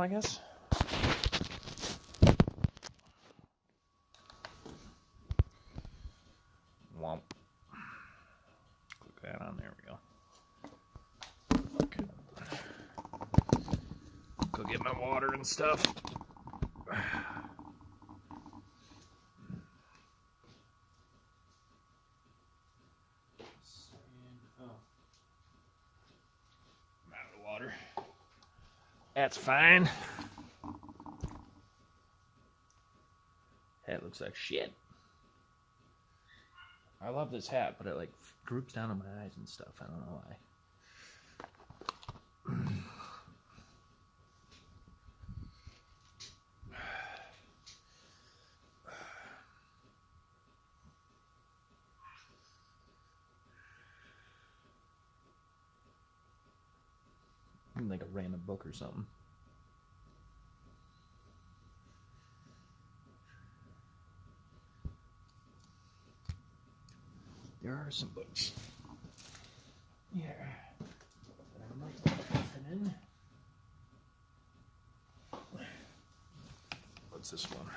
I guess. Womp. Click that on. There we go. Okay. Go get my water and stuff. I'm out of water. That's fine. That looks like shit. I love this hat, but it like droops down on my eyes and stuff. I don't know why. Like a random book or something. There are some books. Yeah. I might put nothing in. What's this one?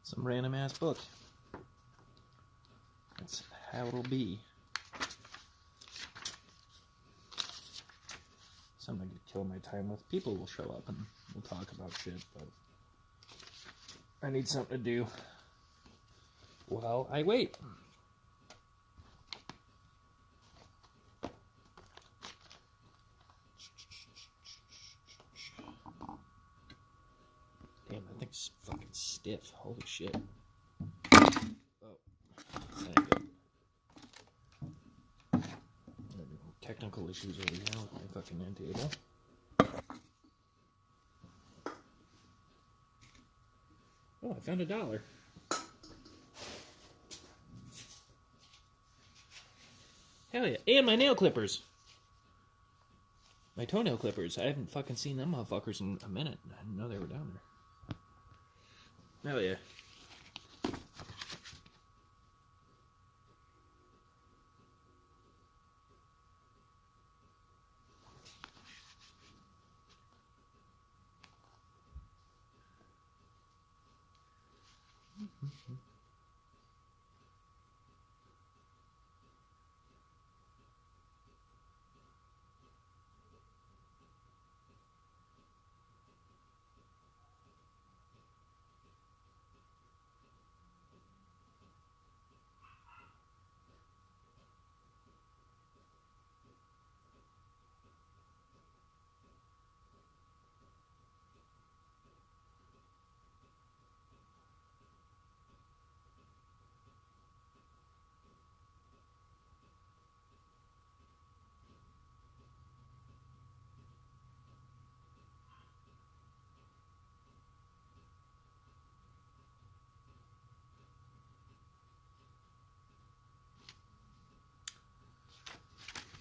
Some random ass book. That's how it'll be. Something to kill my time with. People will show up and we'll talk about shit, but I need something to do while I wait. Damn, that thing's fucking stiff. Holy shit. Oh, there you go. Technical issues over here with my fucking end table. Oh, I found $1. Hell yeah. And my nail clippers. My toenail clippers. I haven't fucking seen them motherfuckers in a minute. I didn't know they were down there. Hell yeah.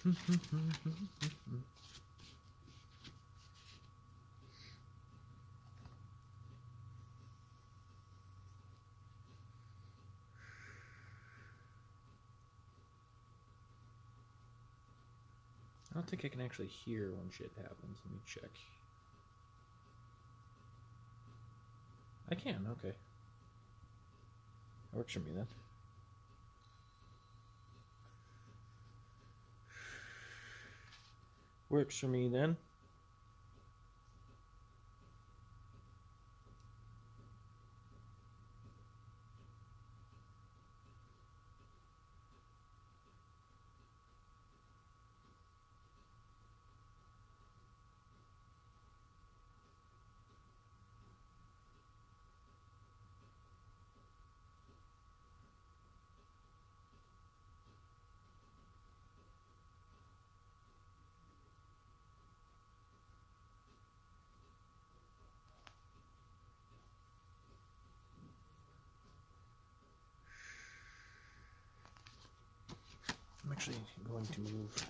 I don't think I can actually hear when shit happens. Let me check. I can, okay. That works for me then. Works for me then. I'm actually going to move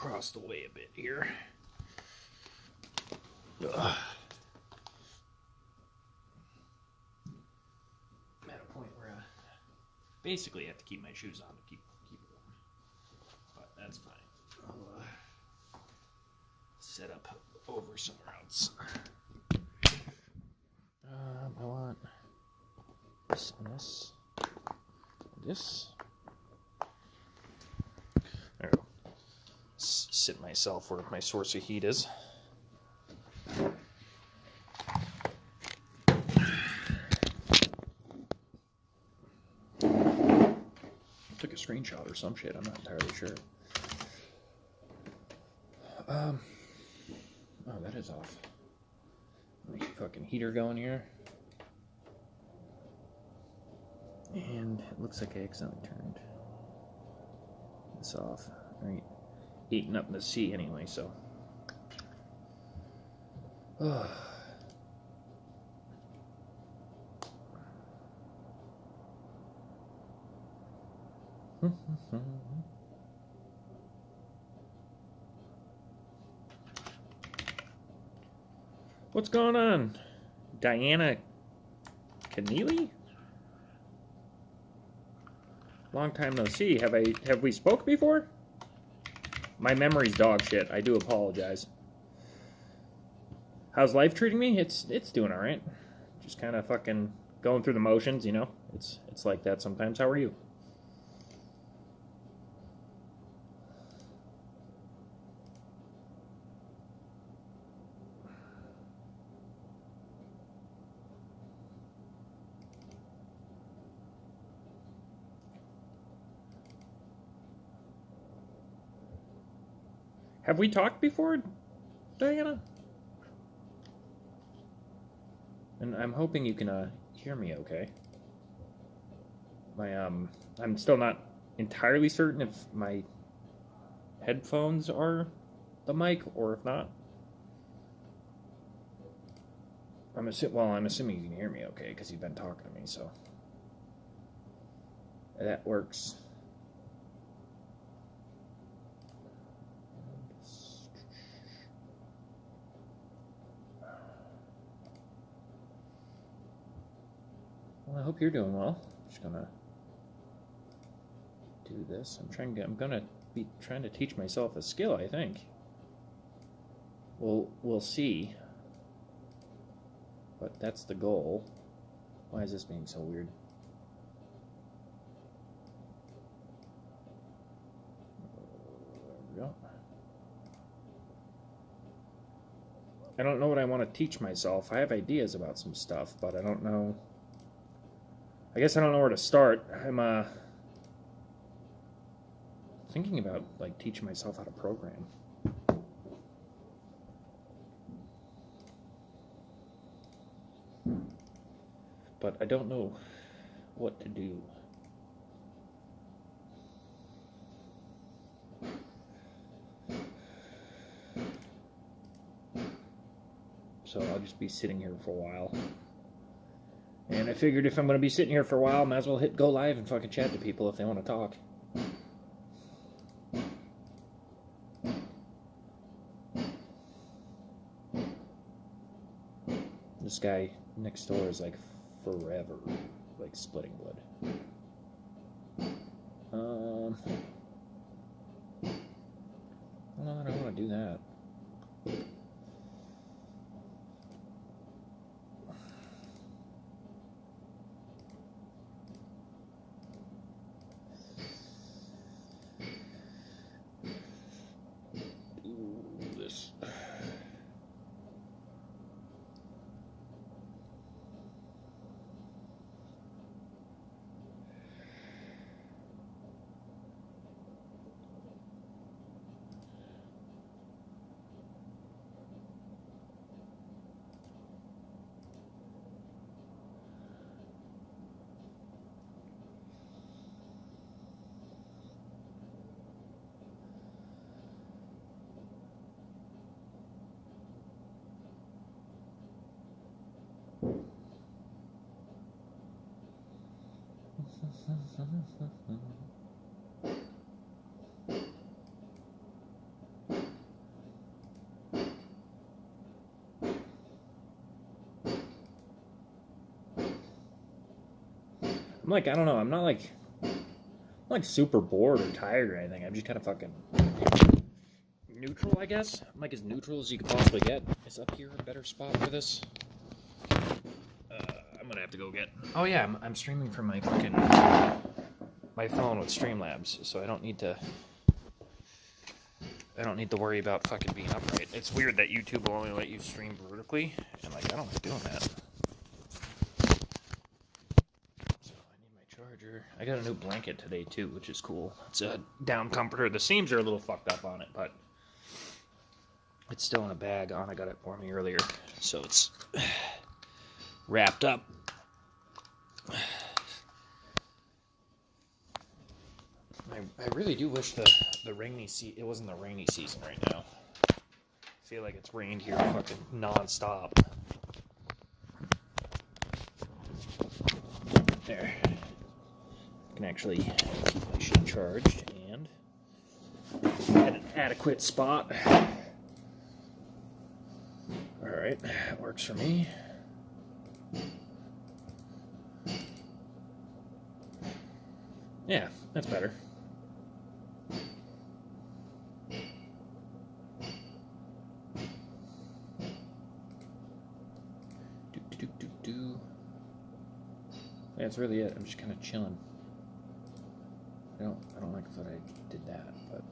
across the way a bit here. Ugh. I'm at a point where I basically have to keep my shoes on to keep warm. But that's fine. I'll set up over somewhere else. I want this and this. This. There we go. Sit myself where my source of heat is. Took a screenshot or some shit, I'm not entirely sure. Oh, that is off. Let me fucking heater going here. And it looks like I accidentally turned this off. Right. Heating up in the sea anyway, so. What's going on? Diana Keneally? Long time no see. Have we spoke before? My memory's dog shit. I do apologize. How's life treating me? It's doing all right. Just kind of fucking going through the motions, you know. It's like that sometimes. How are you? Have we talked before, Diana? And I'm hoping you can hear me okay. I'm still not entirely certain if my headphones are the mic or if not. I'm assuming you can hear me okay because you've been talking to me, so that works. Well, I hope you're doing well. Just gonna do this. I'm gonna be trying to teach myself a skill, I think. We'll see. But that's the goal. Why is this being so weird? There we go. I don't know what I want to teach myself. I have ideas about some stuff, but I don't know. I guess I don't know where to start. I'm thinking about like teaching myself how to program. But I don't know what to do. So I'll just be sitting here for a while. And I figured if I'm going to be sitting here for a while, I might as well hit go live and fucking chat to people if they want to talk. This guy next door is like forever, like splitting blood. No, I don't want to do that. like, I don't know. I'm not like super bored or tired or anything. I'm just kind of fucking neutral, I guess. I'm like as neutral as you could possibly get. Is up here a better spot for this? I'm gonna have to go get. Oh yeah, I'm streaming from my fucking my phone with Streamlabs, so I don't need to worry about fucking being upright. It's weird that YouTube will only let you stream vertically, and like I don't like doing that. So I need my charger. I got a new blanket today too, which is cool. It's a down comforter. The seams are a little fucked up on it, but it's still in a bag. Anna got it for me earlier, so it's wrapped up. I really do wish the rainy it wasn't the rainy season right now. I feel like it's rained here fucking non-stop. There. I can actually keep my shit charged and at an adequate spot. Alright, that works for me. Yeah, that's better. Yeah, that's really it. I'm just kind of chilling. I don't like that I did that, but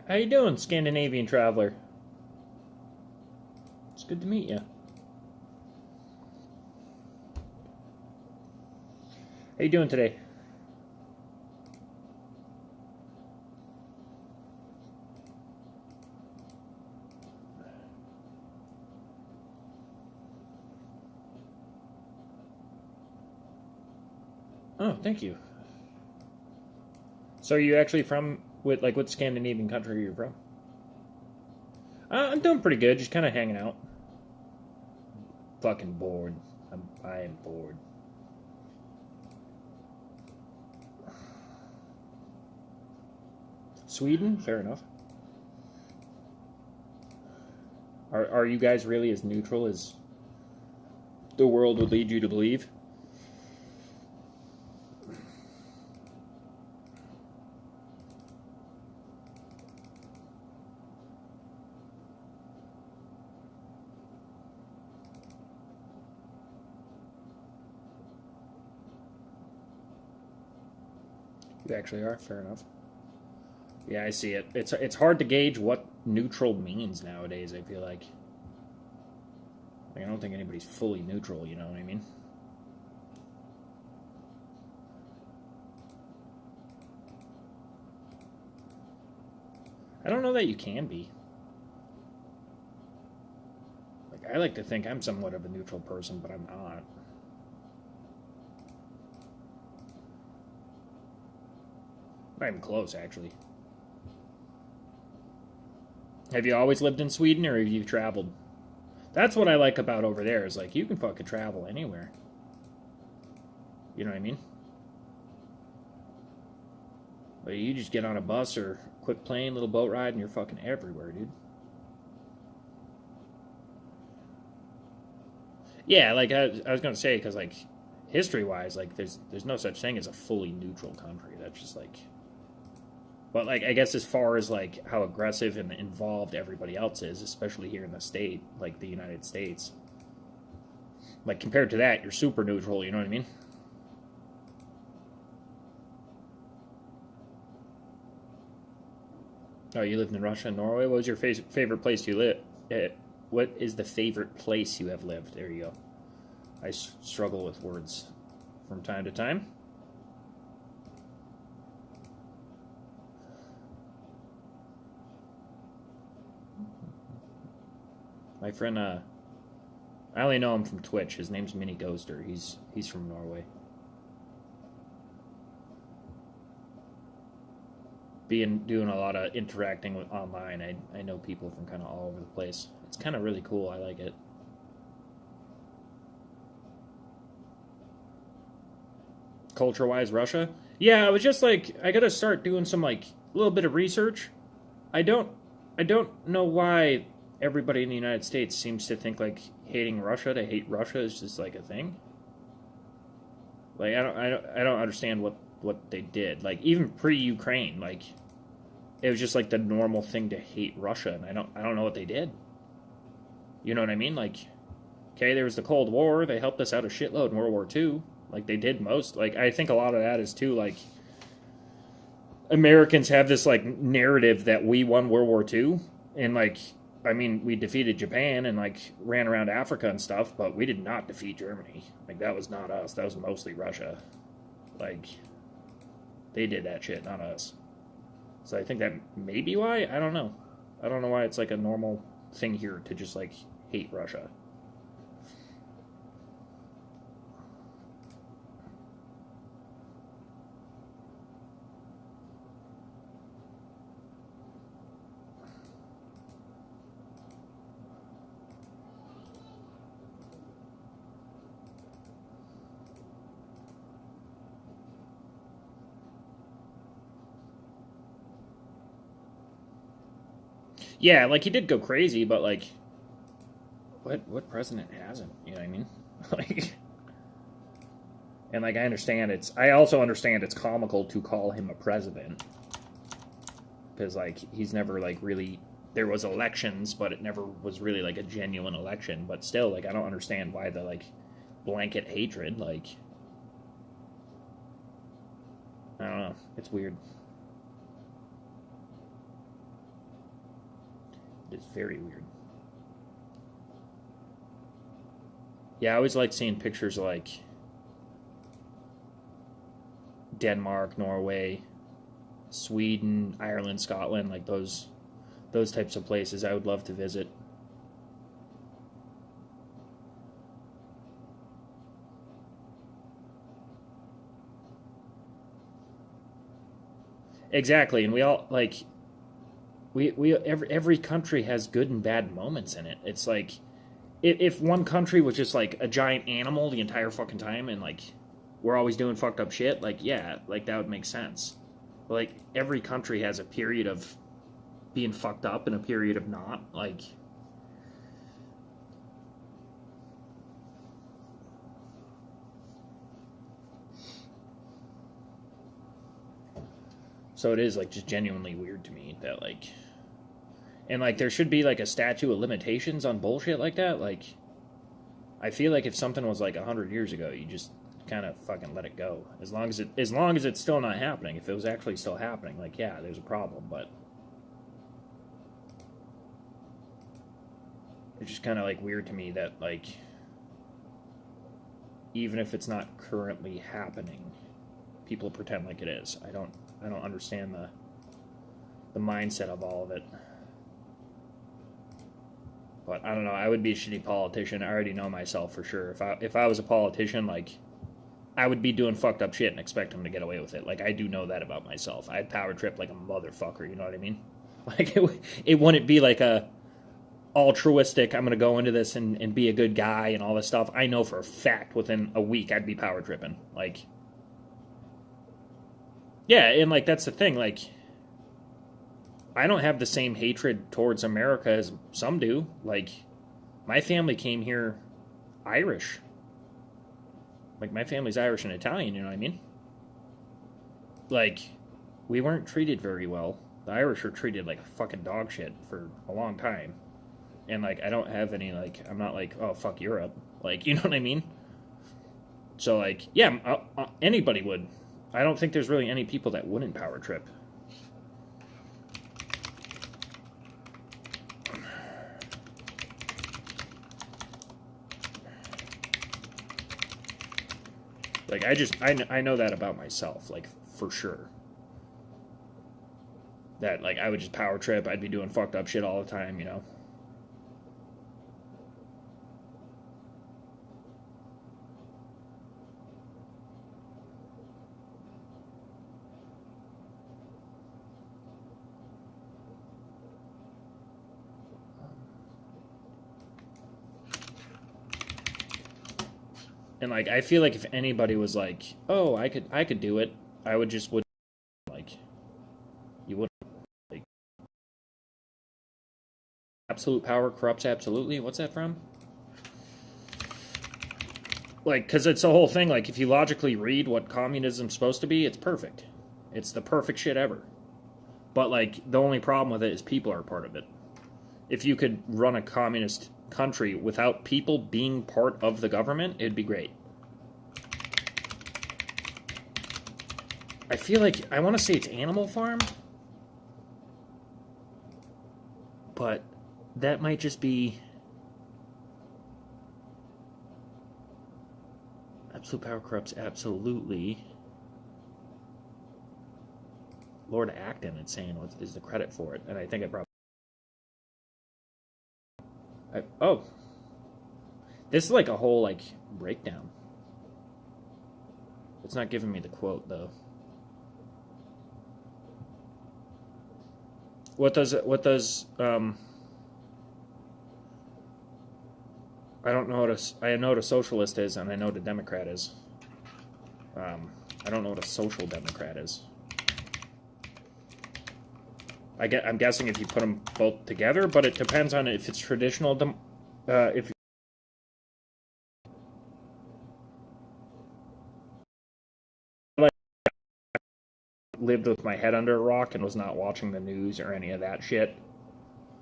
How you doing, Scandinavian traveler? It's good to meet you. How you doing today? Oh, thank you. So are you actually from what Scandinavian country are you from? I'm doing pretty good, just kind of hanging out. Fucking bored. I am bored. Sweden? Fair enough. Are you guys really as neutral as the world would lead you to believe? You actually are. Fair enough. Yeah, I see it. It's hard to gauge what neutral means nowadays. I feel like I don't think anybody's fully neutral. You know what I mean? I don't know that you can be. Like I like to think I'm somewhat of a neutral person, but I'm not. Not even close, actually. Have you always lived in Sweden, or have you traveled? That's what I like about over there, is like, you can fucking travel anywhere. You know what I mean? Like, you just get on a bus or quick plane, little boat ride, and you're fucking everywhere, dude. Yeah, like, I was gonna say, because, like, history-wise, like, there's no such thing as a fully neutral country. That's just, like... But, like, I guess as far as, like, how aggressive and involved everybody else is, especially here in the state, like the United States, like, compared to that, you're super neutral, you know what I mean? Oh, you lived in Russia and Norway? What was your favorite place you live? What is the favorite place you have lived? There you go. I struggle with words from time to time. My friend, I only know him from Twitch. His name's Mini Ghoster. He's from Norway. Doing a lot of interacting with online. I know people from kind of all over the place. It's kind of really cool. I like it. Culture-wise, Russia. Yeah, I was just like, I gotta start doing some like a little bit of research. I don't I don't know why everybody in the United States seems to think like hating Russia to hate Russia is just like a thing. Like I don't understand what they did. Like even pre-Ukraine, like it was just like the normal thing to hate Russia, and I don't know what they did. You know what I mean? Like, okay, there was the Cold War. They helped us out a shitload in World War II. Like they did most. Like I think a lot of that is too like Americans have this like narrative that we won World War II, and like I mean we defeated Japan and like ran around Africa and stuff, but we did not defeat Germany. Like that was not us. That was mostly Russia. Like they did that shit, not us. So I think that may be why. I don't know. I don't know why it's like a normal thing here to just like hate Russia. Yeah, like he did go crazy, but like what president hasn't? You know what I mean? Like and like I also understand it's comical to call him a president because like he's never like really there was elections, but it never was really like a genuine election, but still like I don't understand why the like blanket hatred like I don't know. It's weird. It's very weird. Yeah, I always like seeing pictures of like Denmark, Norway, Sweden, Ireland, Scotland, like those types of places I would love to visit. Exactly, and we all like we every country has good and bad moments in it. It's like if one country was just like a giant animal the entire fucking time and like we're always doing fucked up shit, like yeah, like that would make sense. But like every country has a period of being fucked up and a period of not. Like so it is like just genuinely weird to me that like and like there should be like a statute of limitations on bullshit like that. Like I feel like if something was like 100 years ago, you just kind of fucking let it go. As long as it's still not happening. If it was actually still happening, like yeah, there's a problem, but it's just kind of like weird to me that like even if it's not currently happening, people pretend like it is. I don't understand the mindset of all of it. But I don't know. I would be a shitty politician. I already know myself for sure. If I was a politician, like I would be doing fucked up shit and expect them to get away with it. Like I do know that about myself. I'd power trip like a motherfucker. You know what I mean? Like it wouldn't be like a altruistic. I'm gonna go into this and be a good guy and all this stuff. I know for a fact within a week I'd be power tripping. Like yeah, and like that's the thing. Like I don't have the same hatred towards America as some do. Like, my family came here Irish. Like, my family's Irish and Italian, you know what I mean? Like, we weren't treated very well. The Irish were treated like fucking dog shit for a long time. And, like, I don't have any, like, I'm not like, oh, fuck Europe. Like, you know what I mean? So, like, yeah, anybody would. I don't think there's really any people that wouldn't power trip. Like I know that about myself, like for sure. That like I would just power trip. I'd be doing fucked up shit all the time, you know. And like I feel like if anybody was like, "Oh, I could do it," I would like you would like absolute power corrupts absolutely. What's that from? Like cuz it's the whole thing like if you logically read what communism's supposed to be, it's perfect. It's the perfect shit ever. But like the only problem with it is people are part of it. If you could run a communist country without people being part of the government, it'd be great. I feel like I want to say it's Animal Farm, but that might just be absolute power corrupts absolutely. Lord Acton, it's saying is the credit for it, and I think I probably. Oh, this is like a whole like breakdown. It's not giving me the quote though. What does I don't know I know what a socialist is and I know what a Democrat is. I don't know what a social democrat is. I'm guessing if you put them both together, but it depends on if it's traditional. If I lived with my head under a rock and was not watching the news or any of that shit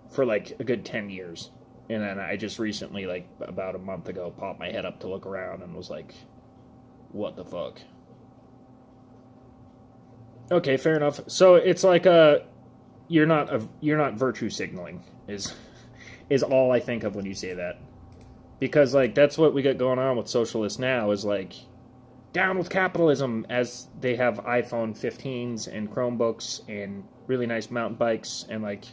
for like a good 10 years, and then I just recently, like about a month ago, popped my head up to look around and was like, "What the fuck?" Okay, fair enough. So it's like you're not virtue signaling is all I think of when you say that. Because like that's what we got going on with socialists now is like down with capitalism as they have iPhone 15s and Chromebooks and really nice mountain bikes and like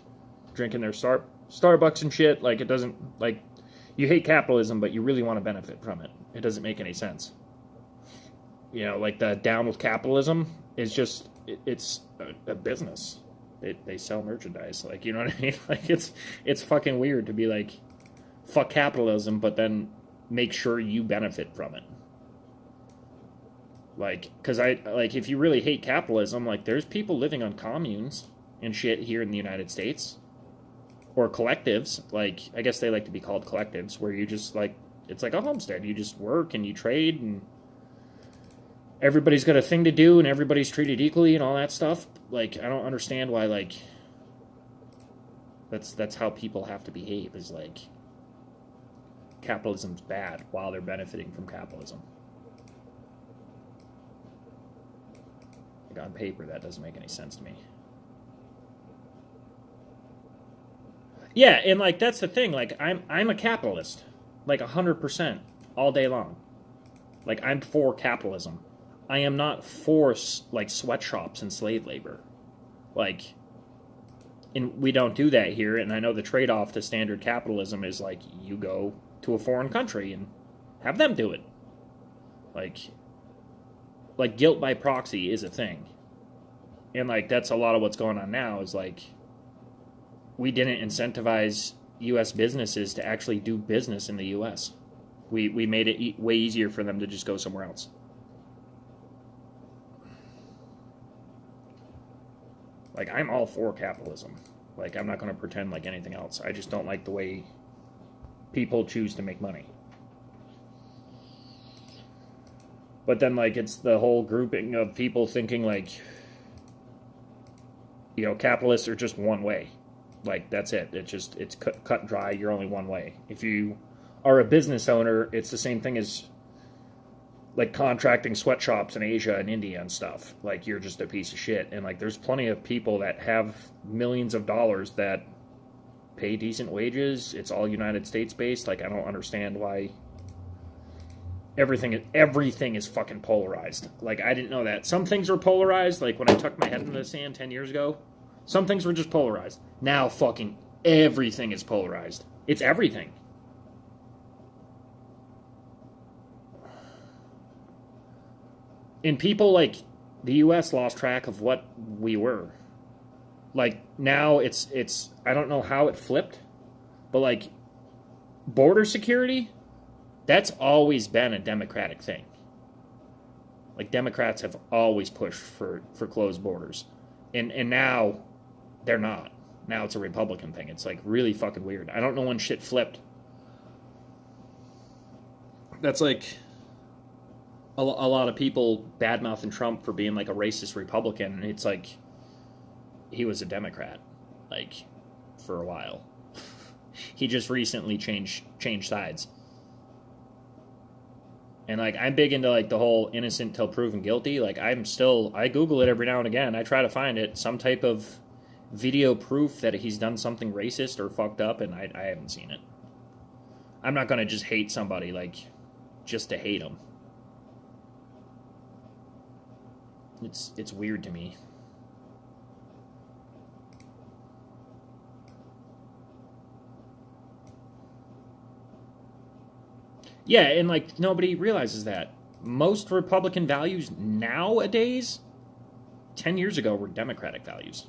drinking their Starbucks and shit. Like it doesn't like you hate capitalism, but you really want to benefit from it. It doesn't make any sense. You know, like the down with capitalism is just it's a business. They sell merchandise. Like you know what I mean? Like it's fucking weird to be like fuck capitalism, but then make sure you benefit from it. Like, because I like if you really hate capitalism, like there's people living on communes and shit here in the United States or collectives. Like I guess they like to be called collectives, where you just like it's like a homestead. You just work and you trade and everybody's got a thing to do and everybody's treated equally and all that stuff. Like I don't understand why like that's how people have to behave. Is like capitalism's bad while they're benefiting from capitalism. Like on paper, that doesn't make any sense to me. Yeah, and like that's the thing. Like I'm a capitalist, like 100% all day long. Like I'm for capitalism. I am not for like sweatshops and slave labor. Like, and we don't do that here. And I know the trade-off to standard capitalism is like you go to a foreign country and have them do it. Like guilt by proxy is a thing. And like that's a lot of what's going on now is like we didn't incentivize US businesses to actually do business in the US. We made it way easier for them to just go somewhere else. Like I'm all for capitalism. Like I'm not going to pretend like anything else. I just don't like the way people choose to make money. But then like it's the whole grouping of people thinking like you know capitalists are just one way. Like that's it. It's cut and dry. You're only one way. If you are a business owner, it's the same thing as like contracting sweatshops in Asia and India and stuff. Like you're just a piece of shit. And like there's plenty of people that have millions of dollars that pay decent wages. It's all United States based. Like I don't understand why everything is fucking polarized. Like I didn't know that. Some things were polarized. Like when I tucked my head into the sand 10 years ago, some things were just polarized. Now fucking everything is polarized. It's everything. And people like the US lost track of what we were. Like now it's I don't know how it flipped, but like border security, that's always been a Democratic thing. Like Democrats have always pushed for closed borders. And now they're not. Now it's a Republican thing. It's like really fucking weird. I don't know when shit flipped. That's like a lot of people bad-mouthing Trump for being like a racist Republican, and it's like he was a Democrat, like for a while. He just recently changed sides. And like I'm big into like the whole innocent till proven guilty. Like I Google it every now and again. I try to find it, some type of video proof that he's done something racist or fucked up, and I haven't seen it. I'm not gonna just hate somebody like just to hate them. It's weird to me. Yeah, and like nobody realizes that. Most Republican values nowadays 10 years ago were Democratic values.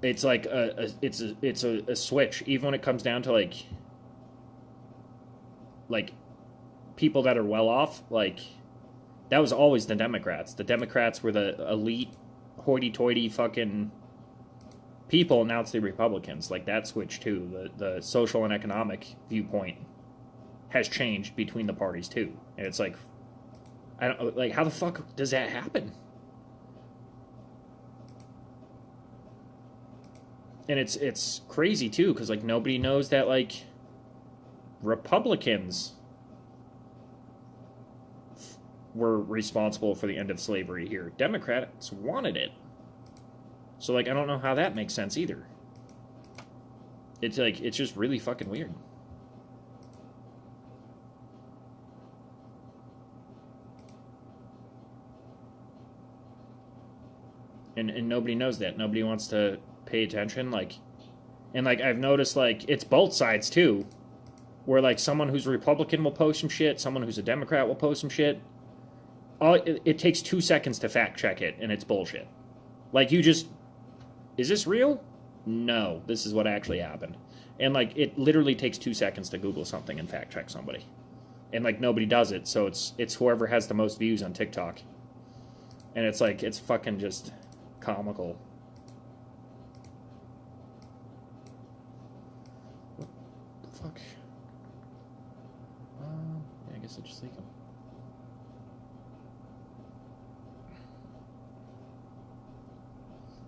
It's like it's a switch even when it comes down to like people that are well off. Like that was always the Democrats. The Democrats were the elite, hoity-toity fucking people. Now it's the Republicans. Like that switch too. The social and economic viewpoint has changed between the parties too. And it's like, I don't like how the fuck does that happen? And it's crazy too because like nobody knows that like Republicans were responsible for the end of slavery here. Democrats wanted it. So, like, I don't know how that makes sense either. It's like, it's just really fucking weird. And nobody knows that. Nobody wants to pay attention. Like, and like, I've noticed, like, it's both sides too. Where, like, someone who's a Republican will post some shit, someone who's a Democrat will post some shit. It takes 2 seconds to fact check it, and it's bullshit. Like, you just, is this real? No, this is what actually happened. And, like, it literally takes 2 seconds to Google something and fact check somebody. And, like, nobody does it, so it's whoever has the most views on TikTok. And it's like, it's fucking just comical. What the fuck? Yeah, I guess I just leak them.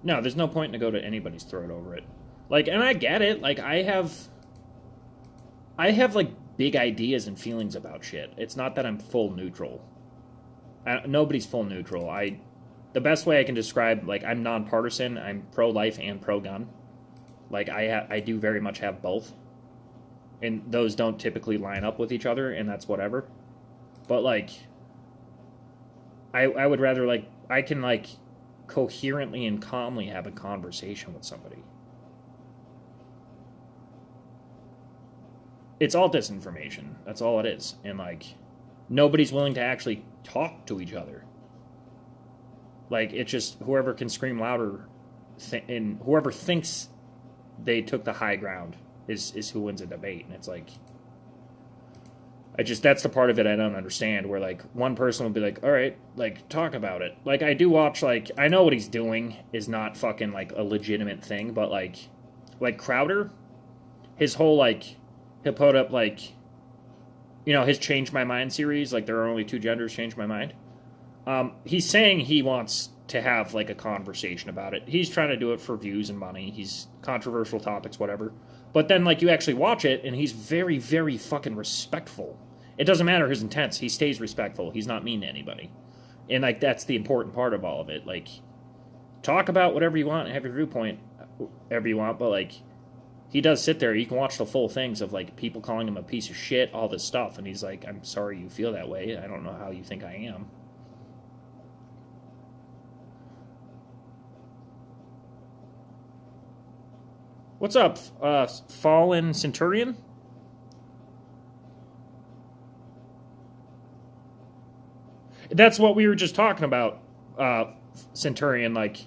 No, there's no point to go to anybody's throat over it. Like, and I get it. Like, I have like big ideas and feelings about shit. It's not that I'm full neutral. Nobody's full neutral. The best way I can describe, like, I'm nonpartisan. I'm pro-life and pro-gun. Like, I do very much have both. And those don't typically line up with each other, and that's whatever. But, like, I would rather, like, I can, like, coherently and calmly have a conversation with somebody. It's all disinformation. That's all it is. And, like, nobody's willing to actually talk to each other. Like, it's just whoever can scream louder and whoever thinks they took the high ground is who wins a debate. And it's like, that's the part of it I don't understand, where, like, one person will be like, all right, like, talk about it. Like, I do watch, like, I know what he's doing is not fucking, like, a legitimate thing, but, like Crowder, his whole, like, he'll put up, like, you know, his Change My Mind series, like, there are only two genders, change my mind. He's saying he wants to have, like, a conversation about it. He's trying to do it for views and money. He's controversial topics, whatever. But then, like, you actually watch it, and he's very, very fucking respectful. It doesn't matter his intents. He stays respectful. He's not mean to anybody. And, like, that's the important part of all of it. Like, talk about whatever you want and have your viewpoint whatever you want, but, like, he does sit there. You can watch the full things of, like, people calling him a piece of shit, all this stuff, and he's like, I'm sorry you feel that way. I don't know how you think I am. What's up, Fallen Centurion? That's what we were just talking about, Centurion. Like,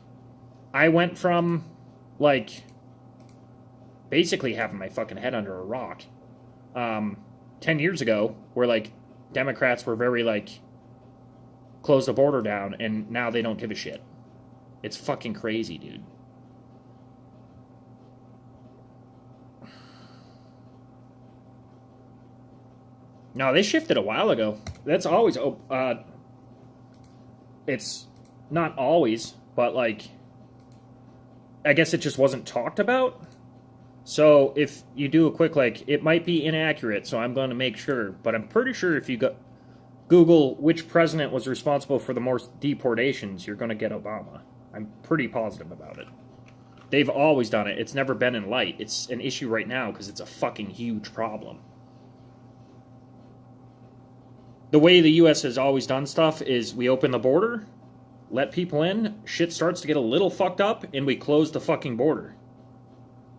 I went from, like, basically having my fucking head under a rock 10 years ago, where, like, Democrats were very, like, close the border down, and now they don't give a shit. It's fucking crazy, dude. No, they shifted a while ago. That's always... it's not always, but, like, I guess it just wasn't talked about. So if you do a quick, like, it might be inaccurate, so I'm going to make sure. But I'm pretty sure if you Google which president was responsible for the most deportations, you're going to get Obama. I'm pretty positive about it. They've always done it. It's never been in light. It's an issue right now because it's a fucking huge problem. The way the U.S. has always done stuff is we open the border, let people in, shit starts to get a little fucked up, and we close the fucking border.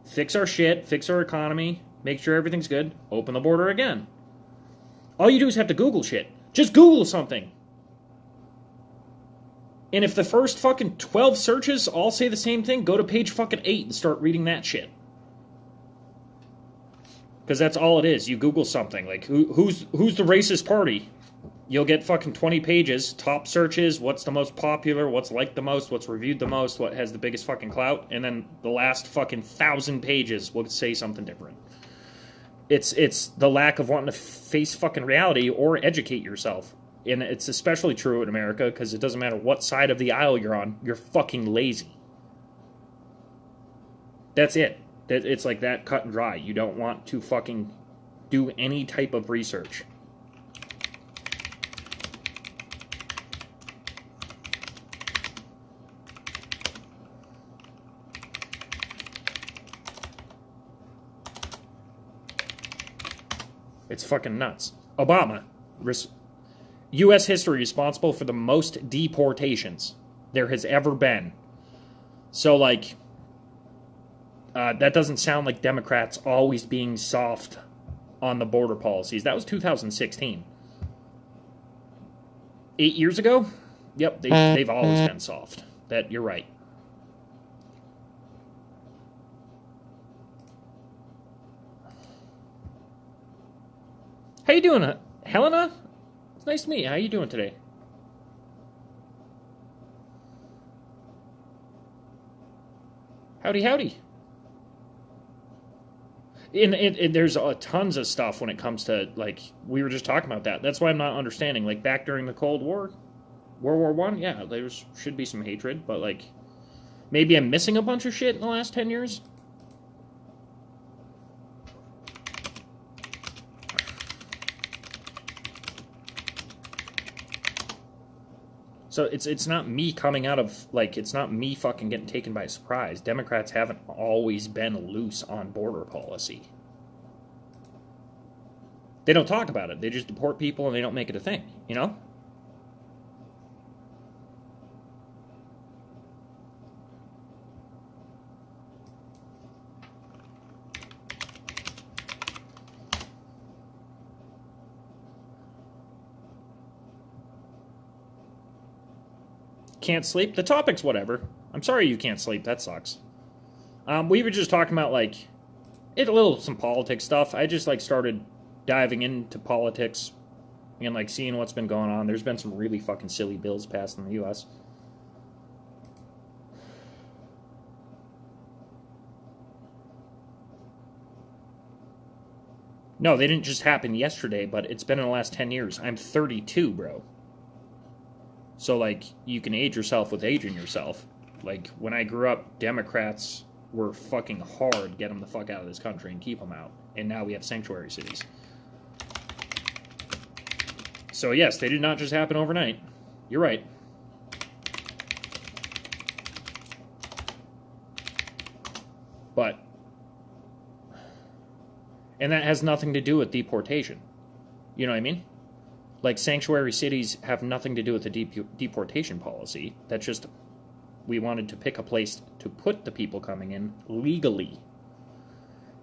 Fix our shit, fix our economy, make sure everything's good, open the border again. All you do is have to Google shit. Just Google something. And if the first fucking 12 searches all say the same thing, go to page fucking 8 and start reading that shit. Because that's all it is. You Google something, like, who's the racist party? You'll get fucking 20 pages, top searches, what's the most popular, what's liked the most, what's reviewed the most, what has the biggest fucking clout, and then the last fucking 1,000 pages will say something different. It's the lack of wanting to face fucking reality or educate yourself. And it's especially true in America, because it doesn't matter what side of the aisle you're on, you're fucking lazy. That's it. It's like that cut and dry. You don't want to fucking do any type of research. It's fucking nuts. Obama, U.S. history responsible for the most deportations there has ever been. So, like, that doesn't sound like Democrats always being soft on the border policies. That was 2016. 8 years ago? Yep, they've always been soft. That, you're right. How you doing, Helena? It's nice to meet you. How you doing today? Howdy, howdy. And there's tons of stuff when it comes to, like, we were just talking about that. That's why I'm not understanding. Like, back during the Cold War, World War I, yeah, there should be some hatred, but, like, maybe I'm missing a bunch of shit in the last 10 years? So it's not me coming out of, like, it's not me fucking getting taken by surprise. Democrats haven't always been loose on border policy. They don't talk about it. They just deport people and they don't make it a thing, you know? Can't sleep? The topic's whatever. I'm sorry you can't sleep. That sucks. We were just talking about, like, some politics stuff. I just, like, started diving into politics and, like, seeing what's been going on. There's been some really fucking silly bills passed in the U.S. No, they didn't just happen yesterday, but it's been in the last 10 years. I'm 32, bro. So, like, you can age yourself with aging yourself. Like, when I grew up, Democrats were fucking hard, get them the fuck out of this country and keep them out. And now we have sanctuary cities. So, yes, they did not just happen overnight. You're right. But, and that has nothing to do with deportation. You know what I mean? Like, sanctuary cities have nothing to do with the deportation policy. That's just, we wanted to pick a place to put the people coming in legally.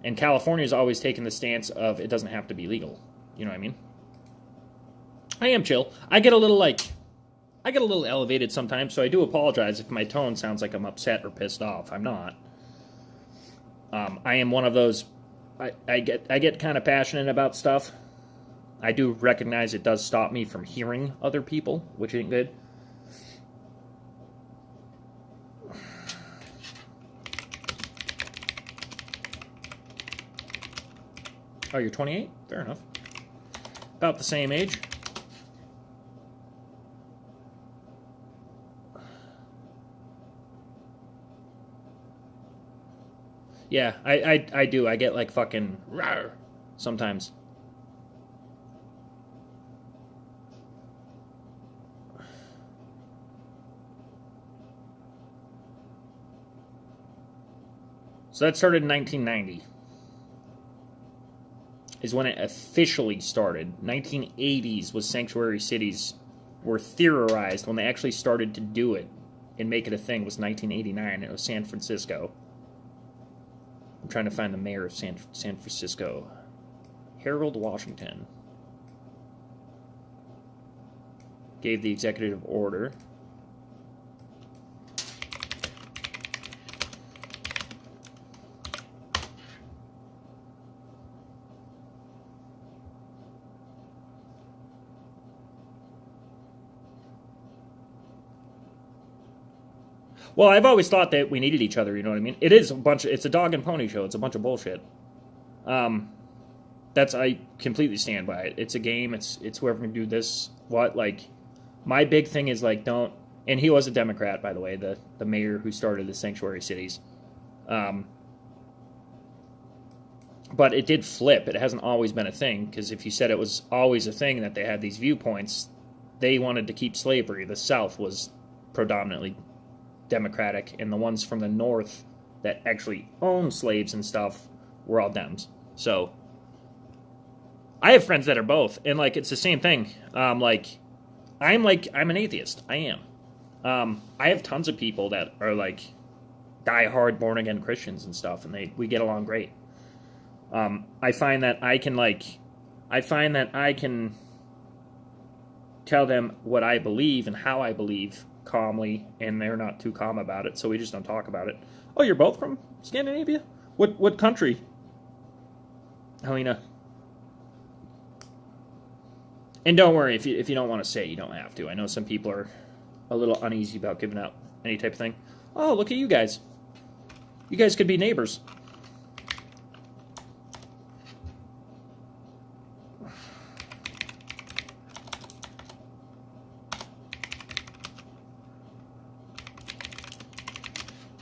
And California's always taken the stance of it doesn't have to be legal. You know what I mean? I am chill. I get a little elevated sometimes, so I do apologize if my tone sounds like I'm upset or pissed off. I'm not. I am one of those, I get kind of passionate about stuff. I do recognize it does stop me from hearing other people, which ain't good. Oh, you're 28? Fair enough. About the same age. Yeah, I do. I get like fucking rawr sometimes. So that started in 1990. Is when it officially started. 1980s was sanctuary cities were theorized. When they actually started to do it and make it a thing was 1989. It was San Francisco. I'm trying to find the mayor of San Francisco. Harold Washington gave the executive order. Well, I've always thought that we needed each other, you know what I mean? It's a dog and pony show. It's a bunch of bullshit. I completely stand by it. It's a game. It's whoever can do this, like, my big thing is, like, don't, and he was a Democrat, by the way, the mayor who started the sanctuary cities. But it did flip. It hasn't always been a thing, because if you said it was always a thing that they had these viewpoints, they wanted to keep slavery. The South was predominantly Democratic, and the ones from the North that actually owned slaves and stuff were all Dems. So, I have friends that are both, and like it's the same thing. I'm an atheist. I am. I have tons of people that are like die-hard born-again Christians and stuff, and we get along great. I find that I can tell them what I believe and how I believe calmly, and they're not too calm about it, so we just don't talk about it. Oh, you're both from Scandinavia? What country? Helena. And don't worry, if you don't want to say, you don't have to. I know some people are a little uneasy about giving out any type of thing. Oh, look at you guys. You guys could be neighbors.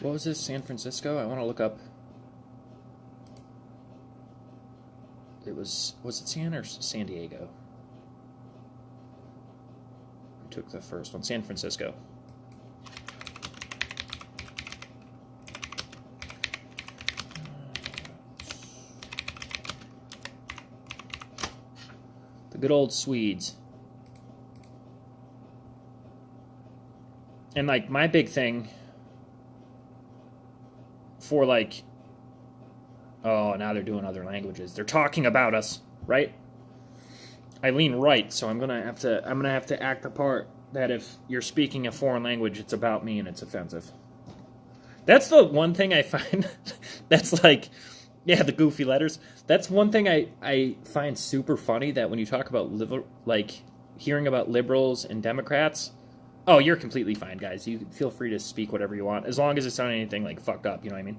What was this? San Francisco? I want to look up. Was it San or San Diego? I took the first one. San Francisco. The good old Swedes. And like my big thing for like, oh, now they're doing other languages. They're talking about us, right? I lean right, so I'm gonna have to act the part that if you're speaking a foreign language, it's about me and it's offensive. That's the one thing I find that's like, yeah, the goofy letters. That's one thing I find super funny, that when you talk about hearing about liberals and Democrats, oh, you're completely fine, guys. You feel free to speak whatever you want, as long as it's not anything like fucked up, you know what I mean?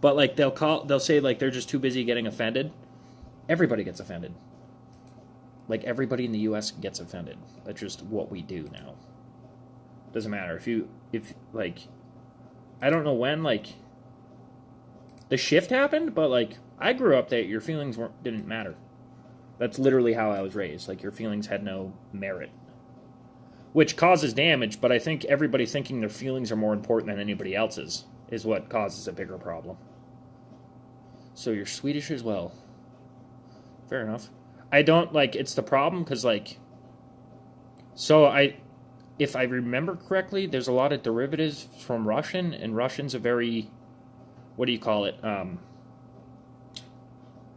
But like they'll say like they're just too busy getting offended. Everybody gets offended. Like everybody in the US gets offended. That's just what we do now. Doesn't matter if like I don't know when like the shift happened, but like I grew up that your feelings didn't matter. That's literally how I was raised. Like your feelings had no merit, which causes damage. But I think everybody thinking their feelings are more important than anybody else's is what causes a bigger problem. So you're Swedish as well. Fair enough. I don't like it's the problem because like, so if I remember correctly, there's a lot of derivatives from Russian, and Russian's a very, what do you call it?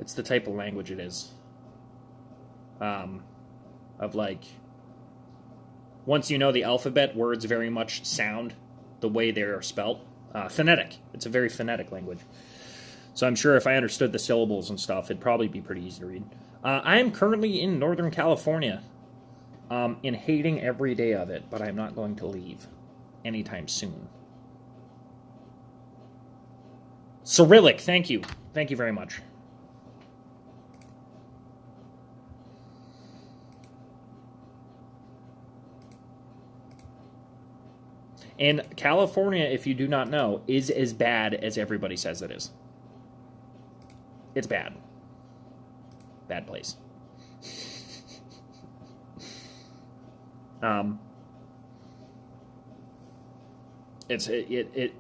It's the type of language it is. Of like, once you know the alphabet, words very much sound the way they are spelt. Phonetic. It's a very phonetic language. So I'm sure if I understood the syllables and stuff, it'd probably be pretty easy to read. I am currently in Northern California, and hating every day of it, but I'm not going to leave anytime soon. Cyrillic, thank you. Thank you very much. And California, if you do not know, is as bad as everybody says it is. It's bad. Bad place. It's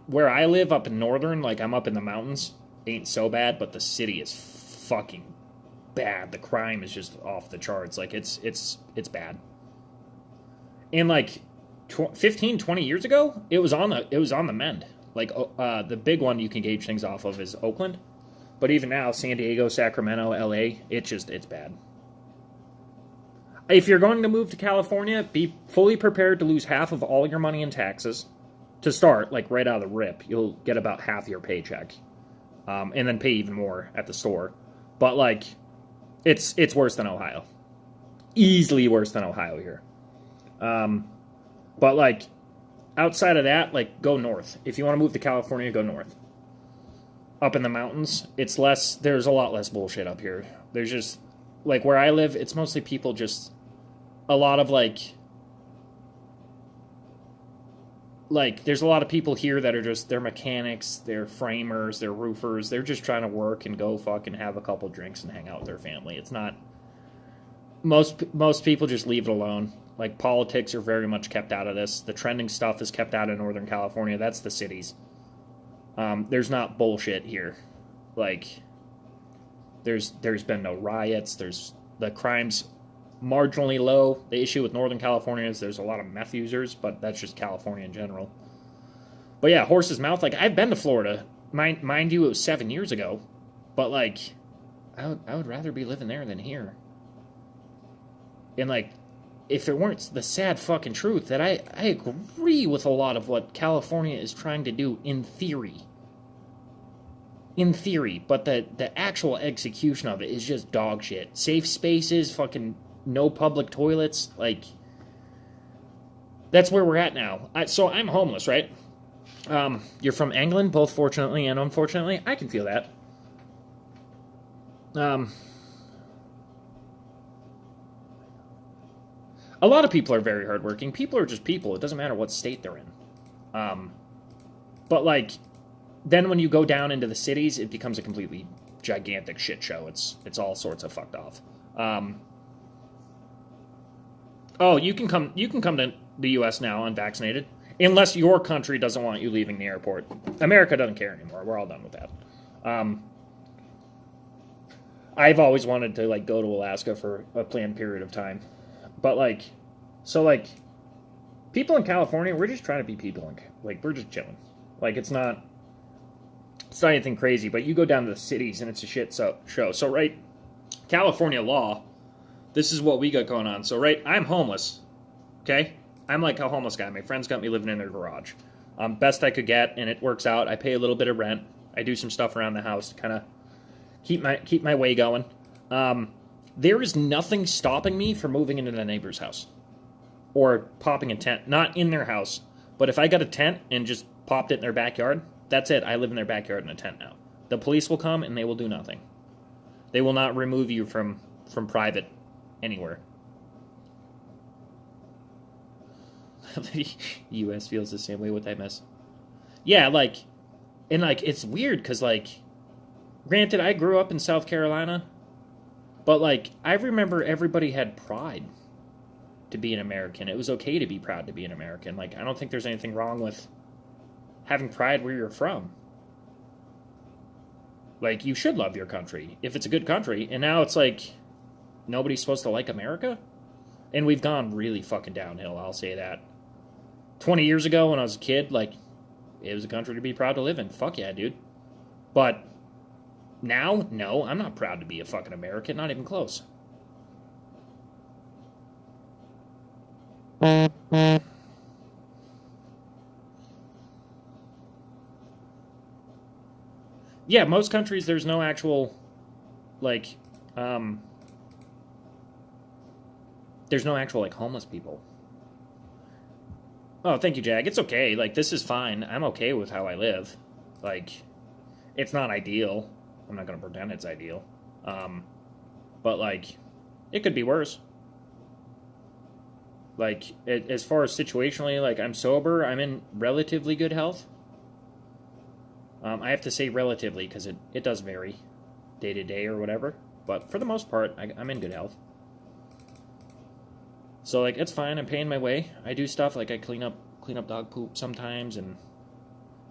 where I live up in northern, like I'm up in the mountains, ain't so bad, but the city is fucking bad. The crime is just off the charts. Like it's bad. And like 15, 20 years ago, it was on the mend. Like the big one you can gauge things off of is Oakland. But even now, San Diego, Sacramento, LA, it's bad. If you're going to move to California, be fully prepared to lose half of all your money in taxes. To start, like right out of the rip, you'll get about half your paycheck. And then pay even more at the store. But like, it's worse than Ohio. Easily worse than Ohio here. But like, outside of that, like, go north. If you want to move to California, go north. Up in the mountains, there's a lot less bullshit up here. There's just, like, where I live, it's mostly people just, a lot of, like, there's a lot of people here that are just, they're mechanics, they're framers, they're roofers, they're just trying to work and go fucking have a couple drinks and hang out with their family. It's not, most people just leave it alone. Like, politics are very much kept out of this. The trending stuff is kept out of Northern California. That's the cities. There's not bullshit here. Like, there's been no riots. There's the crime's marginally low. The issue with Northern California is there's a lot of meth users, but that's just California in general. But yeah, Horse's Mouth, like, I've been to Florida. Mind you, it was 7 years ago. But, like, I would rather be living there than here. And, like, if it weren't the sad fucking truth that I agree with a lot of what California is trying to do in theory. In theory, but the actual execution of it is just dog shit. Safe spaces, fucking no public toilets, like, that's where we're at now. So I'm homeless, right? You're from England, both fortunately and unfortunately. I can feel that. A lot of people are very hardworking. People are just people. It doesn't matter what state they're in. But, like, then when you go down into the cities, it becomes a completely gigantic shit show. It's all sorts of fucked off. You can come to the U.S. now unvaccinated, unless your country doesn't want you leaving the airport. America doesn't care anymore. We're all done with that. I've always wanted to, like, go to Alaska for a planned period of time. But, like, so, like, people in California, we're just trying to be people. Like, we're just chilling. Like, it's not anything crazy, but you go down to the cities and it's a shit show. So, right, California law, this is what we got going on. So, right, I'm homeless, okay? I'm like a homeless guy. My friends got me living in their garage. Best I could get, and it works out. I pay a little bit of rent. I do some stuff around the house to kind of keep my way going. There is nothing stopping me from moving into the neighbor's house or popping a tent. Not in their house, but if I got a tent and just popped it in their backyard, that's it. I live in their backyard in a tent now. The police will come and they will do nothing. They will not remove you from private anywhere. The U.S. feels the same way with MS. Yeah, like, and, like, it's weird because, like, granted, I grew up in South Carolina, but, like, I remember everybody had pride to be an American. It was okay to be proud to be an American. Like, I don't think there's anything wrong with having pride where you're from. Like, you should love your country if it's a good country. And now it's like nobody's supposed to like America? And we've gone really fucking downhill, I'll say that. 20 years ago when I was a kid, like, it was a country to be proud to live in. Fuck yeah, dude. But now, no, I'm not proud to be a fucking American. Not even close. Yeah, most countries there's no actual, like, there's no actual, like, homeless people. Oh, thank you, Jag. It's okay. Like, this is fine. I'm okay with how I live. Like, it's not ideal. I'm not going to pretend it's ideal. But, like, it could be worse. Like, as far as situationally, like, I'm sober. I'm in relatively good health. I have to say relatively because it does vary day to day or whatever. But for the most part, I'm in good health. So, like, it's fine. I'm paying my way. I do stuff like I clean up dog poop sometimes, and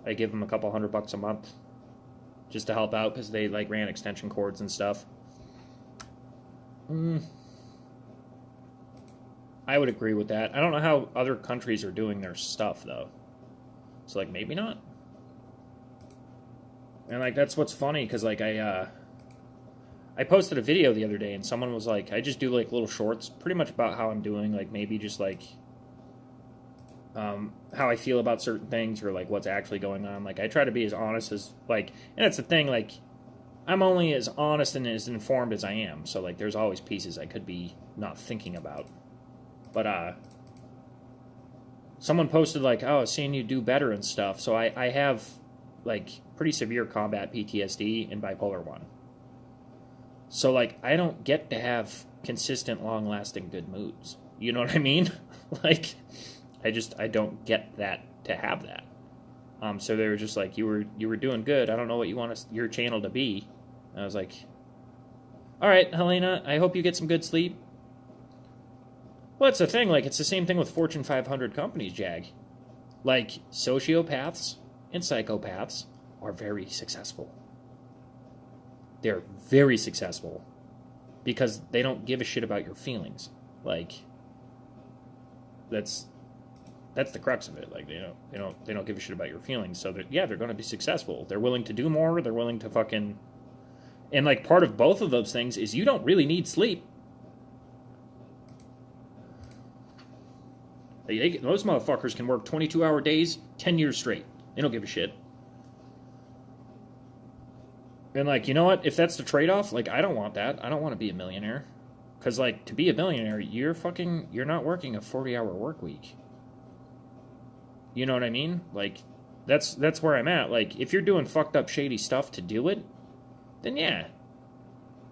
I give them a couple $100 a month just to help out because they, like, ran extension cords and stuff. I would agree with that. I don't know how other countries are doing their stuff, though. So, like, maybe not. And, like, that's what's funny, because, like, I posted a video the other day, and someone was like, I just do, like, little shorts, pretty much about how I'm doing, like, maybe just, like, how I feel about certain things, or, like, what's actually going on. Like, I try to be as honest as, like, and that's the thing, like, I'm only as honest and as informed as I am, so, like, there's always pieces I could be not thinking about. But, someone posted, like, oh, seeing you do better and stuff, so I have, like, pretty severe combat PTSD and bipolar 1. So, like, I don't get to have consistent, long-lasting good moods. You know what I mean? Like, I don't get that to have that. So they were just like, you were doing good. I don't know what you want your channel to be. And I was like, all right, Helena, I hope you get some good sleep. Well, it's the thing. Like, it's the same thing with Fortune 500 companies, Jag. Like, sociopaths and psychopaths are very successful. They're very successful because they don't give a shit about your feelings. Like, that's the crux of it. Like, they don't give a shit about your feelings. So they're going to be successful. They're willing to do more. They're willing to fucking, and like part of both of those things is you don't really need sleep. Those motherfuckers can work 22-hour days, 10 years straight. They don't give a shit. And like, you know what? If that's the trade-off, like, I don't want that. I don't want to be a millionaire. Because like, to be a millionaire, you're not working a 40-hour work week. You know what I mean? Like, that's where I'm at. Like, if you're doing fucked up shady stuff to do it, then yeah.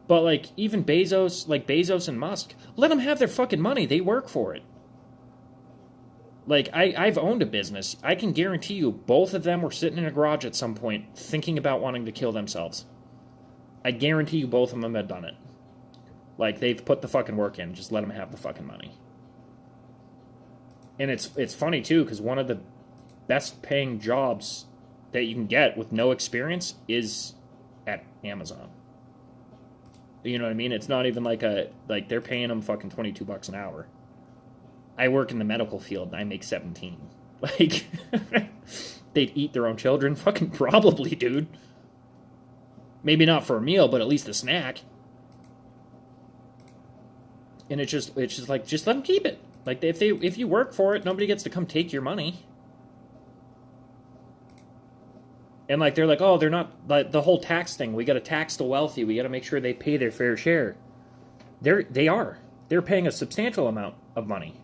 But like, even Bezos and Musk, let them have their fucking money. They work for it. Like, I've owned a business. I can guarantee you both of them were sitting in a garage at some point thinking about wanting to kill themselves. I guarantee you both of them have done it. Like, they've put the fucking work in. Just let them have the fucking money. And it's funny, too, because one of the best paying jobs that you can get with no experience is at Amazon. You know what I mean? It's not even like they're paying them fucking $22 an hour. I work in the medical field and I make 17. Like, they'd eat their own children? Fucking probably, dude. Maybe not for a meal, but at least a snack. And it's just like, just let them keep it. Like, if you work for it, nobody gets to come take your money. And like, they're like, oh, they're not, like, the whole tax thing. We got to tax the wealthy. We got to make sure they pay their fair share. They are. They're paying a substantial amount of money.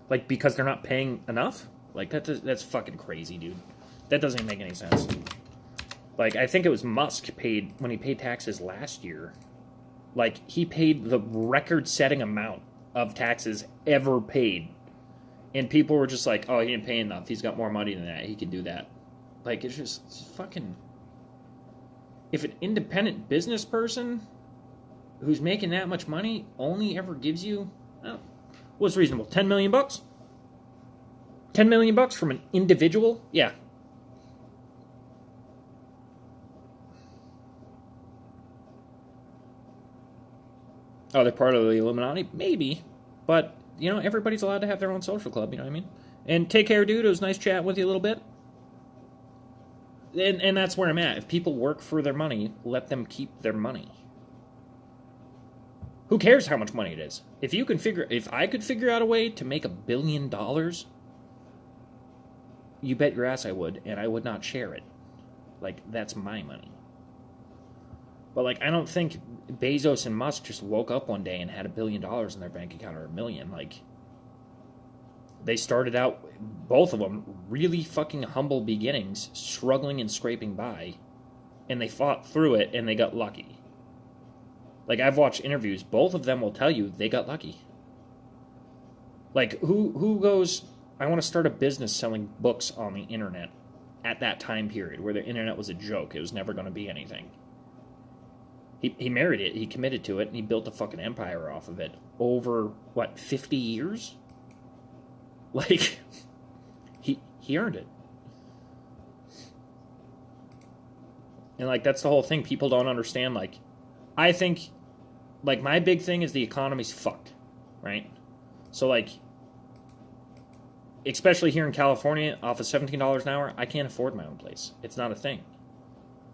Like, because they're not paying enough? Like, that's fucking crazy, dude. That doesn't even make any sense. Like, I think it was Musk when he paid taxes last year. Like, he paid the record-setting amount of taxes ever paid. And people were just like, oh, he didn't pay enough. He's got more money than that. He can do that. Like, it's fucking... If an independent business person who's making that much money only ever gives you... Oh, what's reasonable? $10 million? $10 million from an individual? Yeah. Oh, they're part of the Illuminati? Maybe. But, you know, everybody's allowed to have their own social club, you know what I mean? And take care, dude. It was nice chatting with you a little bit. And that's where I'm at. If people work for their money, let them keep their money. Who cares how much money it is? If I could figure out a way to make $1 billion, you bet your ass I would, and I would not share it. Like, that's my money. But like, I don't think Bezos and Musk just woke up one day and had $1 billion in their bank account, or $1 million. Like, they started out, both of them, really fucking humble beginnings, struggling and scraping by, and they fought through it, and they got lucky. Like, I've watched interviews, both of them will tell you they got lucky. Like, who goes, I want to start a business selling books on the internet at that time period, where the internet was a joke, it was never going to be anything. He married it, he committed to it, and he built a fucking empire off of it over, 50 years? Like, he earned it. And, like, that's the whole thing. People don't understand, like, I think, like, my big thing is the economy's fucked, right? So, like, especially here in California, off of $17 an hour, I can't afford my own place. It's not a thing.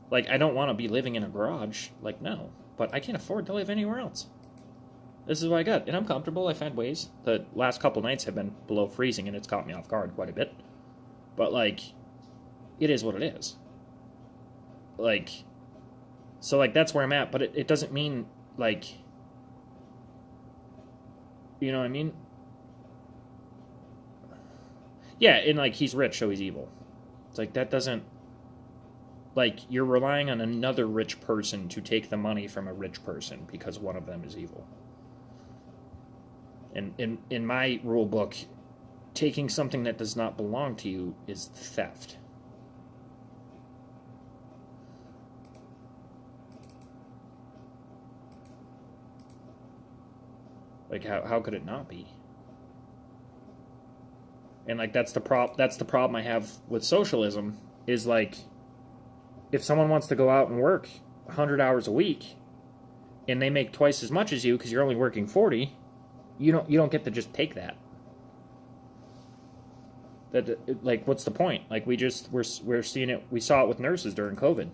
Like, I don't want to be living in a garage. Like, no. But I can't afford to live anywhere else. This is what I got. And I'm comfortable. I found ways. The last couple nights have been below freezing, and it's caught me off guard quite a bit. But, like, it is what it is. Like, so, like, that's where I'm at. But it doesn't mean, like, you know what I mean? Yeah, and, like, he's rich, so he's evil. It's like, that doesn't... Like, you're relying on another rich person to take the money from a rich person because one of them is evil. And in my rule book, taking something that does not belong to you is theft. Like, how could it not be? And, like, that's the problem I have with socialism, is, like, if someone wants to go out and work 100 hours a week, and they make twice as much as you because you're only working 40, you don't get to just take that. That, like, what's the point? Like, we're seeing it. We saw it with nurses during COVID.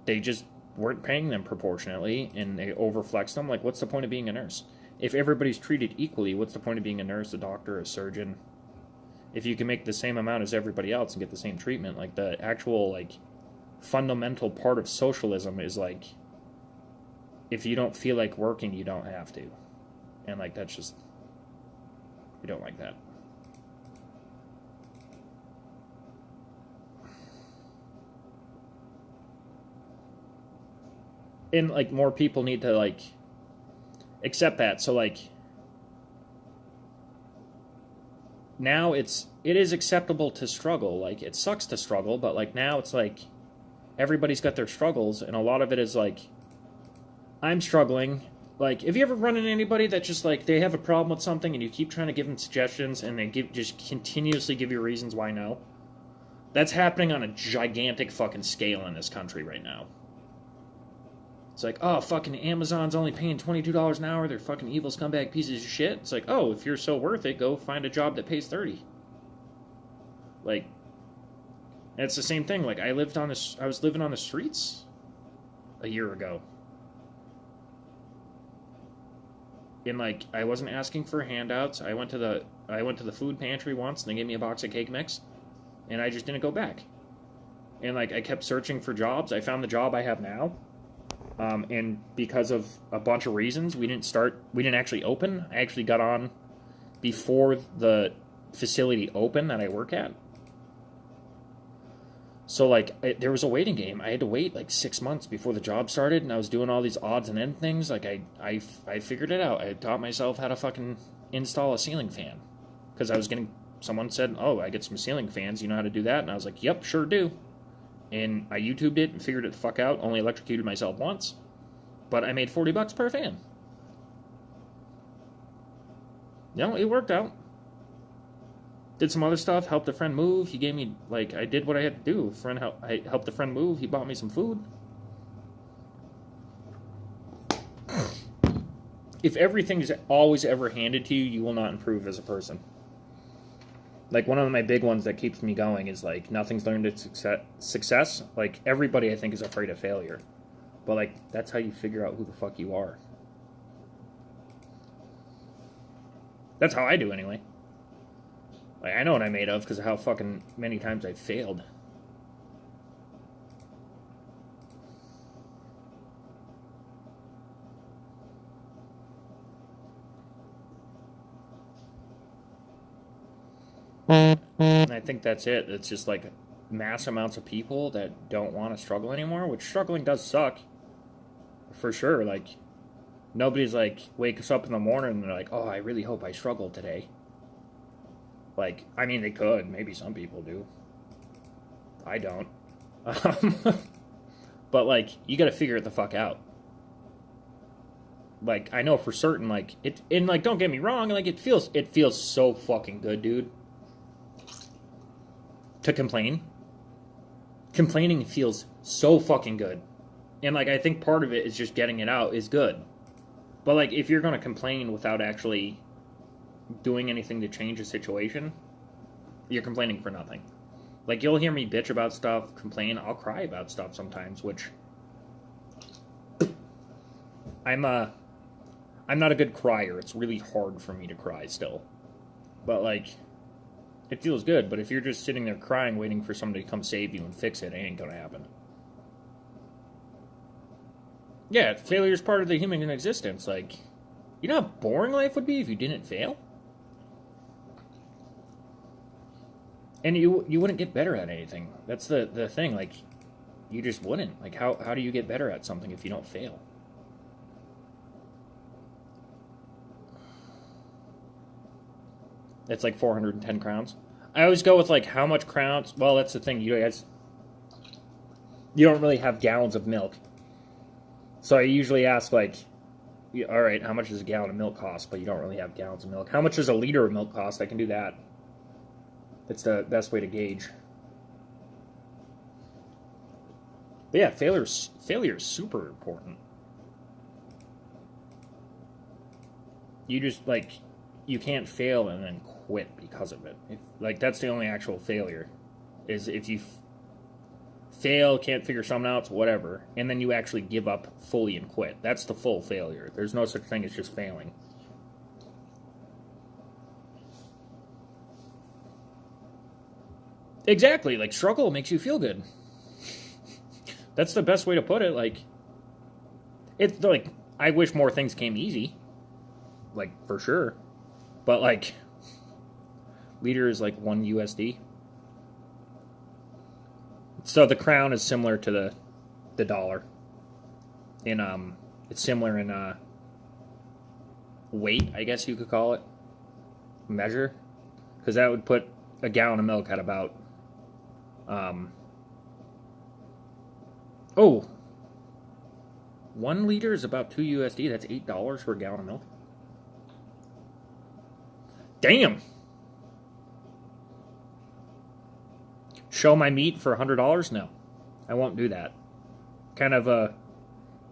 They just weren't paying them proportionately, and they overflexed them. Like, what's the point of being a nurse? If everybody's treated equally, what's the point of being a nurse, a doctor, a surgeon? If you can make the same amount as everybody else and get the same treatment, like, the actual, like, fundamental part of socialism is, like, if you don't feel like working, you don't have to. And, like, that's just, we don't like that. And, like, more people need to, like, accept that. So, like, now it is acceptable to struggle. Like, it sucks to struggle, but, like, now it's like everybody's got their struggles, and a lot of it is like, I'm struggling. Like, have you ever run into anybody that just, like, they have a problem with something and you keep trying to give them suggestions and they just continuously give you reasons why no? That's happening on a gigantic fucking scale in this country right now. It's like, oh, fucking Amazon's only paying $22 an hour. They're fucking evil scumbag pieces of shit. It's like, oh, if you're so worth it, go find a job that pays $30. Like, it's the same thing. Like, I was living on the streets a year ago. And, like, I wasn't asking for handouts. I went to the food pantry once, and they gave me a box of cake mix, and I just didn't go back. And, like, I kept searching for jobs. I found the job I have now. And because of a bunch of reasons, we didn't actually open. I actually got on before the facility opened that I work at. So, like, there was a waiting game. I had to wait, like, 6 months before the job started, and I was doing all these odds and end things. Like, I figured it out. I taught myself how to fucking install a ceiling fan. Because someone said, oh, I get some ceiling fans, you know how to do that? And I was like, yep, sure do. And I YouTubed it and figured it the fuck out. Only electrocuted myself once. But I made $40 per fan. You know, it worked out. Did some other stuff. Helped a friend move. He gave me, like, I did what I had to do. I helped a friend move. He bought me some food. If everything is always ever handed to you, you will not improve as a person. Like, one of my big ones that keeps me going is, like, nothing's learned at success. Like, everybody, I think, is afraid of failure. But, like, that's how you figure out who the fuck you are. That's how I do, anyway. Like, I know what I'm made of because of how fucking many times I've failed. And I think that's it. It's just, like, mass amounts of people that don't want to struggle anymore, which struggling does suck. For sure. Like, nobody's, like, wakes up in the morning and they're like, oh, I really hope I struggle today. Like, I mean, they could. Maybe some people do. I don't. But, like, you gotta figure it the fuck out. Like, I know for certain, like, and, like, don't get me wrong, like, it feels so fucking good, dude. To complain. Complaining feels so fucking good. And, like, I think part of it is just getting it out is good. But, like, if you're gonna complain without actually doing anything to change the situation, you're complaining for nothing. Like, you'll hear me bitch about stuff, complain, I'll cry about stuff sometimes, which I'm not a good crier. It's really hard for me to cry still. But, like, it feels good. But if you're just sitting there crying waiting for somebody to come save you and fix it, it ain't gonna happen. Yeah, failure is part of the human existence. Like, you know how boring life would be if you didn't fail? And you wouldn't get better at anything. That's the thing. Like, you just wouldn't. Like, how do you get better at something if you don't fail? That's like 410 crowns. I always go with, like, how much crowns. Well, that's the thing. You don't really have gallons of milk. So I usually ask, like, all right, how much does a gallon of milk cost? But you don't really have gallons of milk. How much does a liter of milk cost? I can do that. That's the best way to gauge. But yeah, failure is super important. You just, like, you can't fail and then quit because of it. Like, that's the only actual failure. Is if you fail, can't figure something out, whatever, and then you actually give up fully and quit. That's the full failure. There's no such thing as just failing. Exactly. Like, struggle makes you feel good. That's the best way to put it. Like, it's like, I wish more things came easy. Like, for sure. But, like, liter is like 1 USD. So the crown is similar to the dollar. It's similar in weight, I guess you could call it. Measure. Because that would put a gallon of milk at about 1 liter is about 2 USD. That's $8 for a gallon of milk. Damn. Show my meat for $100? No, I won't do that. Kind of a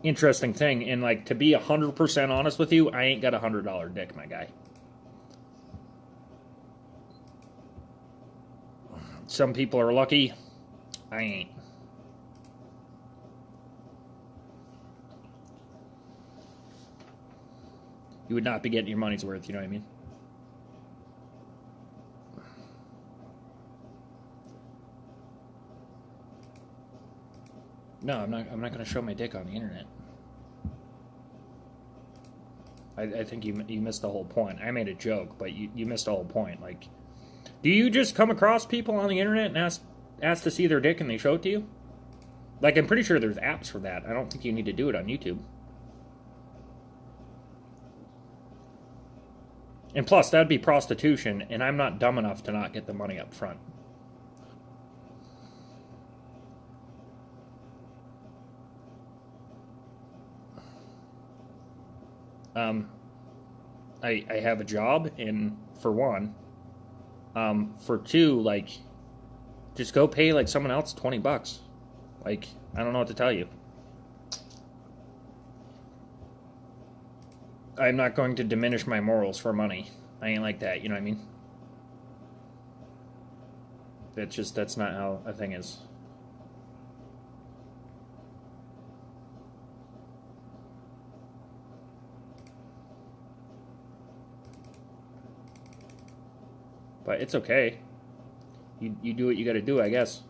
interesting thing. And, like, to be 100% honest with you, I ain't got a $100 dick, my guy. Some people are lucky. I ain't. You would not be getting your money's worth, you know what I mean? No, I'm not going to show my dick on the internet. I think you missed the whole point. I made a joke, but you missed the whole point. Like, do you just come across people on the internet and ask to see their dick and they show it to you? Like, I'm pretty sure there's apps for that. I don't think you need to do it on YouTube. And plus, that'd be prostitution, and I'm not dumb enough to not get the money up front. I have a job, and for one, for two, like, just go pay, like, someone else $20. Like, I don't know what to tell you. I'm not going to diminish my morals for money. I ain't like that, you know what I mean? That's not how a thing is. But it's okay. You do what you got to do, I guess.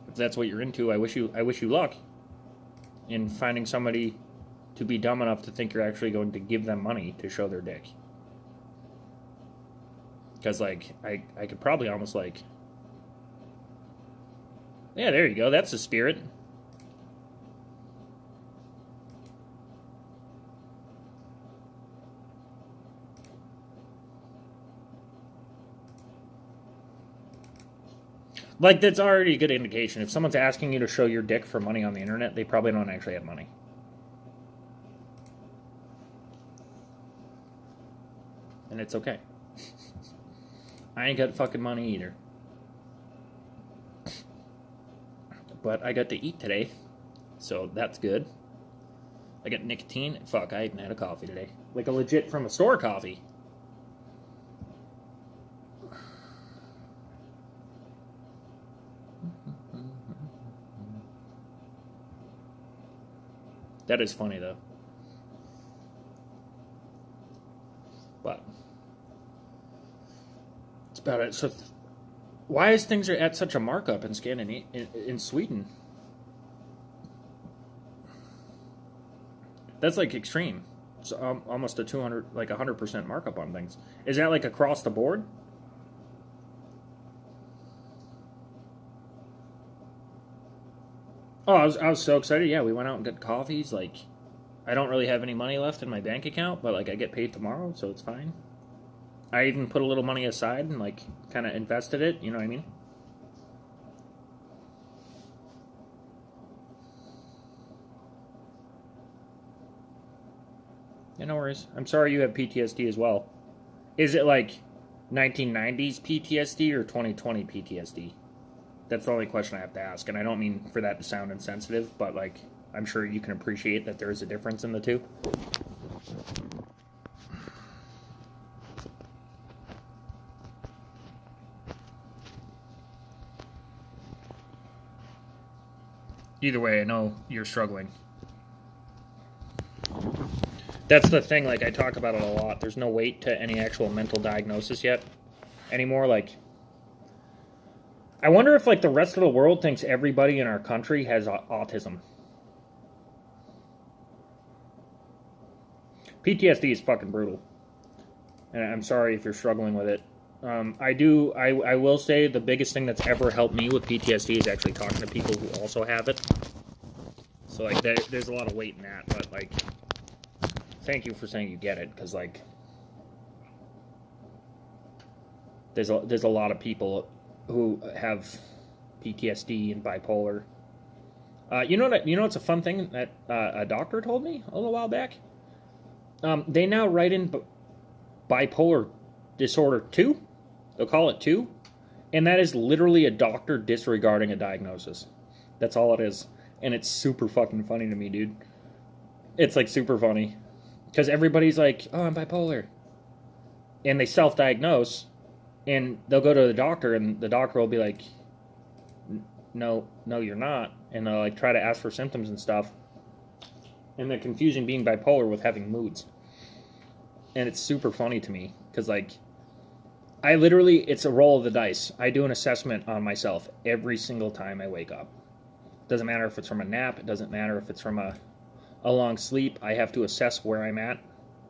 If that's what you're into, I wish you luck in finding somebody to be dumb enough to think you're actually going to give them money to show their dick. Because, like, I could probably almost, like... Yeah, there you go. That's the spirit. Like, that's already a good indication. If someone's asking you to show your dick for money on the internet, they probably don't actually have money. And it's okay. I ain't got fucking money either. But I got to eat today, so that's good. I got nicotine. Fuck, I haven't had a coffee today. Like a legit from a store coffee. That is funny, though. But that's about it. So, why is things are at such a markup in Scandinavia, in Sweden? That's like extreme. It's almost a 200, like 100% markup on things. Is that like across the board? Oh, I was so excited. Yeah, we went out and got coffees. Like, I don't really have any money left in my bank account, but, like, I get paid tomorrow, so it's fine. I even put a little money aside and, like, kind of invested it. You know what I mean? Yeah, no worries. I'm sorry you have PTSD as well. Is it, like, 1990s PTSD or 2020 PTSD? That's the only question I have to ask, and I don't mean for that to sound insensitive, but like I'm sure you can appreciate that there is a difference in the two. Either way, I know you're struggling. That's the thing, like, I talk about it a lot. There's no weight to any actual mental diagnosis yet anymore. Like, I wonder if, like, the rest of the world thinks everybody in our country has autism. PTSD is fucking brutal. And I'm sorry if you're struggling with it. I will say the biggest thing that's ever helped me with PTSD is actually talking to people who also have it. So, like, there's a lot of weight in that, but, like, thank you for saying you get it, because, like, there's a lot of people who have PTSD and bipolar. You know what's a fun thing that a doctor told me a little while back? They now write in bipolar disorder 2. They'll call it 2. And that is literally a doctor disregarding a diagnosis. That's all it is. And it's super fucking funny to me, dude. It's, like, super funny. Because everybody's like, oh, I'm bipolar. And they self-diagnose. And they'll go to the doctor, and the doctor will be like, no, you're not. And they'll, like, try to ask for symptoms and stuff. And they're confusing being bipolar with having moods. And it's super funny to me. Because, like, it's a roll of the dice. I do an assessment on myself every single time I wake up. Doesn't matter if it's from a nap. It doesn't matter if it's from a long sleep. I have to assess where I'm at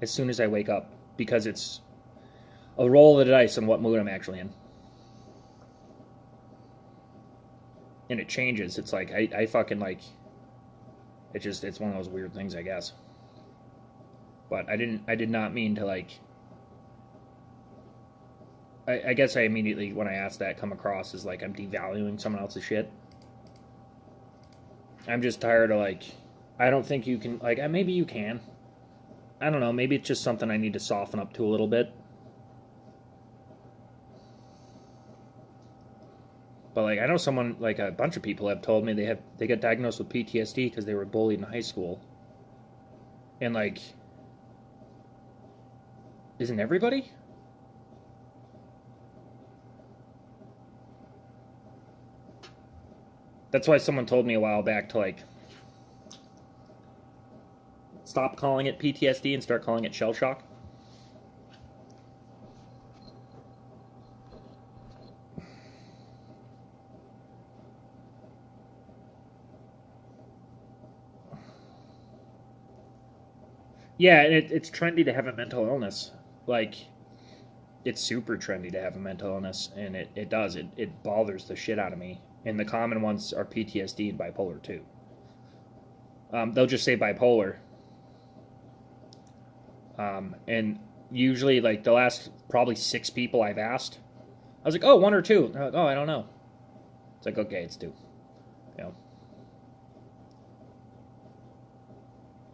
as soon as I wake up. Because it's a roll of the dice on what mood I'm actually in. And it changes. It's like, I fucking, like, it's one of those weird things, I guess. But I did not mean to, like, I guess I immediately, when I asked that, come across as, like, I'm devaluing someone else's shit. I'm just tired of, like, I don't think you can, like, maybe you can. I don't know, maybe it's just something I need to soften up to a little bit. But, like, I know someone, like, a bunch of people have told me they got diagnosed with PTSD because they were bullied in high school. And, like, isn't everybody? That's why someone told me a while back to, like, stop calling it PTSD and start calling it shell shock. Yeah, and it's trendy to have a mental illness. Like, it's super trendy to have a mental illness, and it does. It bothers the shit out of me. And the common ones are PTSD and bipolar, too. They'll just say bipolar. And usually, like, the last probably 6 people I've asked, I was like, oh, 1 or 2. They're like, oh, I don't know. It's like, okay, it's 2. You know.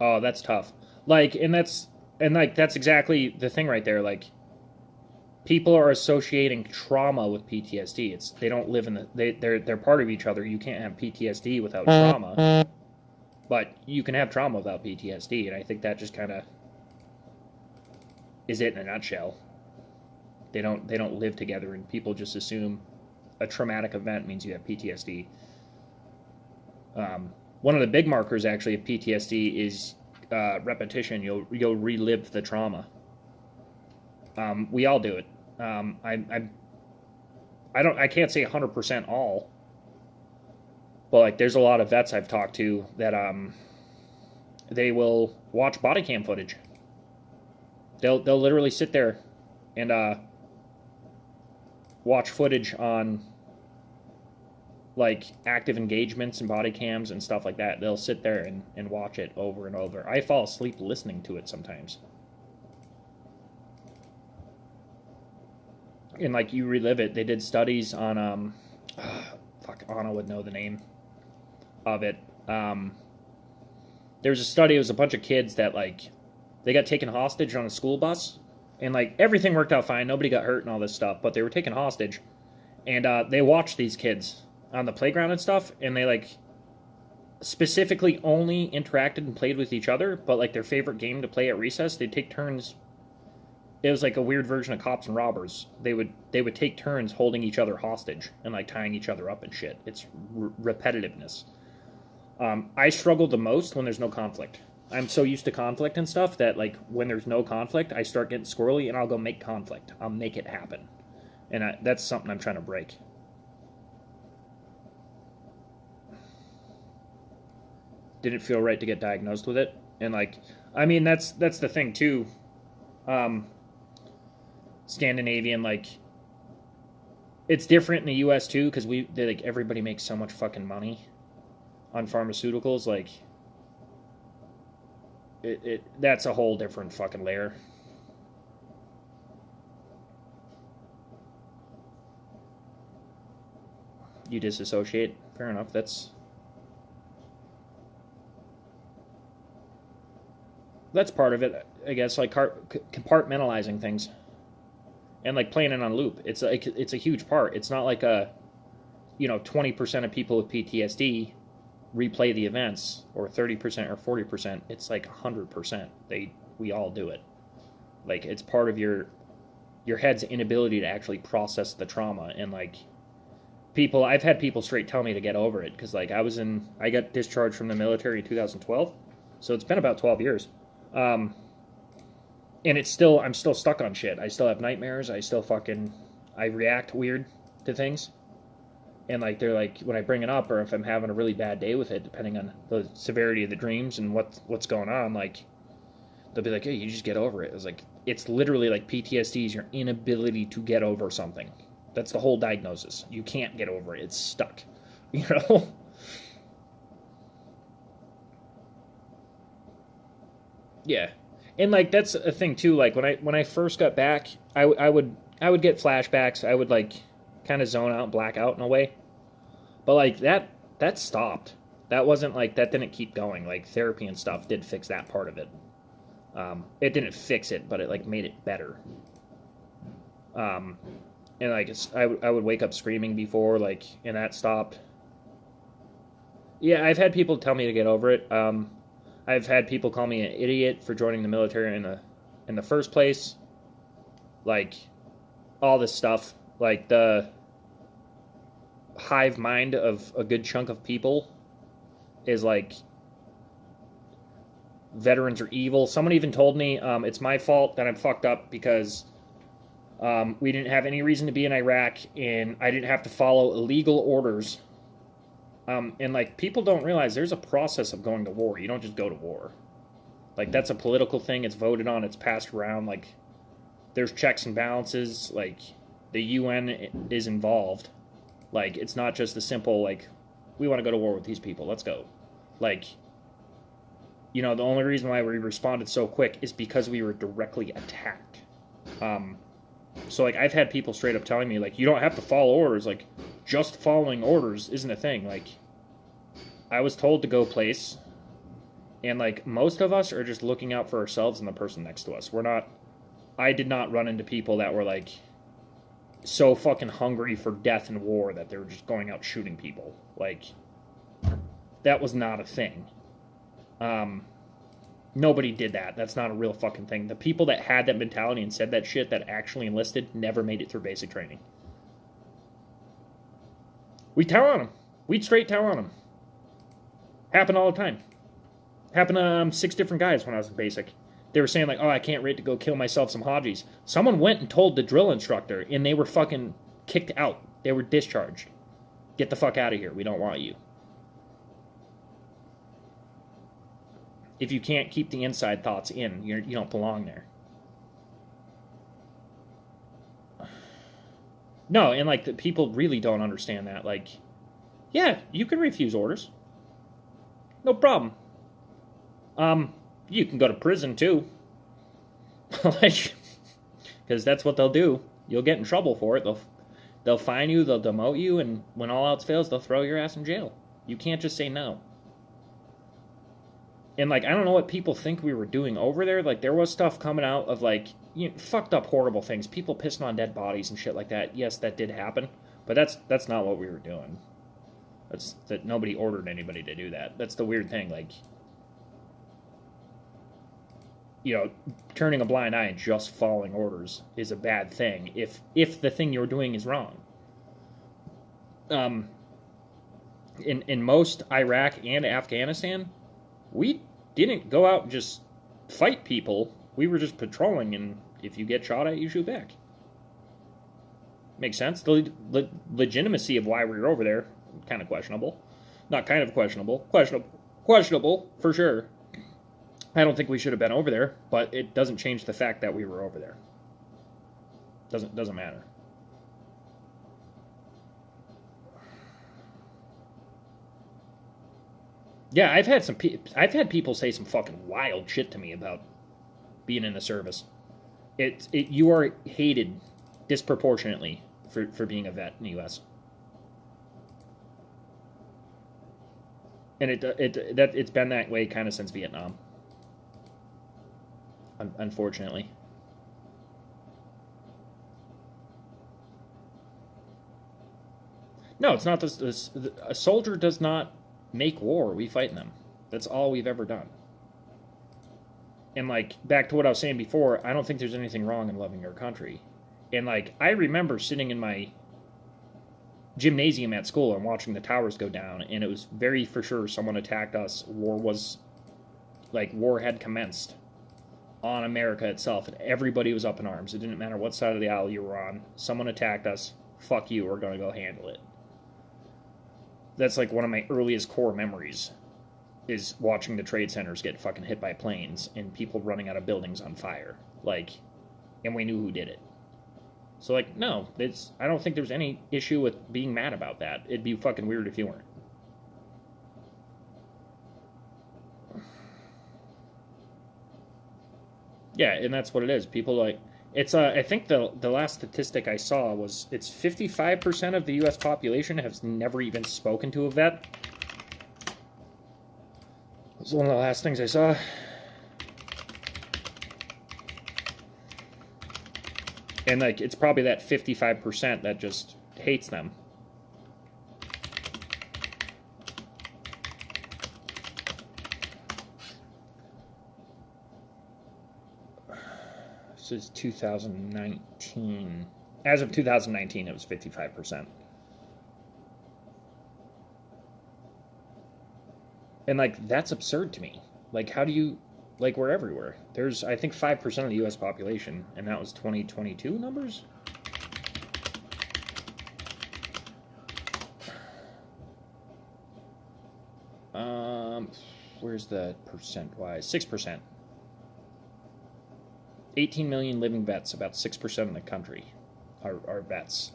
Oh, that's tough. Like, and that's exactly the thing right there. Like, people are associating trauma with PTSD. They don't live in they're part of each other. You can't have PTSD without trauma, but you can have trauma without PTSD, and I think that just kind of is it in a nutshell. They don't live together, and people just assume a traumatic event means you have PTSD. One of the big markers actually of PTSD is repetition. You'll relive the trauma. We all do it. I can't say 100% all, but, like, there's a lot of vets I've talked to that they will watch body cam footage. They'll literally sit there and watch footage on, like, active engagements and body cams and stuff like that. They'll sit there and watch it over and over. I fall asleep listening to it sometimes. And, like, you relive it. They did studies on, Anna would know the name of it. There was a study, it was a bunch of kids that, like, they got taken hostage on a school bus. And, like, everything worked out fine. Nobody got hurt and all this stuff. But they were taken hostage. And they watched these kids on the playground and stuff, and they like specifically only interacted and played with each other, but like their favorite game to play at recess, they'd take turns. It was like a weird version of cops and robbers. They would take turns holding each other hostage and like tying each other up and shit. It's repetitiveness. I struggle the most when there's no conflict. I'm so used to conflict and stuff that like when there's no conflict, I start getting squirrely and I'll go make conflict. I'll make it happen, and that's something I'm trying to break. Didn't feel right to get diagnosed with it, and like I mean that's the thing too. Scandinavian, like it's different in the U.S. too because like everybody makes so much fucking money on pharmaceuticals. Like that's a whole different fucking layer. You disassociate. Fair enough. That's part of it, I guess. Like compartmentalizing things. And like playing it on loop, it's a huge part. It's not like 20% of people with PTSD replay the events, or 30% or 40%. It's like 100%. We all do it. Like it's part of your head's inability to actually process the trauma. And like I've had people straight tell me to get over it because like I got discharged from the military in 2012, so it's been about 12 years. And I'm still stuck on shit. I still have nightmares. I react weird to things. And like, they're like, when I bring it up, or if I'm having a really bad day with it, depending on the severity of the dreams and what's going on, like, they'll be like, hey, you just get over it. It's like, it's literally like PTSD is your inability to get over something. That's the whole diagnosis. You can't get over it. It's stuck. Yeah. And like that's a thing too. Like when I first got back, I would get flashbacks. I would like kind of zone out, black out in a way. But like that stopped. That wasn't like that didn't keep going. Like therapy and stuff did fix that part of it. It didn't fix it, but it like made it better. And like I would wake up screaming before, like, and that stopped. Yeah, I've had people tell me to get over it. I've had people call me an idiot for joining the military in the first place. Like, all this stuff. Like, the hive mind of a good chunk of people is like, veterans are evil. Someone even told me it's my fault that I'm fucked up because we didn't have any reason to be in Iraq and I didn't have to follow illegal orders. And like people don't realize there's a process of going to war. You don't just go to war. Like that's a political thing. It's voted on. It's passed around. Like there's checks and balances. Like the UN is involved. Like it's not just a simple like we want to go to war with these people. Let's go. Like the only reason why we responded so quick is because we were directly attacked. So like I've had people straight up telling me like you don't have to follow orders. Like just following orders isn't a thing. Like I was told to go place, and like most of us are just looking out for ourselves and the person next to us. I did not run into people that were like so fucking hungry for death and war that they were just going out shooting people. Like that was not a thing. Nobody did that. That's not a real fucking thing. The people that had that mentality and said that shit that actually enlisted never made it through basic training. We tower on them. We'd straight tower on them. Happened all the time. Happened to 6 different guys when I was in basic. They were saying like, oh, I can't wait to go kill myself some Hajis. Someone went and told the drill instructor and they were fucking kicked out. They were discharged. Get the fuck out of here. We don't want you. If you can't keep the inside thoughts in, you don't belong there. No, and like the people really don't understand that. Like, yeah, you can refuse orders. No problem. You can go to prison too. Like, because that's what they'll do. You'll get in trouble for it. They'll fine you, they'll demote you, and when all else fails, they'll throw your ass in jail. You can't just say no. And, like, I don't know what people think we were doing over there. Like, there was stuff coming out of, like, fucked up, horrible things. People pissing on dead bodies and shit like that. Yes, that did happen. But that's not what we were doing. That's that nobody ordered anybody to do that. That's the weird thing. Like, turning a blind eye and just following orders is a bad thing if the thing you're doing is wrong. In most Iraq and Afghanistan, we didn't go out and just fight people. We were just patrolling, and if you get shot at, you shoot back. Makes sense. The legitimacy of why we were over there, kind of questionable. Not kind of questionable. Questionable, for sure. I don't think we should have been over there, but it doesn't change the fact that we were over there. Doesn't matter. Yeah, I've had people say some fucking wild shit to me about being in the service. You are hated disproportionately for being a vet in the U.S. And it's been that way kind of since Vietnam. Unfortunately. No, it's not this. A soldier does not make war. We fight in them. That's all we've ever done. And, like, back to what I was saying before, I don't think there's anything wrong in loving your country. And, like, I remember sitting in my gymnasium at school and watching the towers go down, and it was very for sure someone attacked us. War had commenced on America itself, and everybody was up in arms. It didn't matter what side of the aisle you were on. Someone attacked us. Fuck you, we're going to go handle it. That's like one of my earliest core memories, is watching the trade centers get fucking hit by planes and people running out of buildings on fire. Like, and we knew who did it. So, like, no, I don't think there's any issue with being mad about that. It'd be fucking weird if you weren't. Yeah, and that's what it is. People, like, it's, I think the last statistic I saw was it's 55% of the U.S. population has never even spoken to a vet. It was one of the last things I saw. And, like, it's probably that 55% that just hates them. This is 2019. As of 2019, it was 55%. And, like, that's absurd to me. Like, how do you... Like, we're everywhere. There's, I think, 5% of the U.S. population, and that was 2022 numbers? Where's the percent-wise? 6%. 18 million living vets, about 6% of the country are vets.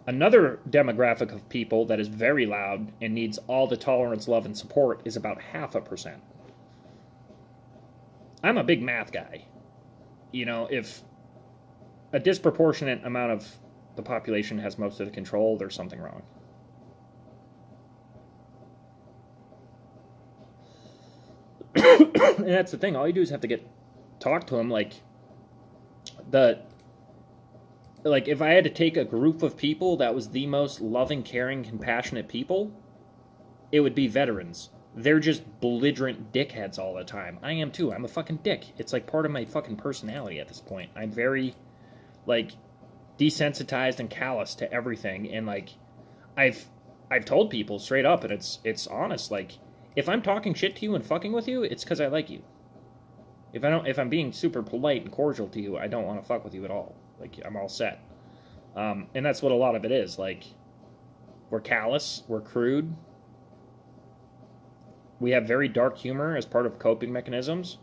Another demographic of people that is very loud and needs all the tolerance, love, and support is about 0.5%. I'm a big math guy. You know, if a disproportionate amount of the population has most of the control, there's something wrong. And that's the thing. All you do is have to talk to them. Like, if I had to take a group of people that was the most loving, caring, compassionate people, it would be veterans. They're just belligerent dickheads all the time. I am too. I'm a fucking dick. It's like part of my fucking personality at this point. I'm very, like, desensitized and callous to everything. And, like, I've told people straight up, and it's honest. Like, if I'm talking shit to you and fucking with you, it's because I like you. If I'm being super polite and cordial to you, I don't want to fuck with you at all. Like, I'm all set. And that's what a lot of it is. Like, we're callous, we're crude. We have very dark humor as part of coping mechanisms.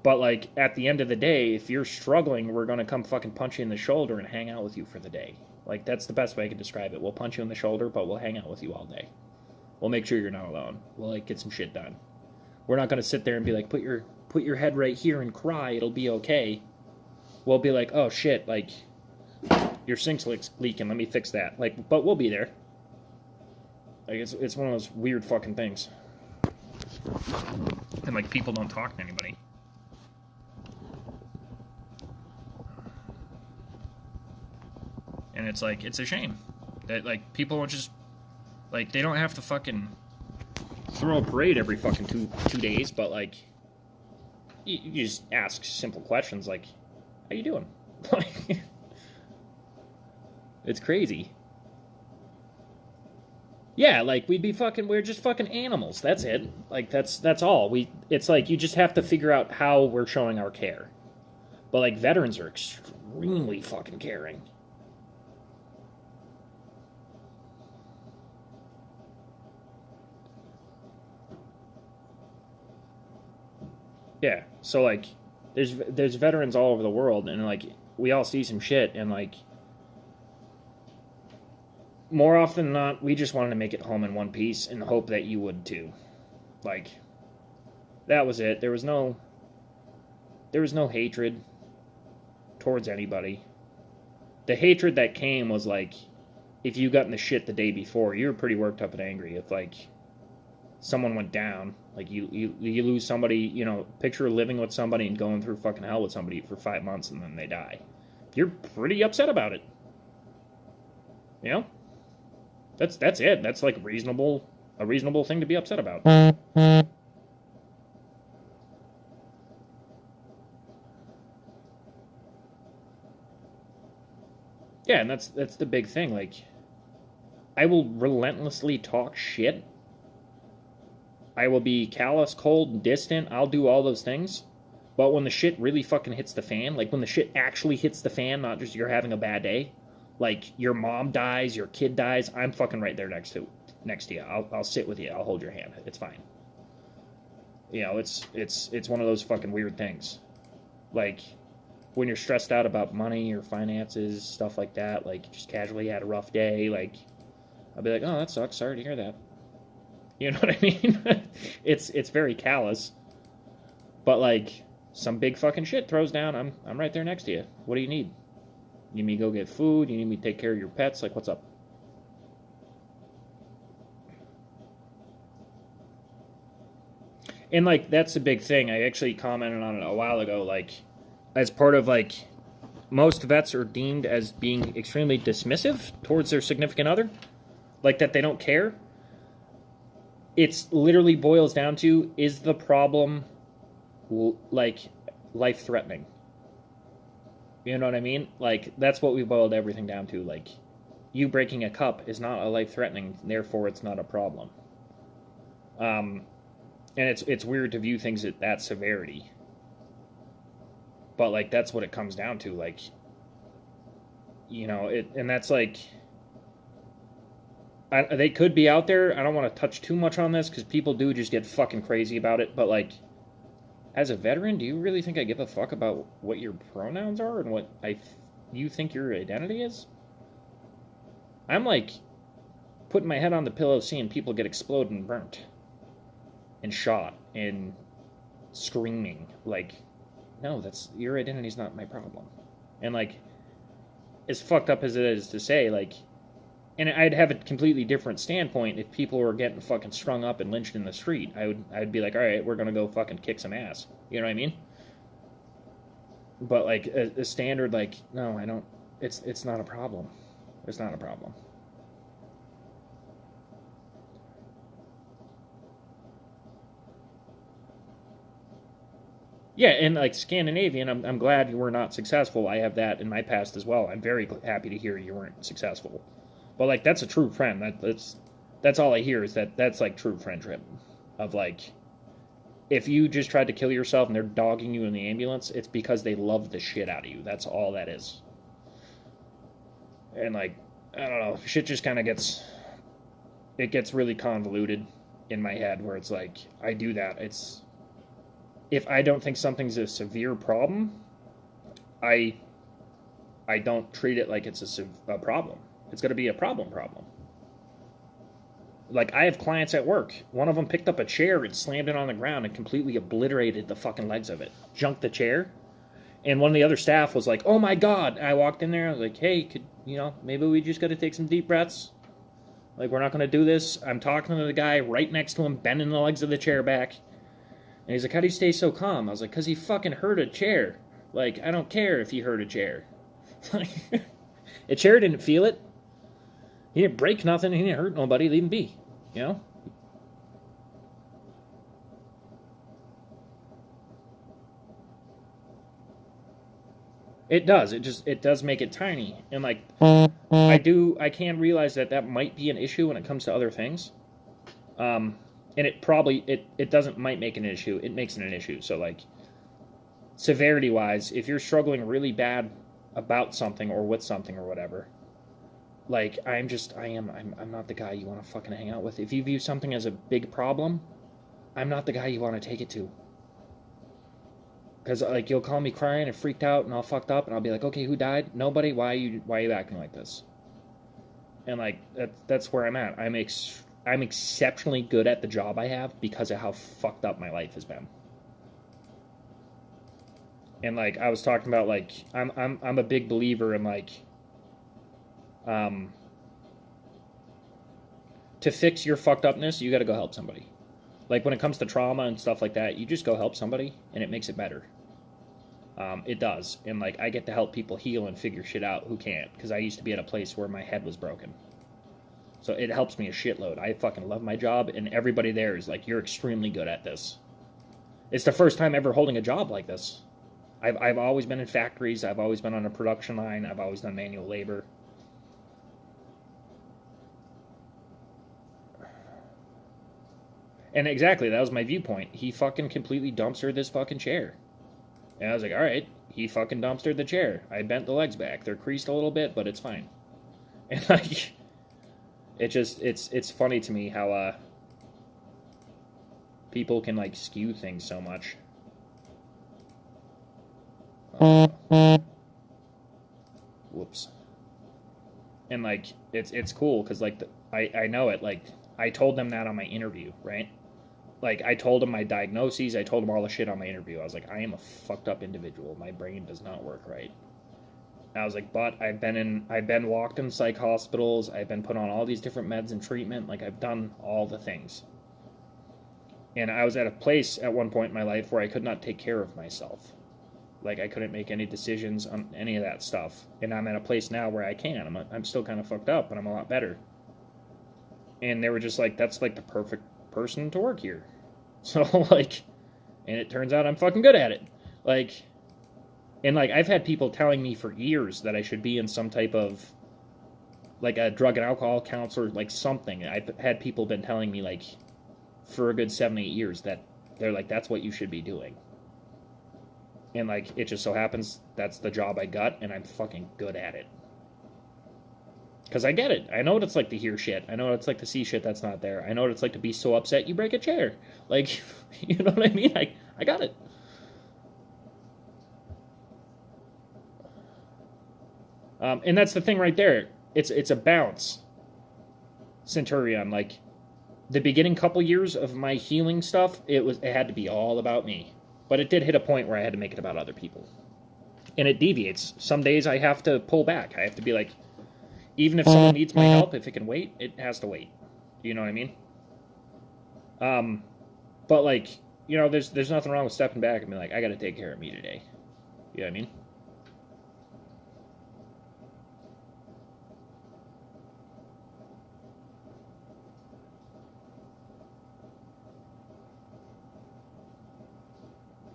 But, like, at the end of the day, if you're struggling, we're going to come fucking punch you in the shoulder and hang out with you for the day. Like, that's the best way I can describe it. We'll punch you in the shoulder, but we'll hang out with you all day. We'll make sure you're not alone. We'll, like, get some shit done. We're not going to sit there and be like, put your head right here and cry, it'll be okay. We'll be like, oh shit, like, your sink's leaking, let me fix that. Like, but we'll be there. Like, it's one of those weird fucking things. And, like, people don't talk to anybody. And it's like, it's a shame. That, like, people don't just, like, they don't have to fucking throw a parade every fucking two days, but, like, you just ask simple questions like, how you doing? Like, it's crazy. Yeah, like, we're just fucking animals. That's it. Like, that's all. It's like, you just have to figure out how we're showing our care. But, like, veterans are extremely fucking caring. Yeah, so, like, there's veterans all over the world, and, like, we all see some shit, and, like, more often than not, we just wanted to make it home in one piece and hope that you would too. Like, that was it. There was no hatred towards anybody. The hatred that came was, like, if you got in the shit the day before, you were pretty worked up and angry. If, like, someone went down, like, you lose somebody, you know, picture living with somebody and going through fucking hell with somebody for 5 months and then they die. You're pretty upset about it. You know? That's it. That's, like, a reasonable thing to be upset about. Yeah, and that's the big thing. Like, I will relentlessly talk shit. I will be callous, cold, and distant. I'll do all those things. But when the shit really fucking hits the fan, like when the shit actually hits the fan, not just you're having a bad day, like your mom dies, your kid dies, I'm fucking right there next to you. I'll sit with you. I'll hold your hand. It's fine. You know, it's one of those fucking weird things. Like, when you're stressed out about money or finances, stuff like that, like, just casually had a rough day, like, I'll be like, oh, that sucks. Sorry to hear that. You know what I mean? It's very callous. But, like, some big fucking shit throws down, I'm right there next to you. What do you need? You need me to go get food? You need me to take care of your pets? Like, what's up? And, like, that's the big thing. I actually commented on it a while ago. Like, as part of, like, most vets are deemed as being extremely dismissive towards their significant other. Like, that they don't care. It's literally boils down to, is the problem, like, life-threatening? You know what I mean? Like, that's what we boiled everything down to. Like, you breaking a cup is not a life-threatening, therefore it's not a problem. And it's weird to view things at that severity. But, like, that's what it comes down to. Like, you know, and that's, like, they could be out there. I don't want to touch too much on this, because people do just get fucking crazy about it. But, like, as a veteran, do you really think I give a fuck about what your pronouns are and what you think your identity is? I'm, like, putting my head on the pillow seeing people get exploded and burnt. And shot. And screaming. Like, no, your identity's not my problem. And, like, as fucked up as it is to say, like, and I'd have a completely different standpoint if people were getting fucking strung up and lynched in the street. I'd be like, all right, we're gonna go fucking kick some ass. You know what I mean? But, like, a standard, like, no, I don't. It's not a problem. It's not a problem. Yeah, and, like, Scandinavian, I'm glad you were not successful. I have that in my past as well. I'm very happy to hear you weren't successful. But, like, that's a true friend. That's all I hear is that's, like, true friendship. Of, like, if you just tried to kill yourself and they're dogging you in the ambulance, it's because they love the shit out of you. That's all that is. And, like, I don't know, shit just kind of gets really convoluted in my head where it's like, I do that. If I don't think something's a severe problem, I don't treat it like it's a problem. It's going to be a problem. Like, I have clients at work. One of them picked up a chair and slammed it on the ground and completely obliterated the fucking legs of it. Junked the chair. And one of the other staff was like, oh my God. And I walked in there. I was like, hey, maybe we just got to take some deep breaths. Like, we're not going to do this. I'm talking to the guy right next to him, bending the legs of the chair back. And he's like, how do you stay so calm? I was like, because he fucking hurt a chair. Like, I don't care if he hurt a chair. A chair didn't feel it. He didn't break nothing. He didn't hurt nobody. Leave him be. You know? It does. It does make it tiny. And, like, I can realize that might be an issue when it comes to other things. And it might make an issue. It makes it an issue. So, like, severity-wise, if you're struggling really bad about something or with something or whatever, like, I'm not the guy you want to fucking hang out with. If you view something as a big problem, I'm not the guy you want to take it to. Because, like, you'll call me crying and freaked out and all fucked up, and I'll be like, okay, who died? Nobody? Why are you acting like this? And, like, that's where I'm at. I'm exceptionally good at the job I have because of how fucked up my life has been. And, like, I was talking about, like, I'm a big believer in, like, to fix your fucked upness, you gotta go help somebody. Like, when it comes to trauma and stuff like that, you just go help somebody, and it makes it better. It does. And, like, I get to help people heal and figure shit out who can't, because I used to be at a place where my head was broken. So it helps me a shitload. I fucking love my job, and everybody there is like, you're extremely good at this. It's the first time ever holding a job like this. I've always been in factories. I've always been on a production line. I've always done manual labor. And exactly, that was my viewpoint. He fucking completely dumpstered this fucking chair. And I was like, alright, he fucking dumpstered the chair. I bent the legs back. They're creased a little bit, but it's fine. And, like, it's funny to me how, people can, like, skew things so much. Whoops. And, like, it's cool, because, like, I know it, like, I told them that on my interview, right? Like, I told them my diagnoses, I told them all the shit on my interview. I was like, I am a fucked up individual. My brain does not work right. And I was like, but I've been locked in psych hospitals, I've been put on all these different meds and treatment, like, I've done all the things. And I was at a place at one point in my life where I could not take care of myself. Like, I couldn't make any decisions on any of that stuff. And I'm at a place now where I can. I'm still kind of fucked up, but I'm a lot better. And they were just like, that's, like, the perfect person to work here. So, like, and it turns out I'm fucking good at it. Like, and, like, I've had people telling me for years that I should be in some type of, like, a drug and alcohol counselor, like, something. I've had people been telling me, like, for a good 7-8 years that they're like, that's what you should be doing. And, like, it just so happens that's the job I got, and I'm fucking good at it. Because I get it. I know what it's like to hear shit. I know what it's like to see shit that's not there. I know what it's like to be so upset you break a chair. Like, you know what I mean? I got it. And that's the thing right there. It's a bounce. Centurion. Like, the beginning couple years of my healing stuff, it had to be all about me. But it did hit a point where I had to make it about other people. And it deviates. Some days I have to pull back. I have to be like, even if someone needs my help, if it can wait, it has to wait. You know what I mean? But, like, you know, there's nothing wrong with stepping back and being like, I gotta take care of me today. You know what I mean?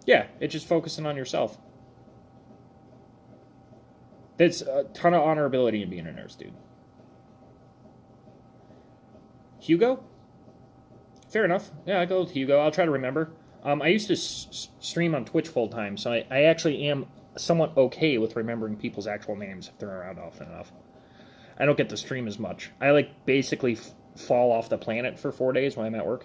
Yeah, it's just focusing on yourself. There's a ton of honorability in being a nurse, dude. Hugo? Fair enough. Yeah, I go with Hugo. I'll try to remember. I used to stream on Twitch full time, so I actually am somewhat okay with remembering people's actual names if they're around often enough. I don't get to stream as much. I, like, basically fall off the planet for 4 days when I'm at work.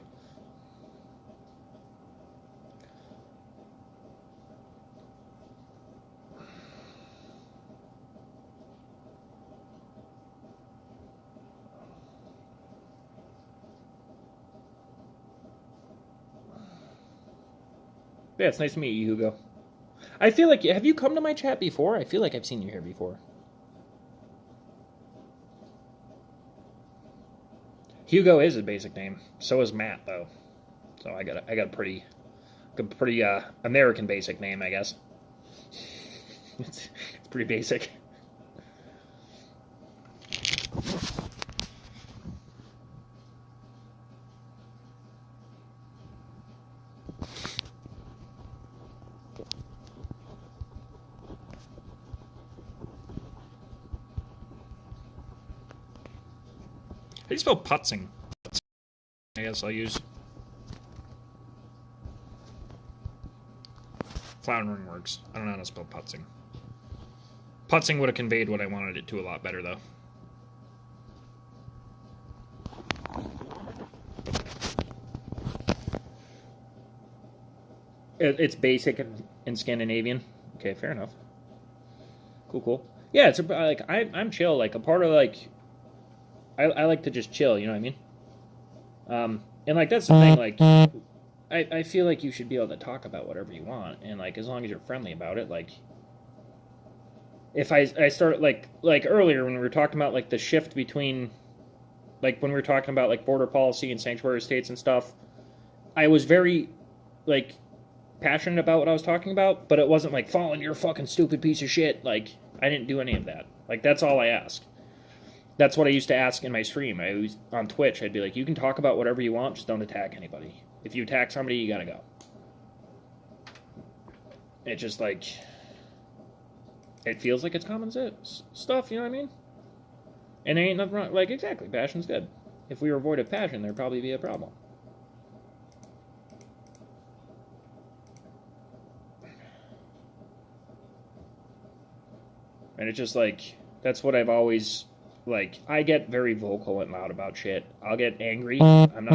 Yeah, it's nice to meet you, Hugo. I feel like, have you come to my chat before? I feel like I've seen you here before. Hugo is a basic name. So is Matt, though. So I got a pretty American basic name, I guess. It's pretty basic. do you spell putzing? I guess I'll use. Floundering works. I don't know how to spell putzing. Putzing would have conveyed what I wanted it to a lot better, though. It's basic in Scandinavian. Okay, fair enough. Cool. Yeah, it's like I'm chill. Like a part of like, I like to just chill. You know what I mean? And like that's the thing. Like, I feel like you should be able to talk about whatever you want, and like as long as you're friendly about it. Like, if I start like earlier when we were talking about like the shift between, like when we were talking about like border policy and sanctuary states and stuff, I was very like passionate about what I was talking about, but it wasn't like, Fallen, you're a fucking stupid piece of shit. Like, I didn't do any of that. Like, that's all I asked. That's what I used to ask in my stream. I was on Twitch. I'd be like, you can talk about whatever you want, just don't attack anybody. If you attack somebody, you gotta go. It just like, it feels like it's common sense stuff, you know what I mean? And there ain't nothing wrong. Like, exactly, passion's good. If we were void of passion, there'd probably be a problem. And it's just like, that's what I've always, like, I get very vocal and loud about shit. I'll get angry. I'm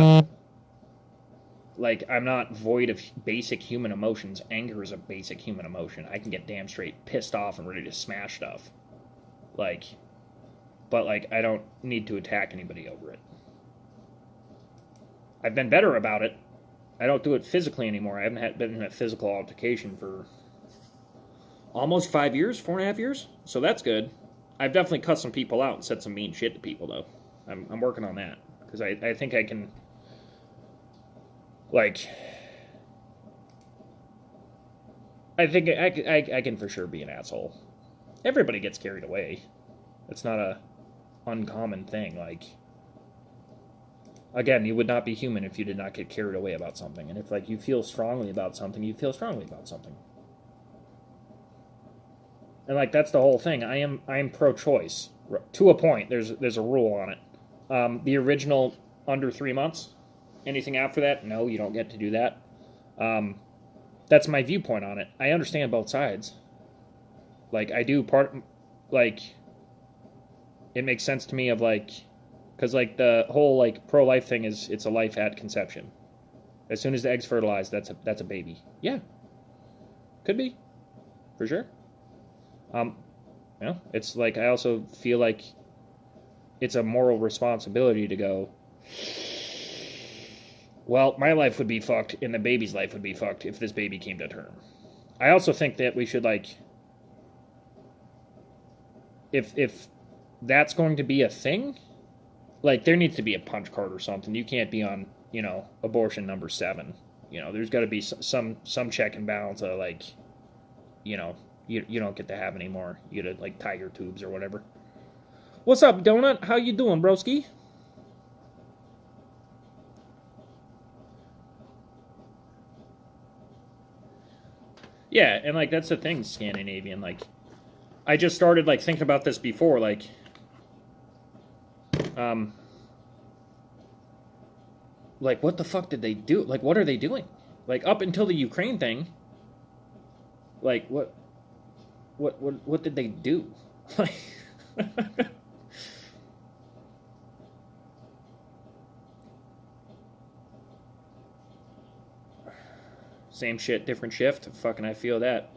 not void of basic human emotions. Anger is a basic human emotion. I can get damn straight pissed off and ready to smash stuff. Like, but like, I don't need to attack anybody over it. I've been better about it. I don't do it physically anymore. I haven't been in a physical altercation for almost 5 years, 4.5 years. So that's good. I've definitely cut some people out and said some mean shit to people, though. I'm working on that. Because I think I can, like, I think I can for sure be an asshole. Everybody gets carried away. It's not a uncommon thing. Like, again, you would not be human if you did not get carried away about something. And if, like, you feel strongly about something, you feel strongly about something. And like that's the whole thing. I am pro-choice to a point. There's a rule on it. The original under 3 months. Anything after that, no, you don't get to do that. That's my viewpoint on it. I understand both sides. Like I do like it makes sense to me of like, because like the whole like pro-life thing is it's a life at conception. As soon as the egg's fertilized, that's a baby. Yeah, could be, for sure. You know, it's like I also feel like it's a moral responsibility to go, well, my life would be fucked and the baby's life would be fucked if this baby came to term. I also think that we should like, if that's going to be a thing, like there needs to be a punch card or something. You can't be on, you know, abortion number 7. You know, there's got to be some check and balance of like, you know, you don't get to have anymore. You get to like tie your tubes or whatever. What's up, Donut? How you doing, broski? Yeah, and like that's the thing, Scandinavian. Like, I just started like thinking about this before. Like, like what the fuck did they do? Like, what are they doing? Like up until the Ukraine thing. Like what did they do? Like. Same shit, different shift. Fucking, I feel that.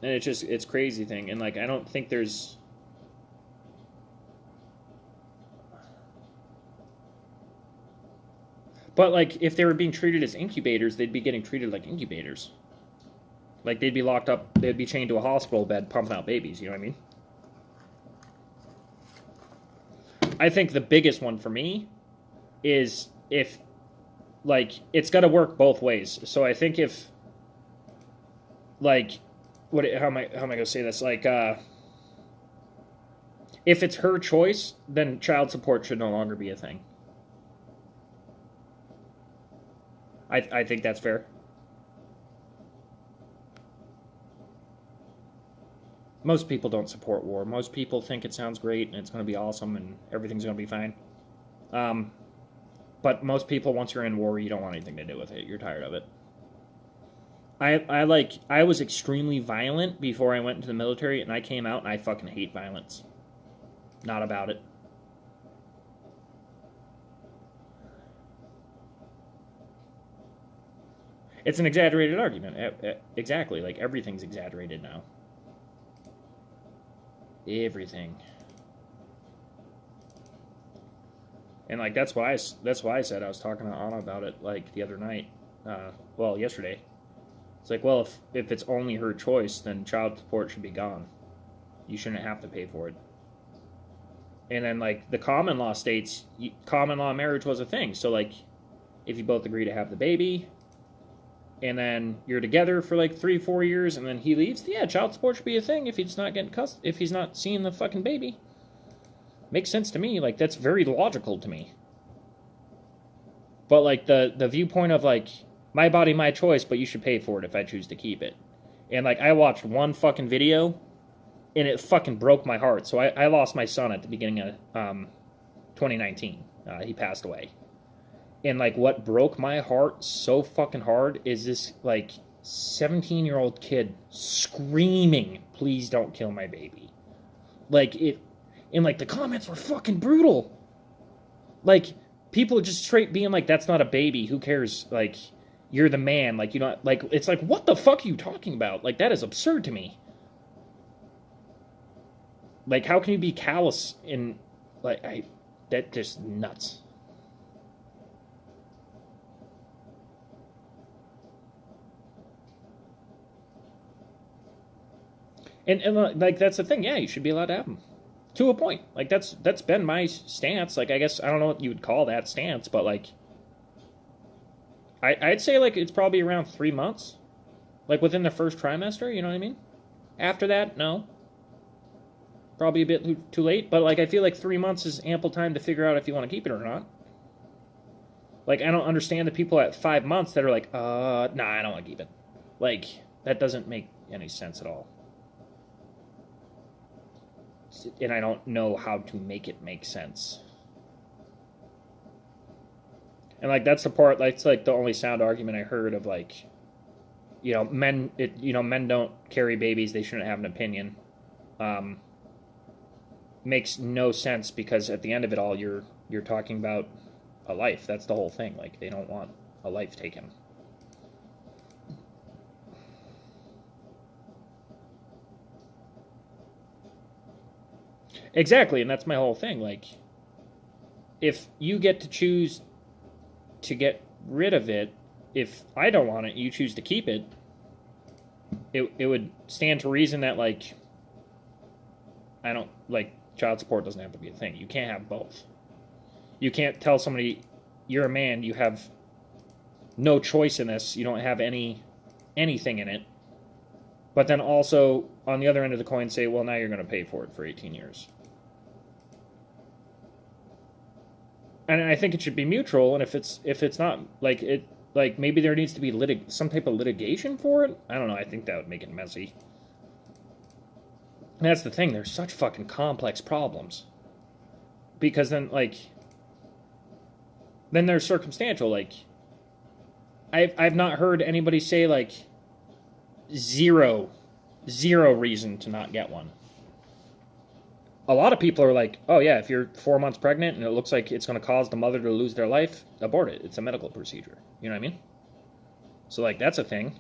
And it's crazy thing. And like, I don't think there's. But like, if they were being treated as incubators, they'd be getting treated like incubators. Like, they'd be locked up, they'd be chained to a hospital bed pumping out babies, you know what I mean? I think the biggest one for me is if, like, it's got to work both ways. So I think if, like, how am I going to say this? Like, if it's her choice, then child support should no longer be a thing. I think that's fair. most people don't support war. Most people think it sounds great and it's going to be awesome and everything's going to be fine. But most people, once you're in war, you don't want anything to do with it. You're tired of it. I was extremely violent before I went into the military, and I came out and I fucking hate violence. Not about it. It's an exaggerated argument. Exactly. Like, everything's exaggerated now. Everything. And, like, that's why I said I was talking to Anna about it, like, the other night. Yesterday. It's like, well, if it's only her choice, then child support should be gone. You shouldn't have to pay for it. And then, like, the common law states, common law marriage was a thing. So, like, if you both agree to have the baby, and then you're together for, like, 3-4 years, and then he leaves, yeah, child support should be a thing if he's not getting if he's not seeing the fucking baby. Makes sense to me. Like, that's very logical to me. But, like, the viewpoint of, like, my body, my choice, but you should pay for it if I choose to keep it. And, like, I watched one fucking video, and it fucking broke my heart. So I lost my son at the beginning of 2019. He passed away. And, like, what broke my heart so fucking hard is this, like, 17-year-old kid screaming, please don't kill my baby. Like, and, like, the comments were fucking brutal. Like, people just straight being like, that's not a baby, who cares? Like, you're the man. Like, you know, like, it's like, what the fuck are you talking about? Like, that is absurd to me. Like, how can you be callous in, like, that just nuts. And like, that's the thing, yeah, you should be allowed to have them. To a point. Like, that's been my stance. Like, I guess, I don't know what you would call that stance, but, like, I'd say, like, it's probably around 3 months. Like, within the first trimester, you know what I mean? After that, no. Probably a bit too late, but, like, I feel like 3 months is ample time to figure out if you want to keep it or not. Like, I don't understand the people at 5 months that are like, nah, I don't want to keep it. Like, that doesn't make any sense at all. And I don't know how to make it make sense. And, like, that's the part, that's, like, the only sound argument I heard of, like, you know, men don't carry babies, they shouldn't have an opinion. Makes no sense, because at the end of it all, you're talking about a life. That's the whole thing. Like, they don't want a life taken. Exactly, and that's my whole thing. Like, if you get to choose to get rid of it, if I don't want it, you choose to keep it, it would stand to reason that, like, I don't, like, child support doesn't have to be a thing. You can't have both. You can't tell somebody, you're a man, you have no choice in this, you don't have anything in it, but then also, on the other end of the coin, say, well, now you're going to pay for it for 18 years. And I think it should be mutual, and if it's not, like, maybe there needs to be some type of litigation for it. I don't know, I think that would make it messy. And that's the thing, there's such fucking complex problems. Because then, like, then there's circumstantial, like, I've not heard anybody say, like, zero reason to not get one. A lot of people are like, oh yeah, if you're 4 months pregnant and it looks like it's going to cause the mother to lose their life, abort it. It's a medical procedure. You know what I mean? So, like, that's a thing.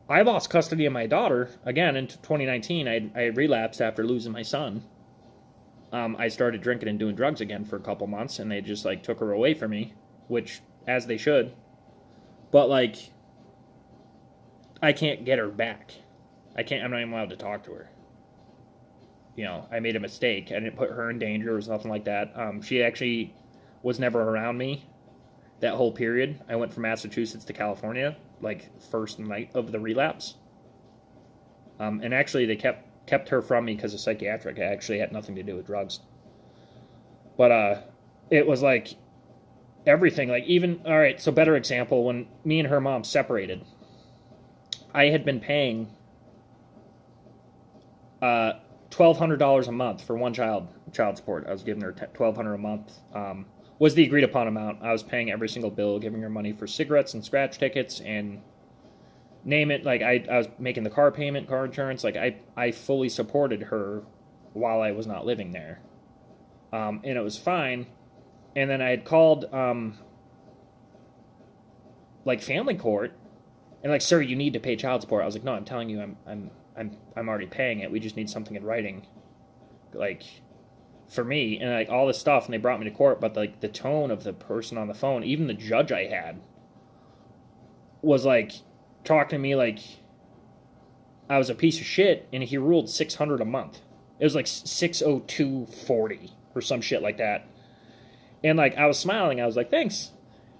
I lost custody of my daughter, again, in 2019. I relapsed after losing my son. I started drinking and doing drugs again for a couple months, and they just, like, took her away from me, which, as they should. But, like, I can't get her back. I'm not even allowed to talk to her. You know, I made a mistake. I didn't put her in danger. It was nothing like that. She actually was never around me that whole period. I went from Massachusetts to California, like, first night of the relapse. And actually, they kept her from me because of psychiatric. It actually had nothing to do with drugs. But it was, like, everything. Like, even, all right, so better example, when me and her mom separated, I had been paying $1,200 a month for one child support. I was giving her $1,200 a month. Was the agreed upon amount. I was paying every single bill, giving her money for cigarettes and scratch tickets and name it. Like I was making the car payment, car insurance. Like I fully supported her while I was not living there, and it was fine. And then I had called like family court, and like, sir, you need to pay child support. I was like, no, I'm telling you, I'm already paying it. We just need something in writing, like, for me, and like all this stuff. And they brought me to court, but like the tone of the person on the phone, even the judge I had, was like talking to me like I was a piece of shit, and he ruled $600 a month. It was like $602.40 or some shit like that. And like I was smiling, I was like, thanks.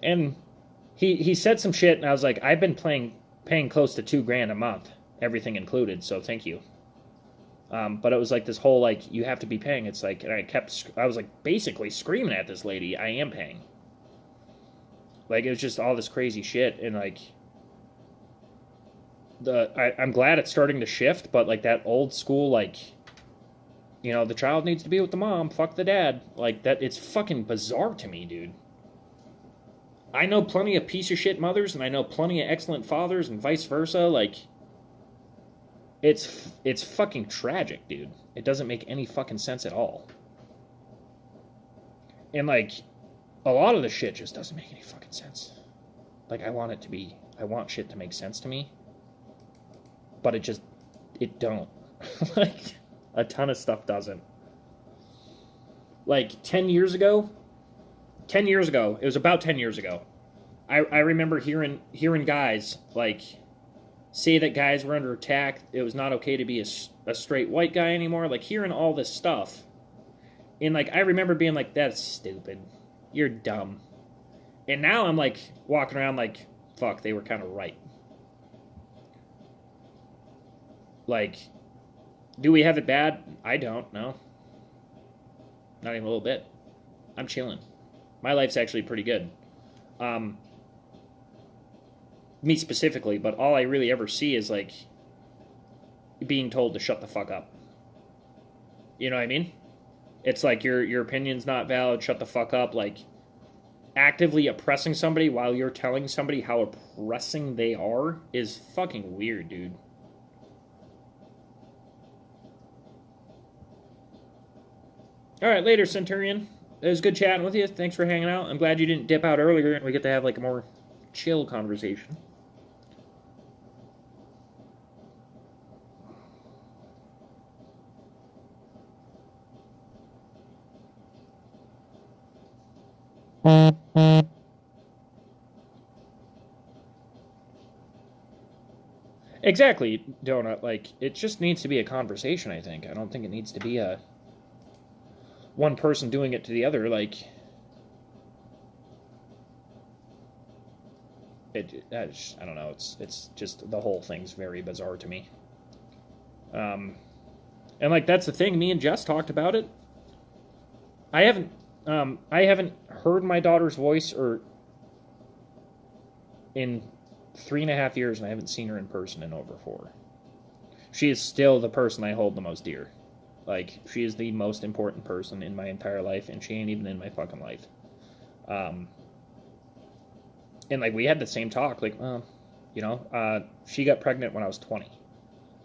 And he said some shit, and I was like, I've been paying close to $2,000 a month, everything included, so thank you. But it was like this whole like, you have to be paying. It's like, and I was like basically screaming at this lady, I am paying. Like it was just all this crazy shit, and like I'm glad it's starting to shift, but like that old school, like, you know, the child needs to be with the mom, fuck the dad, like that, it's fucking bizarre to me, dude. I know plenty of piece of shit mothers, and I know plenty of excellent fathers, and vice versa. Like, it's fucking tragic, dude. It doesn't make any fucking sense at all. And like, a lot of the shit just doesn't make any fucking sense. Like, I want shit to make sense to me, but it don't. Like, a ton of stuff doesn't. Like, 10 years ago, it was about 10 years ago, I remember hearing guys, like, say that guys were under attack, it was not okay to be a straight white guy anymore, like, hearing all this stuff, and, like, I remember being like, that's stupid, you're dumb, and now I'm, like, walking around like, fuck, they were kind of right. Like, do we have it bad? I don't, no. Not even a little bit. I'm chilling. My life's actually pretty good. Me specifically, but all I really ever see is, like, being told to shut the fuck up. You know what I mean? It's like, your opinion's not valid, shut the fuck up. Like, actively oppressing somebody while you're telling somebody how oppressing they are is fucking weird, dude. Alright, later, Centurion. It was good chatting with you. Thanks for hanging out. I'm glad you didn't dip out earlier and we get to have like a more chill conversation. Exactly, Donut. Like, it just needs to be a conversation, I think. I don't think it needs to be a one person doing it to the other. Like, I don't know. It's just, the whole thing's very bizarre to me. And like, that's the thing. Me and Jess talked about it. I haven't heard my daughter's voice in 3.5 years, and I haven't seen her in person in over 4. She is still the person I hold the most dear. Like, she is the most important person in my entire life, and she ain't even in my fucking life. And, like, we had the same talk, like, you know, she got pregnant when I was 20.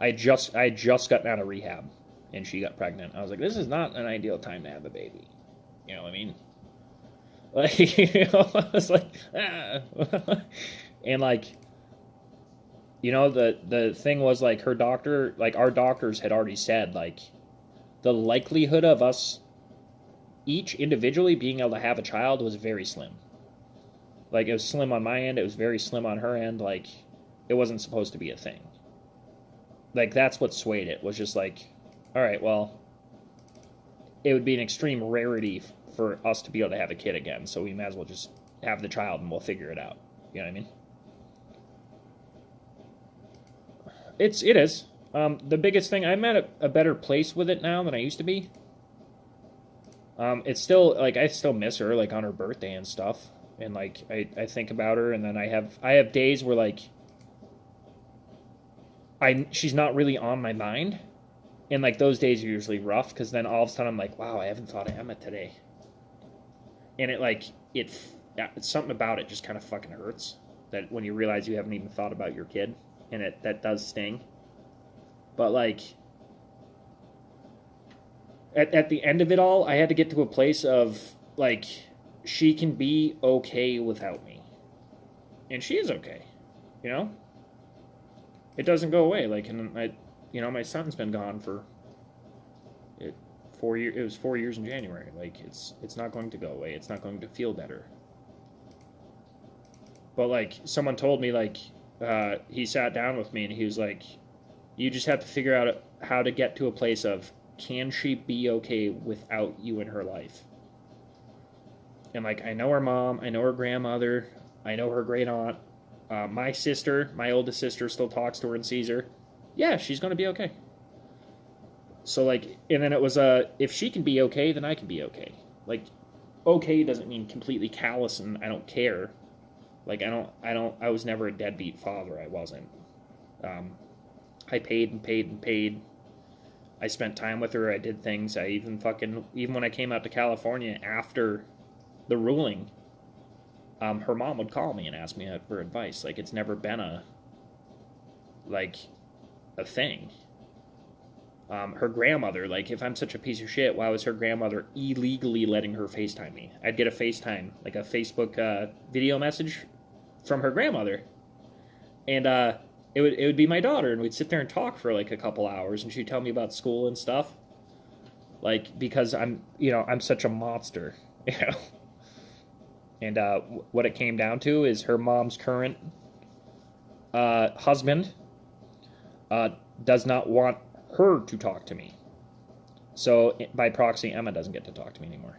I just gotten out of rehab, and she got pregnant. I was like, this is not an ideal time to have a baby. You know what I mean? Like, you know, I was like, ah. And, like, you know, the thing was, like, her doctor, like, our doctors had already said, like, the likelihood of us each individually being able to have a child was very slim. Like, it was slim on my end, it was very slim on her end, like, it wasn't supposed to be a thing. Like, that's what swayed it, was just like, alright, well, it would be an extreme rarity for us to be able to have a kid again, so we might as well just have the child and we'll figure it out. You know what I mean? It is. The biggest thing, I'm at a better place with it now than I used to be. It's still, like, I still miss her, like, on her birthday and stuff. And, like, I think about her, and then I have days where, like, she's not really on my mind. And like those days are usually rough because then all of a sudden I'm like, wow, I haven't thought of Emma today. And it's something about it just kind of fucking hurts. That when you realize you haven't even thought about your kid, and that does sting. But like at the end of it all, I had to get to a place of like she can be okay without me. And she is okay. You know? It doesn't go away. Like, and my son's been gone for 4 years. It was 4 years in January. Like, it's not going to go away. It's not going to feel better. But like, someone told me like, he sat down with me and he was like, you just have to figure out how to get to a place of, can she be okay without you in her life? And like, I know her mom, I know her grandmother, I know her great aunt. My sister, my oldest sister, still talks to her and sees her. Yeah, she's going to be okay. So, like, and then it was, if she can be okay, then I can be okay. Like, okay doesn't mean completely callous and I don't care. Like, I was never a deadbeat father. I wasn't. I paid and paid and paid. I spent time with her. I did things. Even when I came out to California after the ruling, her mom would call me and ask me for advice. Like, it's never been a thing. Her grandmother, like, if I'm such a piece of shit, why was her grandmother illegally letting her FaceTime me? I'd get a FaceTime, like a Facebook video message from her grandmother. And it would be my daughter, and we'd sit there and talk for like a couple hours, and she'd tell me about school and stuff. Like, because I'm such a monster, you know? And what it came down to is her mom's current husband does not want her to talk to me. So by proxy, Emma doesn't get to talk to me anymore.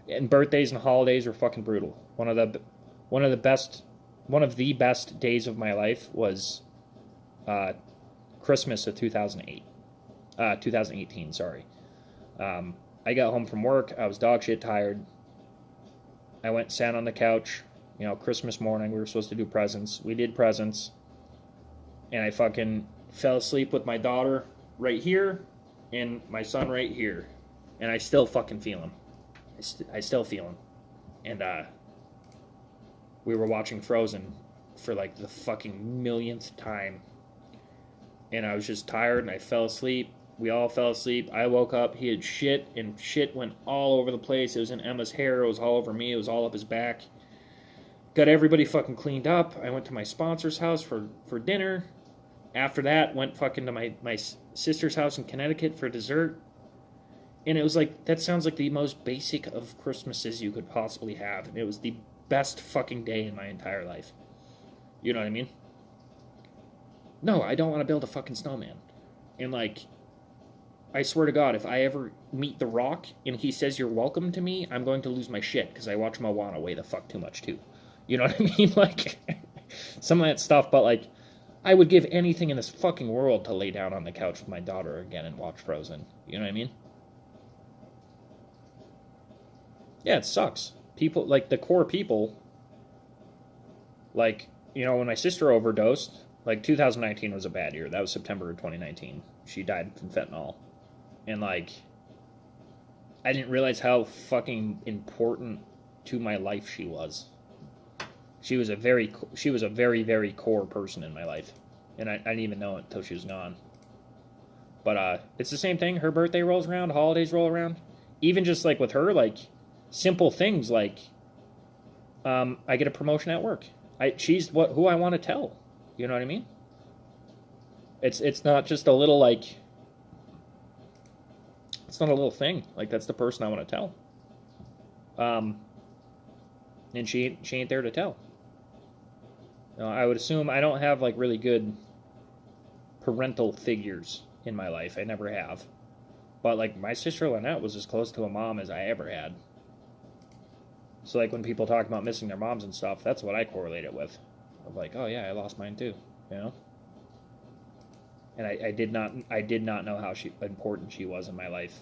And birthdays and holidays are fucking brutal. One of the best days of my life was Christmas of 2018. Sorry. I got home from work. I was dog shit tired. I went and sat on the couch. Christmas morning, we were supposed to do presents. We did presents. And I fucking fell asleep with my daughter right here and my son right here. And I still fucking feel him. I still feel him. And we were watching Frozen for like the fucking millionth time. And I was just tired and I fell asleep. We all fell asleep. I woke up. He had shit, and shit went all over the place. It was in Emma's hair. It was all over me. It was all up his back. Got everybody fucking cleaned up. I went to my sponsor's house for dinner. After that, went fucking to my sister's house in Connecticut for dessert. And it was like, that sounds like the most basic of Christmases you could possibly have. And it was the best fucking day in my entire life. You know what I mean? No, I don't want to build a fucking snowman. And like, I swear to God, if I ever meet The Rock and he says you're welcome to me, I'm going to lose my shit because I watch Moana way the fuck too much too. You know what I mean? Like, some of that stuff, but like, I would give anything in this fucking world to lay down on the couch with my daughter again and watch Frozen. You know what I mean? Yeah, it sucks. People, like, the core people, like, when my sister overdosed, like, 2019 was a bad year. That was September of 2019. She died from fentanyl. And, like, I didn't realize how fucking important to my life she was. She was a very, very core person in my life. And I didn't even know it until she was gone. But it's the same thing. Her birthday rolls around, holidays roll around. Even just, like, with her, like, simple things like I get a promotion at work. She's who I want to tell. You know what I mean? It's not just a little, like, it's not a little thing. Like, that's the person I want to tell. And she ain't there to tell. I would assume I don't have, like, really good parental figures in my life. I never have. But, like, my sister Lynette was as close to a mom as I ever had. So, like, when people talk about missing their moms and stuff, that's what I correlate it with. Of like, oh yeah, I lost mine too, And I did not know how important she was in my life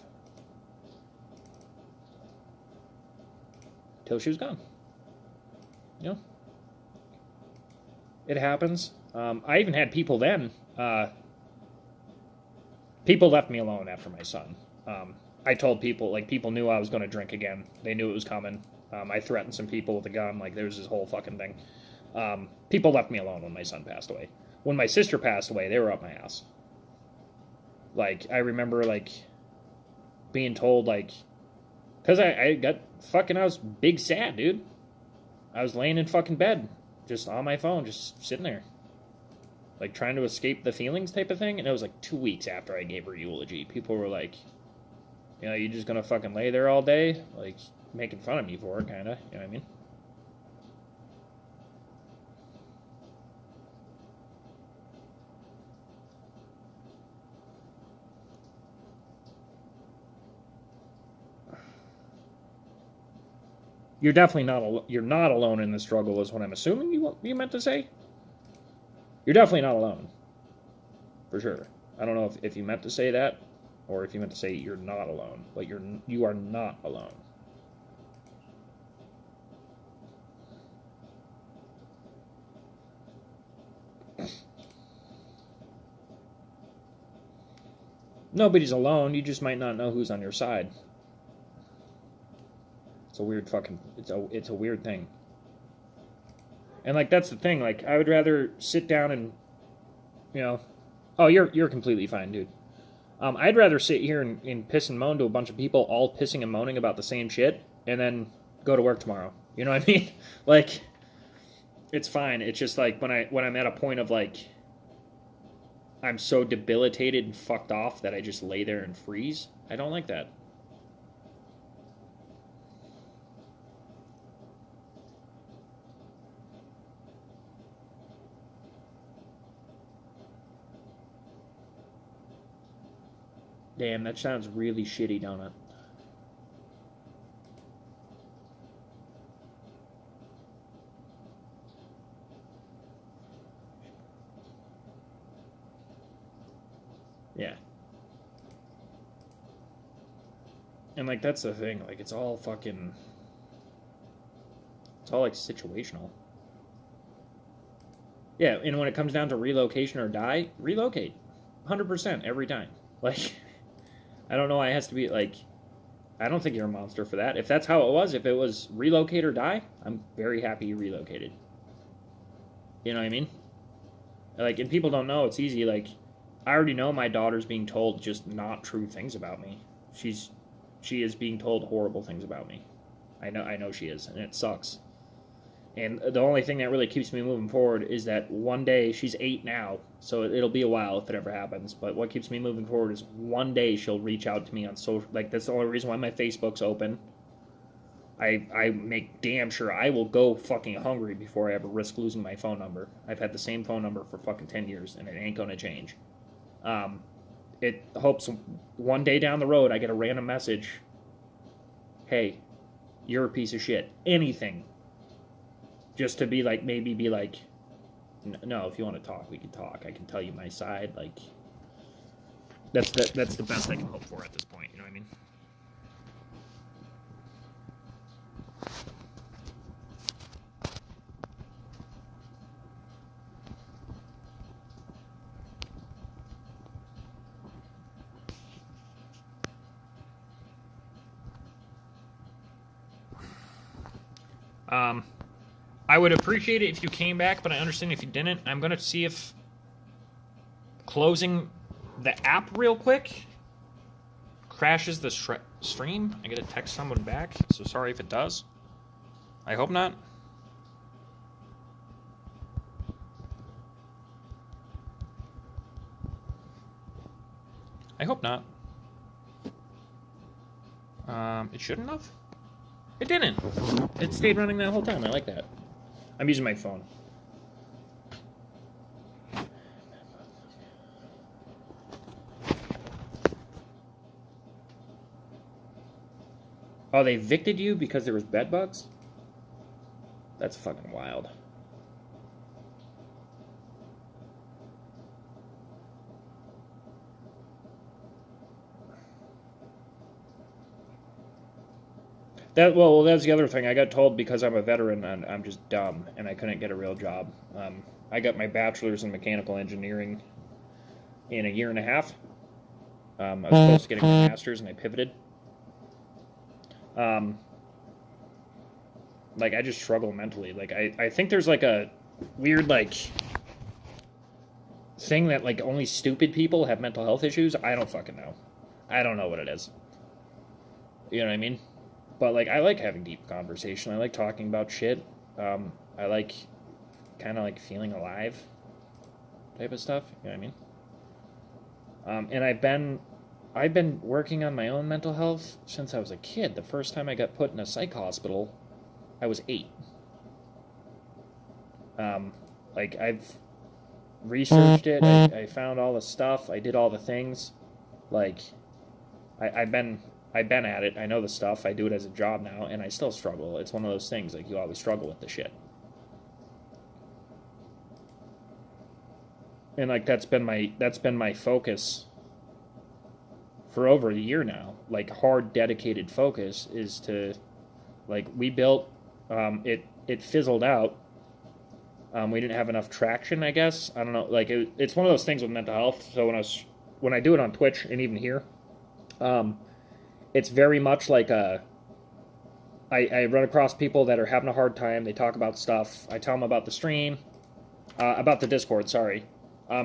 till she was gone. it happens. I even had people then. People left me alone after my son. I told people, like, people knew I was going to drink again. They knew it was coming. I threatened some people with a gun. Like, there was this whole fucking thing. People left me alone when my son passed away. When my sister passed away, they were up my ass. Like, I remember, like, being told, like, because I got fucking, I was big sad, dude. I was laying in fucking bed, just on my phone, just sitting there. Like, trying to escape the feelings type of thing. And it was like 2 weeks after I gave her eulogy. People were like, you know, you just gonna fucking lay there all day? Like, making fun of me for it, kind of. You know what I mean? You're definitely you're not alone in the struggle, is what I'm assuming you meant to say. You're definitely not alone, for sure. I don't know if you meant to say that, or if you meant to say you're not alone, but you are not alone. Nobody's alone. You just might not know who's on your side. It's a weird fucking. It's a weird thing. And like that's the thing. Like I would rather sit down and, you know, oh you're completely fine, dude. I'd rather sit here and piss and moan to a bunch of people all pissing and moaning about the same shit, and then go to work tomorrow. You know what I mean? Like, it's fine. It's just like when I'm at a point of like, I'm so debilitated and fucked off that I just lay there and freeze. I don't like that. Damn, that sounds really shitty, don't it? Yeah. And like that's the thing, like it's all like situational. Yeah, and when it comes down to relocation or die, relocate. 100% every time. Like I don't know why it has to be like I don't think you're a monster for that. If that's how it was, if it was relocate or die, I'm very happy you relocated. You know what I mean? Like, and people don't know, it's easy. Like, I already know my daughter's being told just not true things about me. She is being told horrible things about me. I know she is, and it sucks. And the only thing that really keeps me moving forward is that one day, she's 8 now, so it'll be a while if it ever happens, but what keeps me moving forward is one day she'll reach out to me on social, like, that's the only reason why my Facebook's open. I make damn sure I will go fucking hungry before I ever risk losing my phone number. I've had the same phone number for fucking 10 years, and it ain't gonna change. It hopes one day down the road I get a random message, hey, you're a piece of shit. Anything. Just to be like, maybe be like, no, if you want to talk, we can talk. I can tell you my side. Like, that's the best I can hope for at this point. You know what I mean? I would appreciate it if you came back, but I understand if you didn't. I'm going to see if closing the app real quick crashes the stream. I got to text someone back, so sorry if it does. I hope not. I hope not. It shouldn't have. It didn't. It stayed running that whole time. I like that. I'm using my phone. Oh, they evicted you because there was bed bugs? That's fucking wild. Well, that's the other thing. I got told because I'm a veteran and I'm just dumb and I couldn't get a real job. I got my bachelor's in mechanical engineering in a year and a half. I was close to getting my master's, and I pivoted. Like, I just struggle mentally. Like, I think there's, like, a weird, like, thing that, like, only stupid people have mental health issues. I don't fucking know. I don't know what it is. You know what I mean? But, like, I like having deep conversation. I like talking about shit. I like kind of, like, feeling alive type of stuff. You know what I mean? And I've been working on my own mental health since I was a kid. The first time I got put in a psych hospital, I was 8. Like, I've researched it. I found all the stuff. I did all the things. Like, I've been at it. I know the stuff. I do it as a job now, and I still struggle. It's one of those things. Like, you always struggle with the shit. And, like, that's been my focus for over a year now. Like, hard, dedicated focus is to, like, we built, it fizzled out. We didn't have enough traction, I guess. I don't know. Like, it's one of those things with mental health. So when I do it on Twitch and even here, it's very much like I run across people that are having a hard time. They talk about stuff. I tell them about the stream, about the Discord, sorry.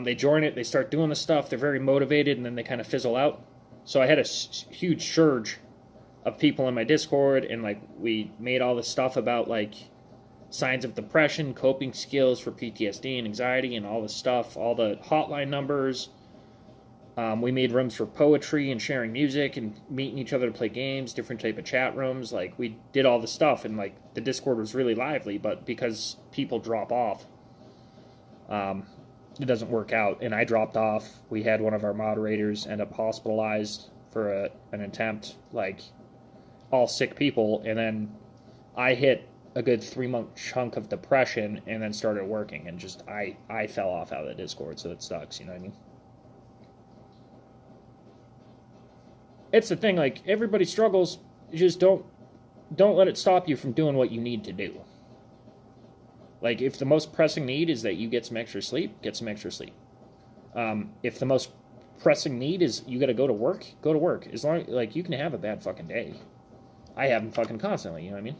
They join it. They start doing the stuff. They're very motivated, and then they kind of fizzle out. So I had a huge surge of people in my Discord, and, like, we made all this stuff about, like, signs of depression, coping skills for PTSD and anxiety, and all this stuff, all the hotline numbers. We made rooms for poetry and sharing music and meeting each other to play games, different type of chat rooms. Like, we did all this stuff, and, like, the Discord was really lively, but because people drop off, it doesn't work out. And I dropped off. We had one of our moderators end up hospitalized for an attempt, like, all sick people, and then I hit a good 3-month chunk of depression and then started working, and just I fell off out of the Discord, so it sucks, you know what I mean? It's the thing, like, everybody struggles. You just don't let it stop you from doing what you need to do. Like, if the most pressing need is that you get some extra sleep, get some extra sleep. If the most pressing need is you gotta go to work, go to work. As long, like, you can have a bad fucking day. I have them fucking constantly, you know what I mean?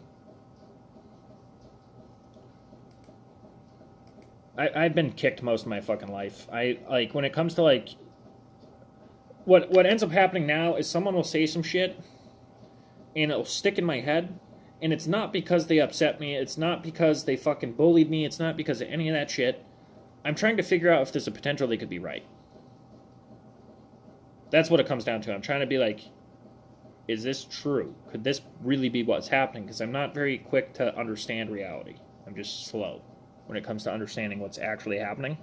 I've been kicked most of my fucking life. Like, when it comes to, like, what ends up happening now is someone will say some shit, and it'll stick in my head, and it's not because they upset me, it's not because they fucking bullied me, it's not because of any of that shit. I'm trying to figure out if there's a potential they could be right. That's what it comes down to. I'm trying to be like, is this true? Could this really be what's happening? Because I'm not very quick to understand reality. I'm just slow when it comes to understanding what's actually happening.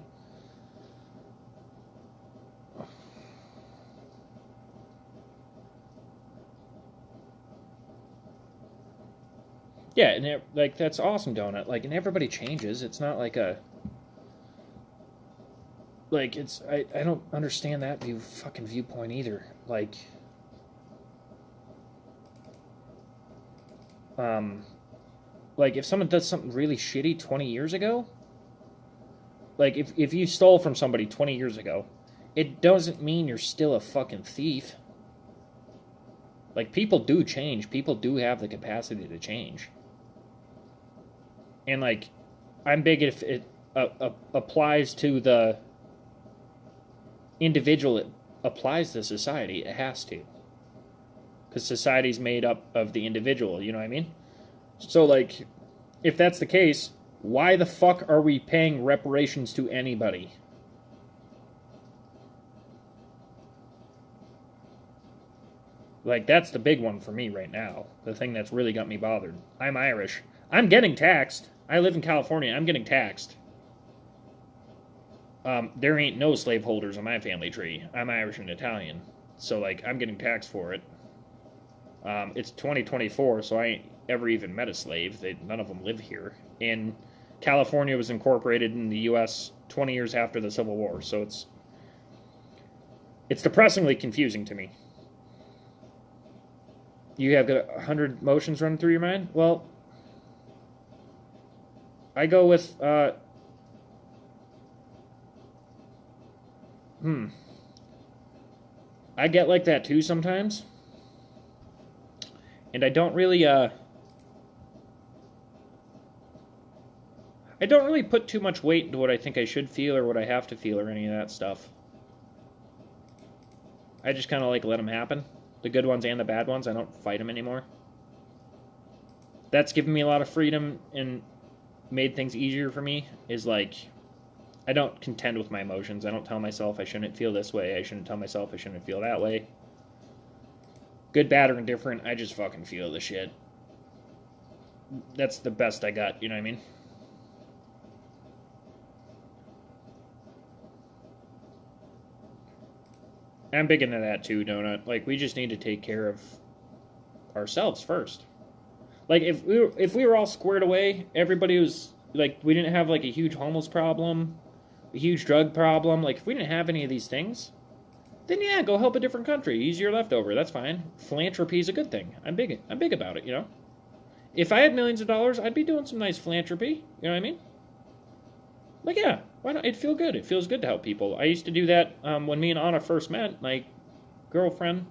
Yeah, and like, that's awesome, Donut. Like, and everybody changes. It's not like a... Like, it's... I don't understand that fucking viewpoint either. Like... Like, if someone does something really shitty 20 years ago... Like, if you stole from somebody 20 years ago, it doesn't mean you're still a fucking thief. Like, people do change. People do have the capacity to change. And, like, I'm big if it applies to the individual, it applies to society. It has to. Because society's made up of the individual, you know what I mean? So, like, if that's the case, why the fuck are we paying reparations to anybody? Like, that's the big one for me right now. The thing that's really got me bothered. I'm Irish. I'm getting taxed. I live in California. I'm getting taxed. There ain't no slaveholders on my family tree. I'm Irish and Italian. So, like, I'm getting taxed for it. It's 2024, so I ain't ever even met a slave. None of them live here. And California was incorporated in the U.S. 20 years after the Civil War, so it's depressingly confusing to me. You have got 100 motions running through your mind? Well, I go with I get like that too sometimes. And I don't really put too much weight into what I think I should feel or what I have to feel or any of that stuff. I just kind of like let them happen. The good ones and the bad ones. I don't fight them anymore. That's given me a lot of freedom and made things easier for me, is like, I don't contend with my emotions. I don't tell myself I shouldn't feel this way. I shouldn't tell myself I shouldn't feel that way. Good, bad, or indifferent, I just fucking feel the shit. That's the best I got, you know what I mean? I'm big into that too, Donut. Like, we just need to take care of ourselves first. Like, if we were all squared away, everybody was, like, we didn't have, like, a huge homeless problem, a huge drug problem. Like, if we didn't have any of these things, then yeah, go help a different country. Use your leftover. That's fine. Philanthropy is a good thing. I'm big about it, you know? If I had millions of dollars, I'd be doing some nice philanthropy. You know what I mean? Like, yeah, why not? It'd feel good. It feels good to help people. I used to do that when me and Anna first met. My girlfriend,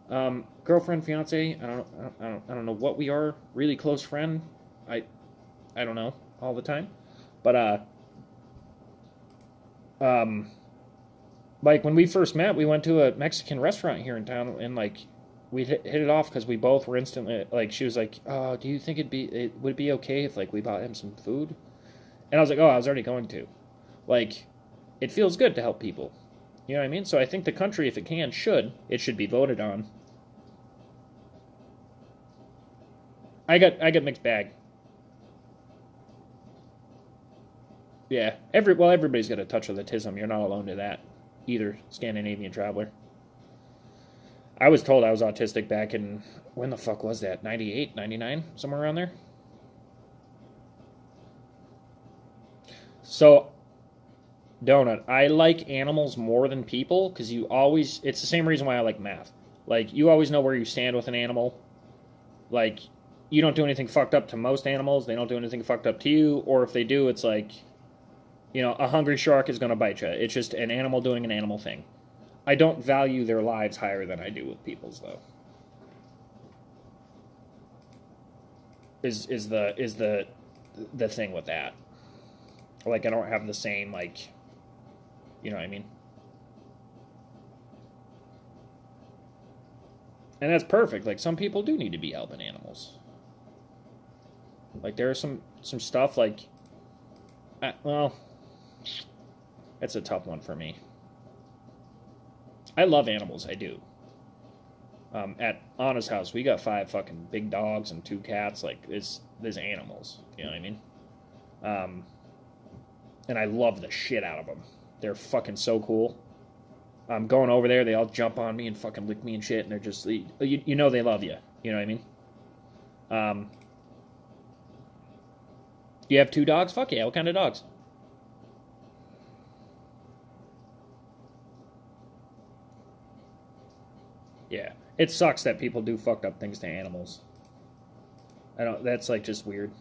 fiance. I don't know what we are. Really close friend. I don't know all the time, but like when we first met, we went to a Mexican restaurant here in town, and like we hit it off because we both were instantly like. She was like, "Oh, do you think would it be okay if like we bought him some food?" And I was like, "Oh, I was already going to." Like, it feels good to help people. You know what I mean? So I think the country, if it can, should be voted on. I got mixed bag. Yeah, everybody's got a touch of autism. You're not alone to that, either, Scandinavian traveler. I was told I was autistic back in, when the fuck was that? 98, 99, somewhere around there. So, Donut, I like animals more than people because it's the same reason why I like math. Like, you always know where you stand with an animal. Like, you don't do anything fucked up to most animals. They don't do anything fucked up to you. Or if they do, it's like, you know, a hungry shark is going to bite you. It's just an animal doing an animal thing. I don't value their lives higher than I do with people's, though. Is the thing with that. Like, I don't have the same, like, you know what I mean? And that's perfect. Like, some people do need to be helping animals. Like, there are some stuff, like, well, it's a tough one for me. I love animals, I do. At Anna's house, we got 5 fucking big dogs and 2 cats. Like, there's animals, you know what I mean? And I love the shit out of them. They're fucking so cool. I'm going over there, they all jump on me and fucking lick me and shit, and they're just, you know they love you. You know what I mean? You have 2 dogs? Fuck yeah, what kind of dogs? Yeah. It sucks that people do fucked up things to animals. That's like just weird.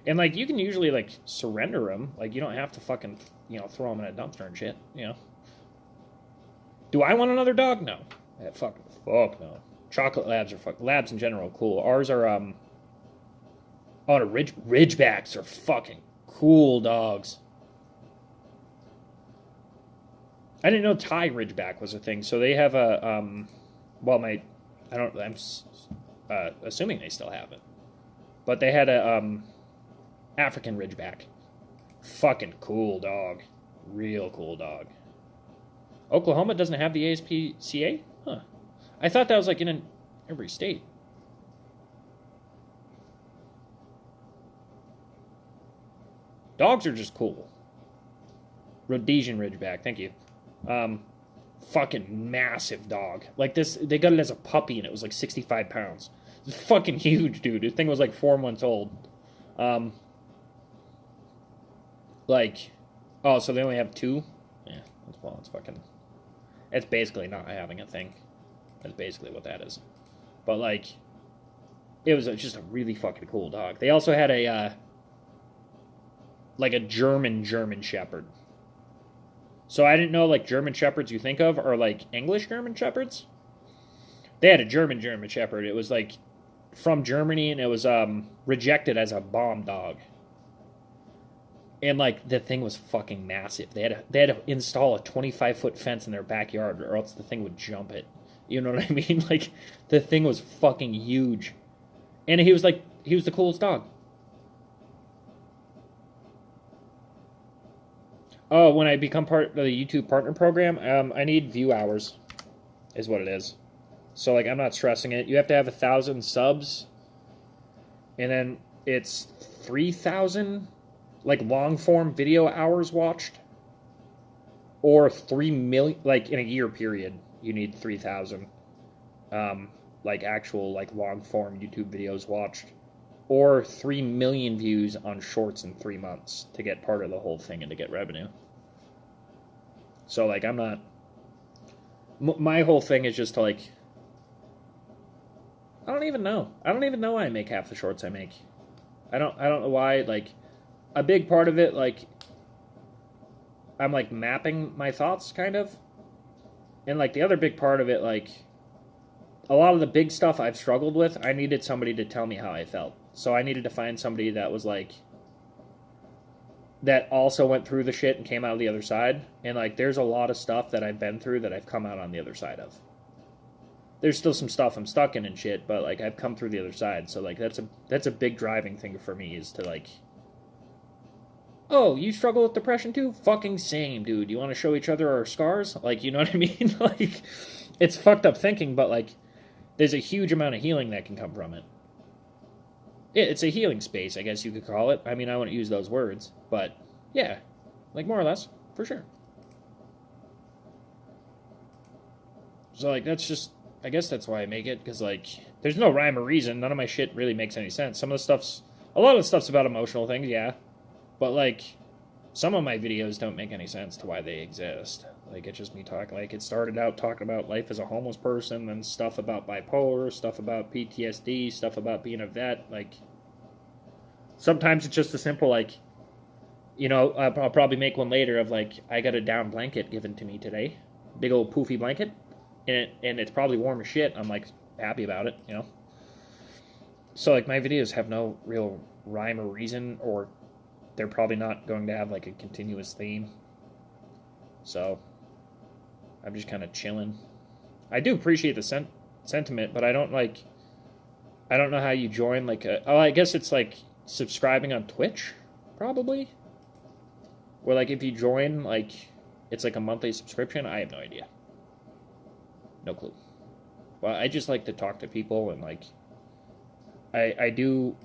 And like, you can usually like surrender them. Like, you don't have to fucking, you know, throw them in a dumpster and shit, you know? Do I want another dog? No. Fuck no. Chocolate labs are labs in general cool. Ours are the Ridgebacks are fucking cool dogs. I didn't know Thai Ridgeback was a thing. So they have I'm assuming they still have it. But they had a African Ridgeback. Fucking cool dog. Real cool dog. Oklahoma doesn't have the ASPCA? Huh. I thought that was like in every state. Dogs are just cool. Rhodesian Ridgeback, thank you. Fucking massive dog. Like this, they got it as a puppy and it was like 65 pounds. It's fucking huge, dude. This thing was like 4 months old. So they only have 2? Yeah, it's fucking... It's basically not having a thing. That's basically what that is. But, like, it was just a really fucking cool dog. They also had a German Shepherd. So I didn't know like German Shepherds you think of are like English German Shepherds. They had a German Shepherd. It was like from Germany, and it was rejected as a bomb dog. And like the thing was fucking massive. They had to install a 25-foot fence in their backyard, or else the thing would jump it. You know what I mean? Like the thing was fucking huge, and he was the coolest dog. Oh, when I become part of the YouTube partner program, I need view hours, is what it is. So like I'm not stressing it. You have to have 1,000 subs, and then it's 3,000 like long form video hours watched, or 3 million like in a year period. You need 3,000 like actual like long form YouTube videos watched, or 3 million views on shorts in 3 months to get part of the whole thing and to get revenue. So like I'm not. My whole thing is just to like. I don't even know. I don't even know why I make half the shorts I make. I don't know why. Like, a big part of it, like, I'm like mapping my thoughts kind of, and like the other big part of it, like, a lot of the big stuff I've struggled with, I needed somebody to tell me how I felt. So I needed to find somebody that was like, that also went through the shit and came out the other side. And like, there's a lot of stuff that I've been through that I've come out on the other side of. There's still some stuff I'm stuck in and shit, but like I've come through the other side. So like that's a big driving thing for me, is to like, oh, you struggle with depression too? Fucking same, dude. You want to show each other our scars? Like, you know what I mean? Like, it's fucked up thinking, but like, there's a huge amount of healing that can come from it. It's a healing space, I guess you could call it. I mean, I wouldn't use those words, but yeah, like more or less, for sure. So like, that's just, I guess that's why I make it, because like, there's no rhyme or reason. None of my shit really makes any sense. A lot of the stuff's about emotional things, yeah. But like, some of my videos don't make any sense to why they exist. Like, it's just me talking. Like, it started out talking about life as a homeless person, then stuff about bipolar, stuff about PTSD, stuff about being a vet. Like, sometimes it's just a simple, like, you know, I'll probably make one later of like, I got a down blanket given to me today. Big old poofy blanket. And it's probably warm as shit. I'm like happy about it, you know. So like my videos have no real rhyme or reason, or they're probably not going to have like a continuous theme. So I'm just kind of chilling. I do appreciate the sentiment, but I don't know how you join like I guess it's like subscribing on Twitch, probably. Or like if you join, like it's like a monthly subscription. I have no idea. No clue. Well, I just like to talk to people, and like I do,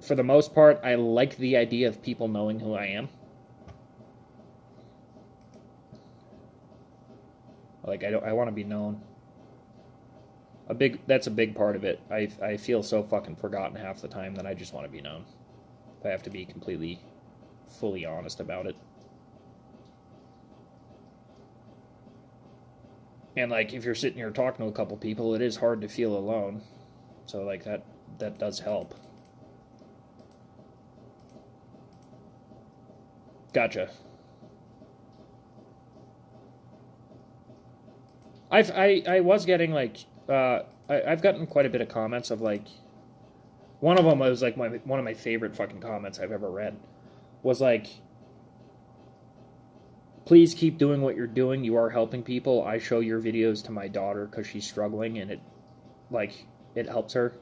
for the most part, I like the idea of people knowing who I am. Like I want to be known. That's a big part of it. I feel so fucking forgotten half the time that I just want to be known. I have to be completely, fully honest about it. And like if you're sitting here talking to a couple people, it is hard to feel alone. So like that does help. Gotcha. I was getting like I've gotten quite a bit of comments of like, one of them was like one of my favorite fucking comments I've ever read was like, please keep doing what you're doing. You are helping people. I show your videos to my daughter because she's struggling, and it helps her,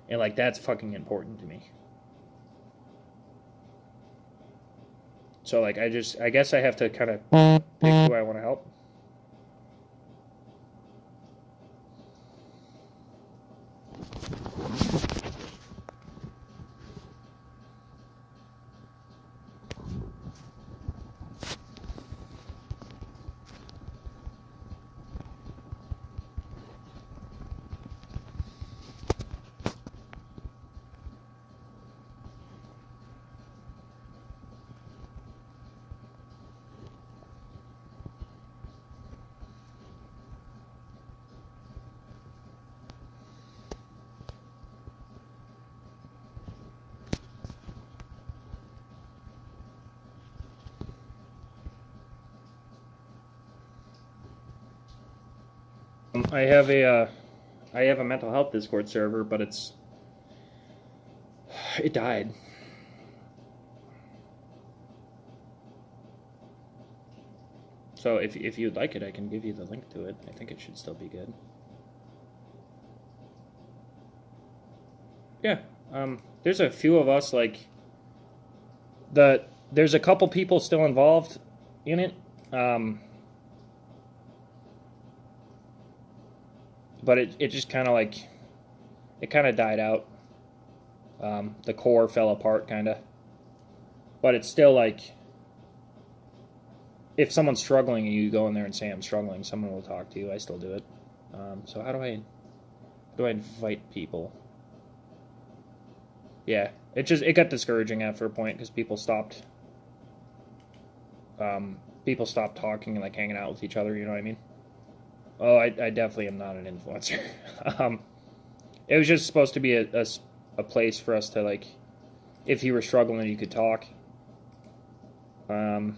and like that's fucking important to me. So like I guess I have to kind of pick who I want to help. I have a mental health Discord server, but it died. So if you'd like it, I can give you the link to it. I think it should still be good. Yeah, there's a few of us, like, there's a couple people still involved in it, but it just kind of, like, it kind of died out. The core fell apart, kind of. But it's still, like, if someone's struggling and you go in there and say, I'm struggling, someone will talk to you. I still do it. So how do I invite people? Yeah, it got discouraging after a point because people stopped talking and, like, hanging out with each other, you know what I mean? Oh, I definitely am not an influencer. It was just supposed to be a place for us to, like, if you were struggling, you could talk. There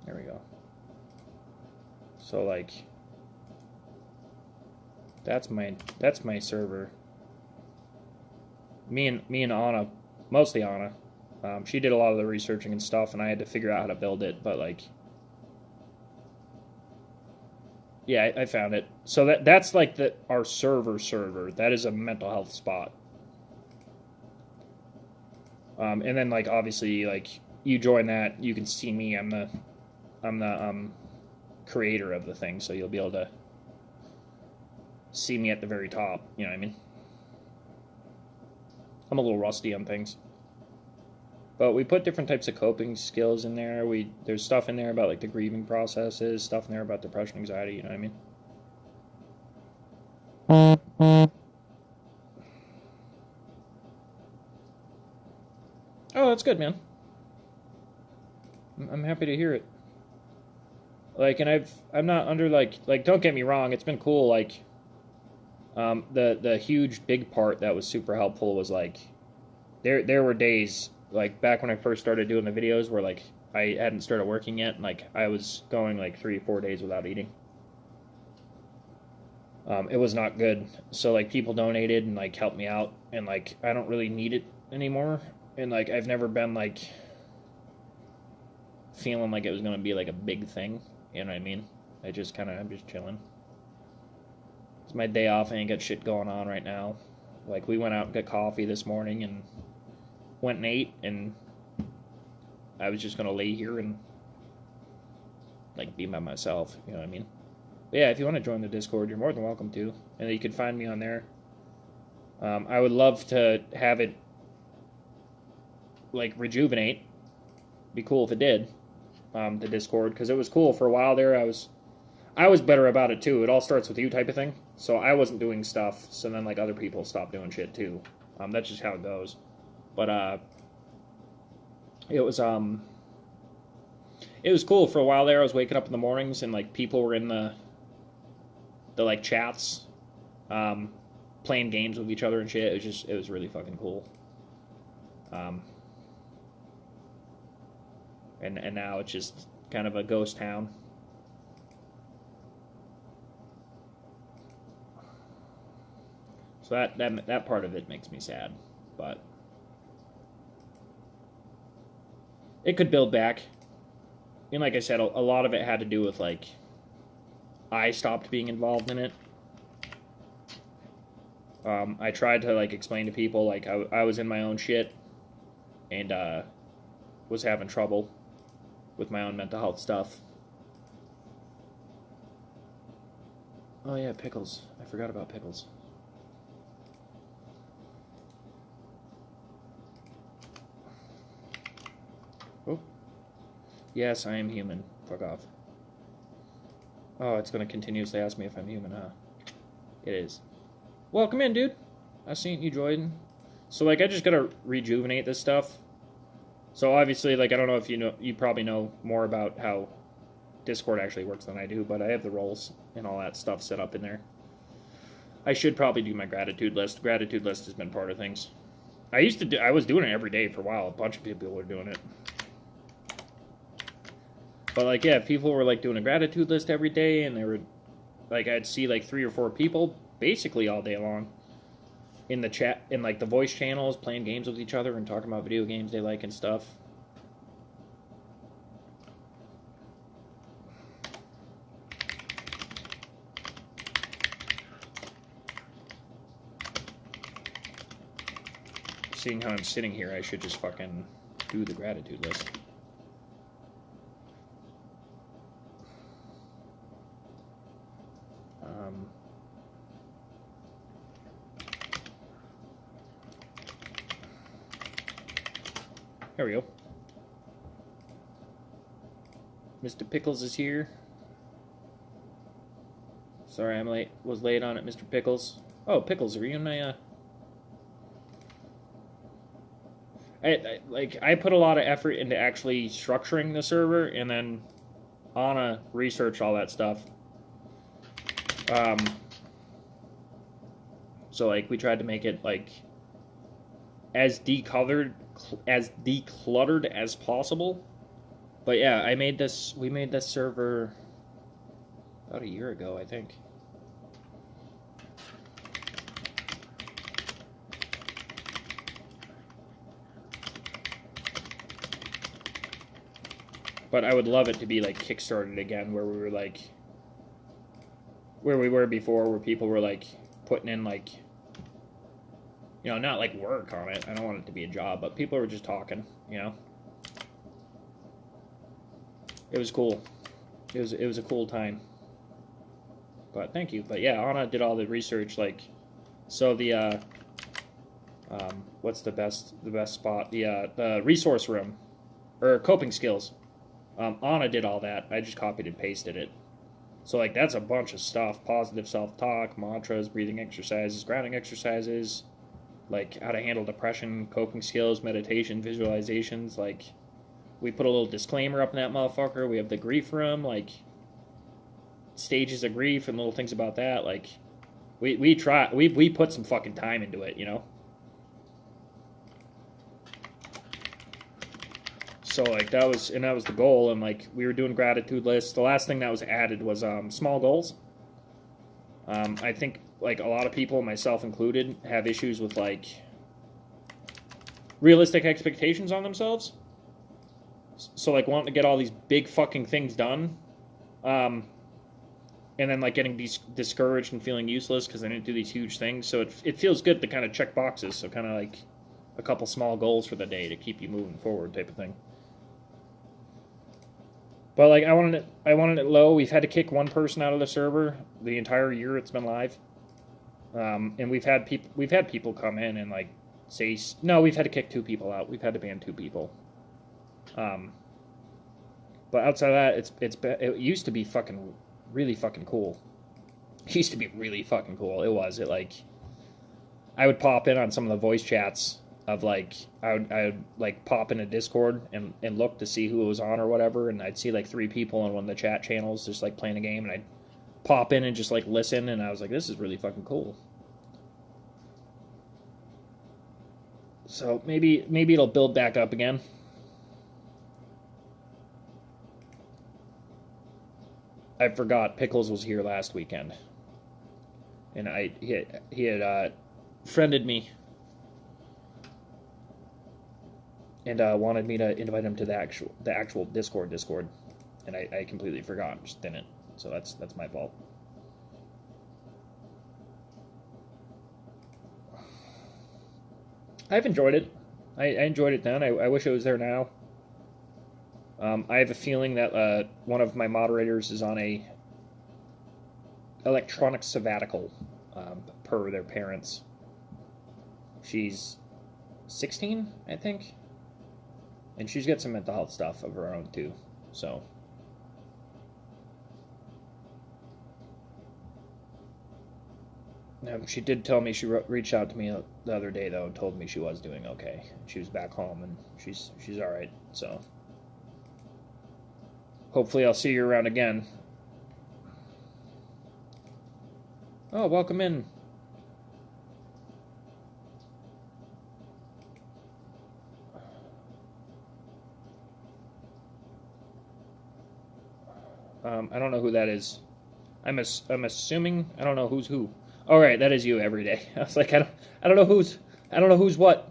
we go. So, like, that's my server. Me and Anna, mostly Anna, she did a lot of the researching and stuff, and I had to figure out how to build it, but, like, yeah, I found it. So that's like our server. That is a mental health spot. And then, like, obviously, like, you join that, you can see me. I'm the creator of the thing, so you'll be able to see me at the very top. You know what I mean? I'm a little rusty on things. But we put different types of coping skills in there. There's stuff in there about, like, the grieving processes, stuff in there about depression, anxiety, you know what I mean? Oh, that's good, man. I'm happy to hear it. Like, and I'm not under, like, don't get me wrong, it's been cool, like, the huge big part that was super helpful was, like, there were days, like, back when I first started doing the videos where, like, I hadn't started working yet, and, like, I was going, like, 3 or 4 days without eating. It was not good. So, like, people donated and, like, helped me out, and, like, I don't really need it anymore, and, like, I've never been, like, feeling like it was going to be, like, a big thing, you know what I mean? I'm just chilling. It's my day off, I ain't got shit going on right now. Like, we went out and got coffee this morning, and went and ate, and I was just going to lay here and, like, be by myself, you know what I mean? But yeah, if you want to join the Discord, you're more than welcome to, and you can find me on there. I would love to have it, like, rejuvenate. Be cool if it did, the Discord, because it was cool for a while there. I was better about it too. It all starts with you type of thing. So I wasn't doing stuff, so then, like, other people stopped doing shit too. That's just how it goes. But it was cool for a while there. I was waking up in the mornings and, like, people were in the like, chats, playing games with each other and shit. It was really fucking cool. And now it's just kind of a ghost town. So that part of it makes me sad, but it could build back. And like I said, a lot of it had to do with, like, I stopped being involved in it. I tried to, like, explain to people, like, I was in my own shit and was having trouble with my own mental health stuff. Oh yeah, pickles. I forgot about pickles. Oh. Yes, I am human. Fuck off. Oh, it's going to continuously ask me if I'm human, huh? It is. Welcome in, dude. I seen you, Jordan. So, like, I just gotta rejuvenate this stuff. So, obviously, like, I don't know if you probably know more about how Discord actually works than I do, but I have the roles and all that stuff set up in there. I should probably do my gratitude list. Gratitude list has been part of things. I was doing it every day for a while. A bunch of people were doing it. But, like, yeah, people were, like, doing a gratitude list every day, and they were like I'd see like 3 or 4 people basically all day long in the chat, in like the voice channels, playing games with each other and talking about video games they like and stuff. Seeing how I'm sitting here, I should just fucking do the gratitude list. There we go. Mr. Pickles is here. Sorry, I'm late. Was late on it, Mr. Pickles. Oh, Pickles, are you in my I put a lot of effort into actually structuring the server, and then Anna researched all that stuff. So like we tried to make it like as decluttered as possible. But yeah, we made this server about a year ago, I think. But I would love it to be like kickstarted again, where we were like where we were before, where people were like putting in like, you know, not like work on it. I don't want it to be a job, but people were just talking, you know. It was cool. It was a cool time. But thank you. But yeah, Anna did all the research, like, so the what's the best spot? The resource room, or coping skills. Anna did all that. I just copied and pasted it. So like that's a bunch of stuff: positive self-talk, mantras, breathing exercises, grounding exercises, like how to handle depression, coping skills, meditation, visualizations. Like we put a little disclaimer up in that motherfucker. We have the grief room, like stages of grief and little things about that. Like we put some fucking time into it, you know. So like that was the goal, and like we were doing gratitude lists. The last thing that was added was small goals. I think like a lot of people, myself included, have issues with like realistic expectations on themselves. So like wanting to get all these big fucking things done, and then like getting discouraged and feeling useless because I didn't do these huge things. So it feels good to kind of check boxes. So kind of like a couple small goals for the day to keep you moving forward, type of thing. But like I wanted it low. We've had to kick one person out of the server the entire year it's been live, and we've had people come in and like say no. We've had to kick 2 people out. We've had to ban 2 people. But outside of that, it used to be fucking really fucking cool. It used to be really fucking cool. It like I would pop in on some of the voice chats of like I would like pop in a Discord and look to see who was on or whatever, and I'd see like 3 people on one of the chat channels just like playing a game, and I'd pop in and just like listen, and I was like, this is really fucking cool. So maybe it'll build back up again. I forgot Pickles was here last weekend, and he had friended me and wanted me to invite him to the actual Discord, and I completely forgot, just didn't. So that's my fault. I've enjoyed it. I enjoyed it then. I wish it was there now. I have a feeling that one of my moderators is on a electronic sabbatical, per their parents. She's 16, I think. And she's got some mental health stuff of her own, too. So. She did tell me, she reached out to me the other day, though, and told me she was doing okay. She was back home, and she's alright, so. Hopefully I'll see you around again. Oh, welcome in. I don't know who that is. I'm assuming I don't know who's who. All right, that is you every day. I was like, I don't know who's what.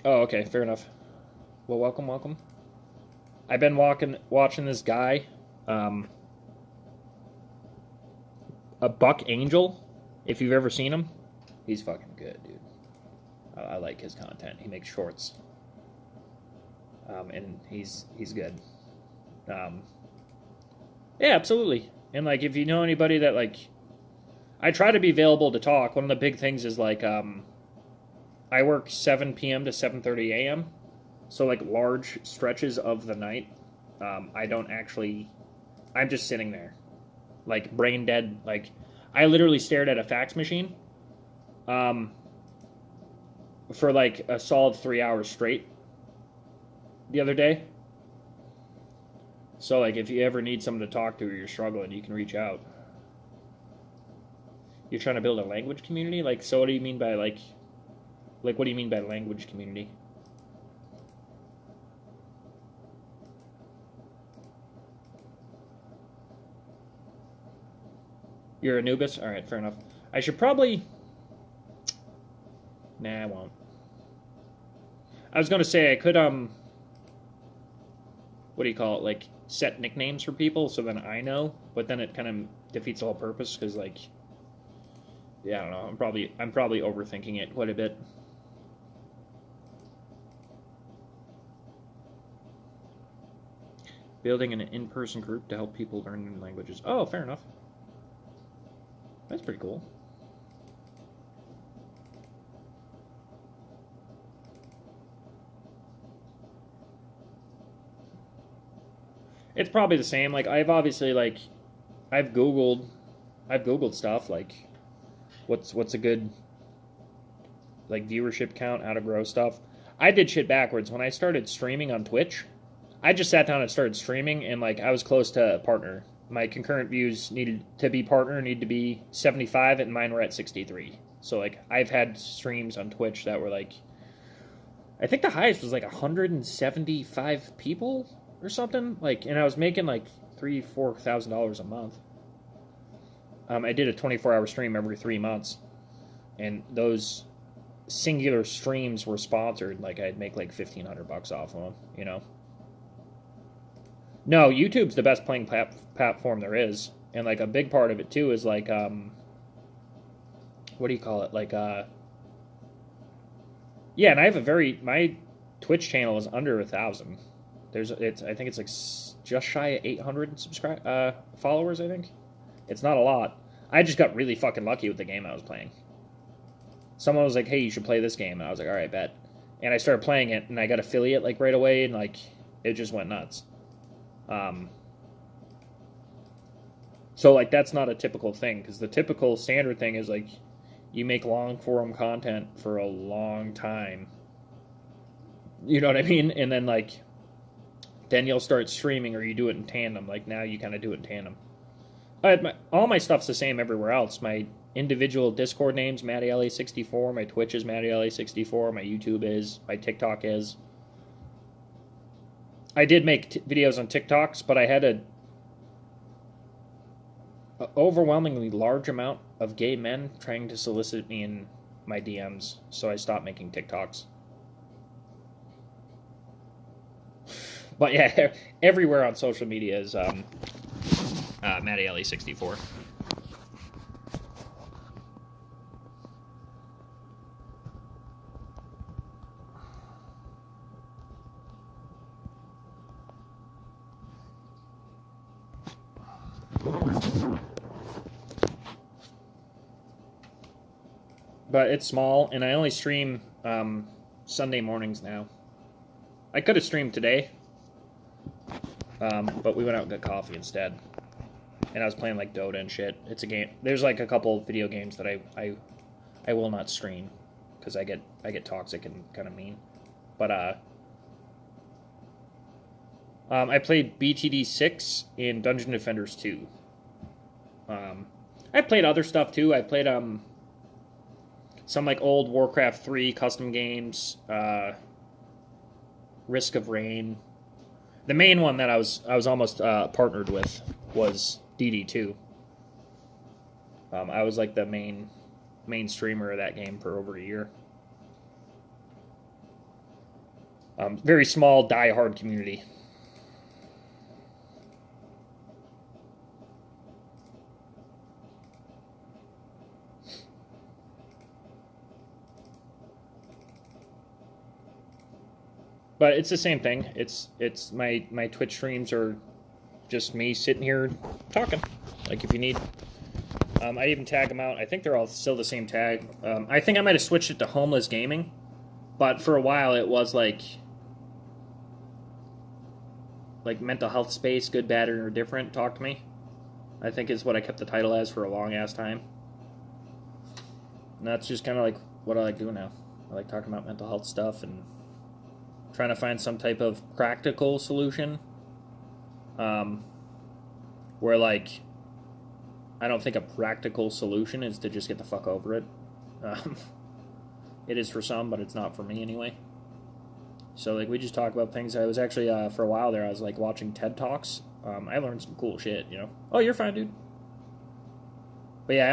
Oh, okay, fair enough. Well, welcome. I've been watching this guy, a Buck Angel. If you've ever seen him, he's fucking good, dude. I like his content. He makes shorts, and he's good. Yeah, absolutely. And like, if you know anybody that like, I try to be available to talk. One of the big things is like, I work 7 p.m. to 7:30 a.m. So like large stretches of the night, I don't actually. I'm just sitting there, like brain dead. Like, I literally stared at a fax machine, for like a solid 3 hours straight the other day. So like, if you ever need someone to talk to or you're struggling, you can reach out. You're trying to build a language community? Like, so what do you mean by like what do you mean by language community? You're Anubis? Alright, fair enough. I should probably... Nah, I won't. I was gonna say, I could, what do you call it? Like, set nicknames for people so then I know, but then it kind of defeats the whole purpose, because, like... Yeah, I don't know. I'm probably overthinking it quite a bit. Building an in-person group to help people learn new languages. Oh, fair enough. That's pretty cool. It's probably the same. Like, I've obviously, like, I've Googled stuff, like, what's a good, like, viewership count, how to grow stuff. I did shit backwards. When I started streaming on Twitch, I just sat down and started streaming, and, like, I was close to a partner. My concurrent views needed to be 75, and mine were at 63. So, like, I've had streams on Twitch that were, like, I think the highest was, like, 175 people or something. Like, and I was making, like, $3,000-$4,000 a month. I did a 24-hour stream every 3 months, and those singular streams were sponsored. Like, I'd make, like, $1,500 off of them, you know? No, YouTube's the best playing platform there is. And, like, a big part of it, too, is, like, what do you call it? Like, yeah, and I have my Twitch channel is under 1,000. I think it's, like, just shy of 800 followers, I think. It's not a lot. I just got really fucking lucky with the game I was playing. Someone was like, hey, you should play this game. And I was like, all right, bet. And I started playing it, and I got affiliate, like, right away, and, like, it just went nuts. So, like, that's not a typical thing, because the typical standard thing is, like, you make long-form content for a long time. You know what I mean? And then, like, then you'll start streaming, or you do it in tandem. Like, now you kind of do it in tandem. All my stuff's the same everywhere else. My individual Discord name's MattyLA64, my Twitch is MattyLA64, my YouTube is, my TikTok is. I did make videos on TikToks, but I had an overwhelmingly large amount of gay men trying to solicit me in my DMs, so I stopped making TikToks. But yeah, everywhere on social media is MattyLA64. But it's small, and I only stream Sunday mornings now. I could have streamed today, but we went out and got coffee instead. And I was playing like Dota and shit. It's a game. There's like a couple video games that I will not stream because I get toxic and kind of mean. But I played BTD 6 in Dungeon Defenders 2. I played other stuff too. I played some like old Warcraft 3 custom games, Risk of Rain. The main one that I was almost partnered with was DD2. I was like the main streamer of that game for over a year. Very small, die-hard community. But it's the same thing. It's my Twitch streams are just me sitting here talking. Like if you need, I even tag them out. I think they're all still the same tag. I think I might have switched it to Homeless Gaming, but for a while it was like mental health space, good, bad, or different. Talk to me. I think is what I kept the title as for a long ass time. And that's just kind of like what I like doing now. I like talking about mental health stuff and trying to find some type of practical solution. Where like, I don't think a practical solution is to just get the fuck over it. It is for some, but it's not for me anyway. So like we just talk about things. I was actually for a while there, I was like watching TED Talks. I learned some cool shit, you know. Oh, you're fine, dude. But yeah,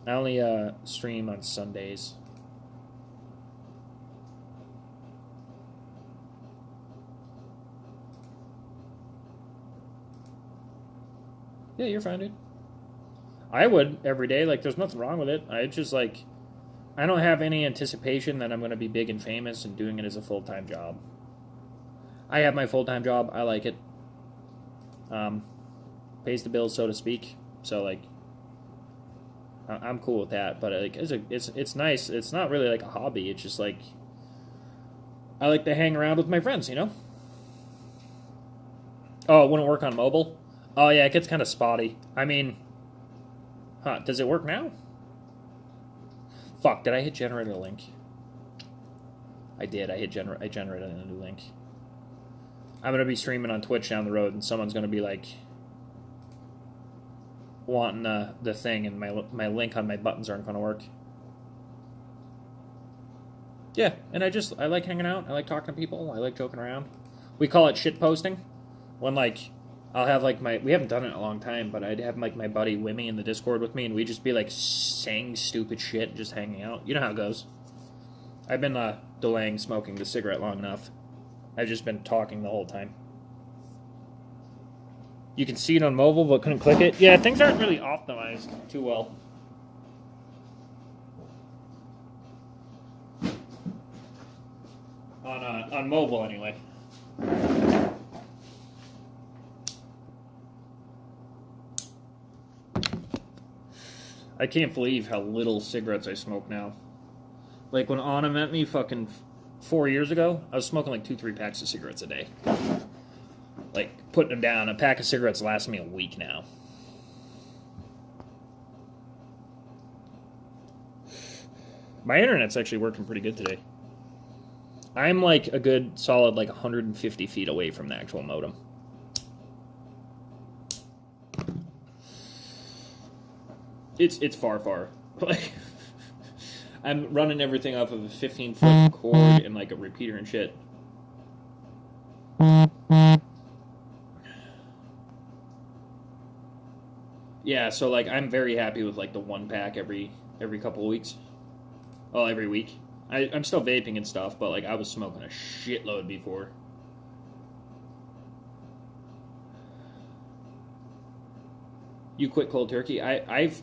I only stream on Sundays. Yeah, you're fine, dude. I would every day. Like, there's nothing wrong with it. I just like, I don't have any anticipation that I'm going to be big and famous and doing it as a full-time job. I have my full-time job. I like it. Pays the bills, so to speak. So like, I'm cool with that. But like, it's nice. It's not really like a hobby. It's just like, I like to hang around with my friends, you know. Oh, it wouldn't work on mobile. Oh yeah, it gets kind of spotty. I mean, does it work now? Fuck, did I hit generate a link? I did. I generated a new link. I'm going to be streaming on Twitch down the road, and someone's going to be like wanting the thing, and my link on my buttons aren't going to work. Yeah, and I like hanging out. I like talking to people. I like joking around. We call it shit posting. When like I'll have like we haven't done it in a long time, but I'd have like my buddy Wimmy in the Discord with me, and we'd just be like saying stupid shit, just hanging out. You know how it goes. I've been delaying smoking the cigarette long enough. I've just been talking the whole time. You can see it on mobile, but couldn't click it. Yeah, things aren't really optimized too well. On mobile, anyway. I can't believe how little cigarettes I smoke now. Like when Anna met me fucking 4 years ago, I was smoking like 2-3 packs of cigarettes a day. Like putting them down. A pack of cigarettes lasts me a week now. My internet's actually working pretty good today. I'm like a good solid like 150 feet away from the actual modem. It's far. Like, I'm running everything off of a 15-foot cord and like a repeater and shit. Yeah, so like I'm very happy with like the 1 pack every couple of weeks. Well, every week. I'm still vaping and stuff, but like I was smoking a shitload before. You quit cold turkey? I've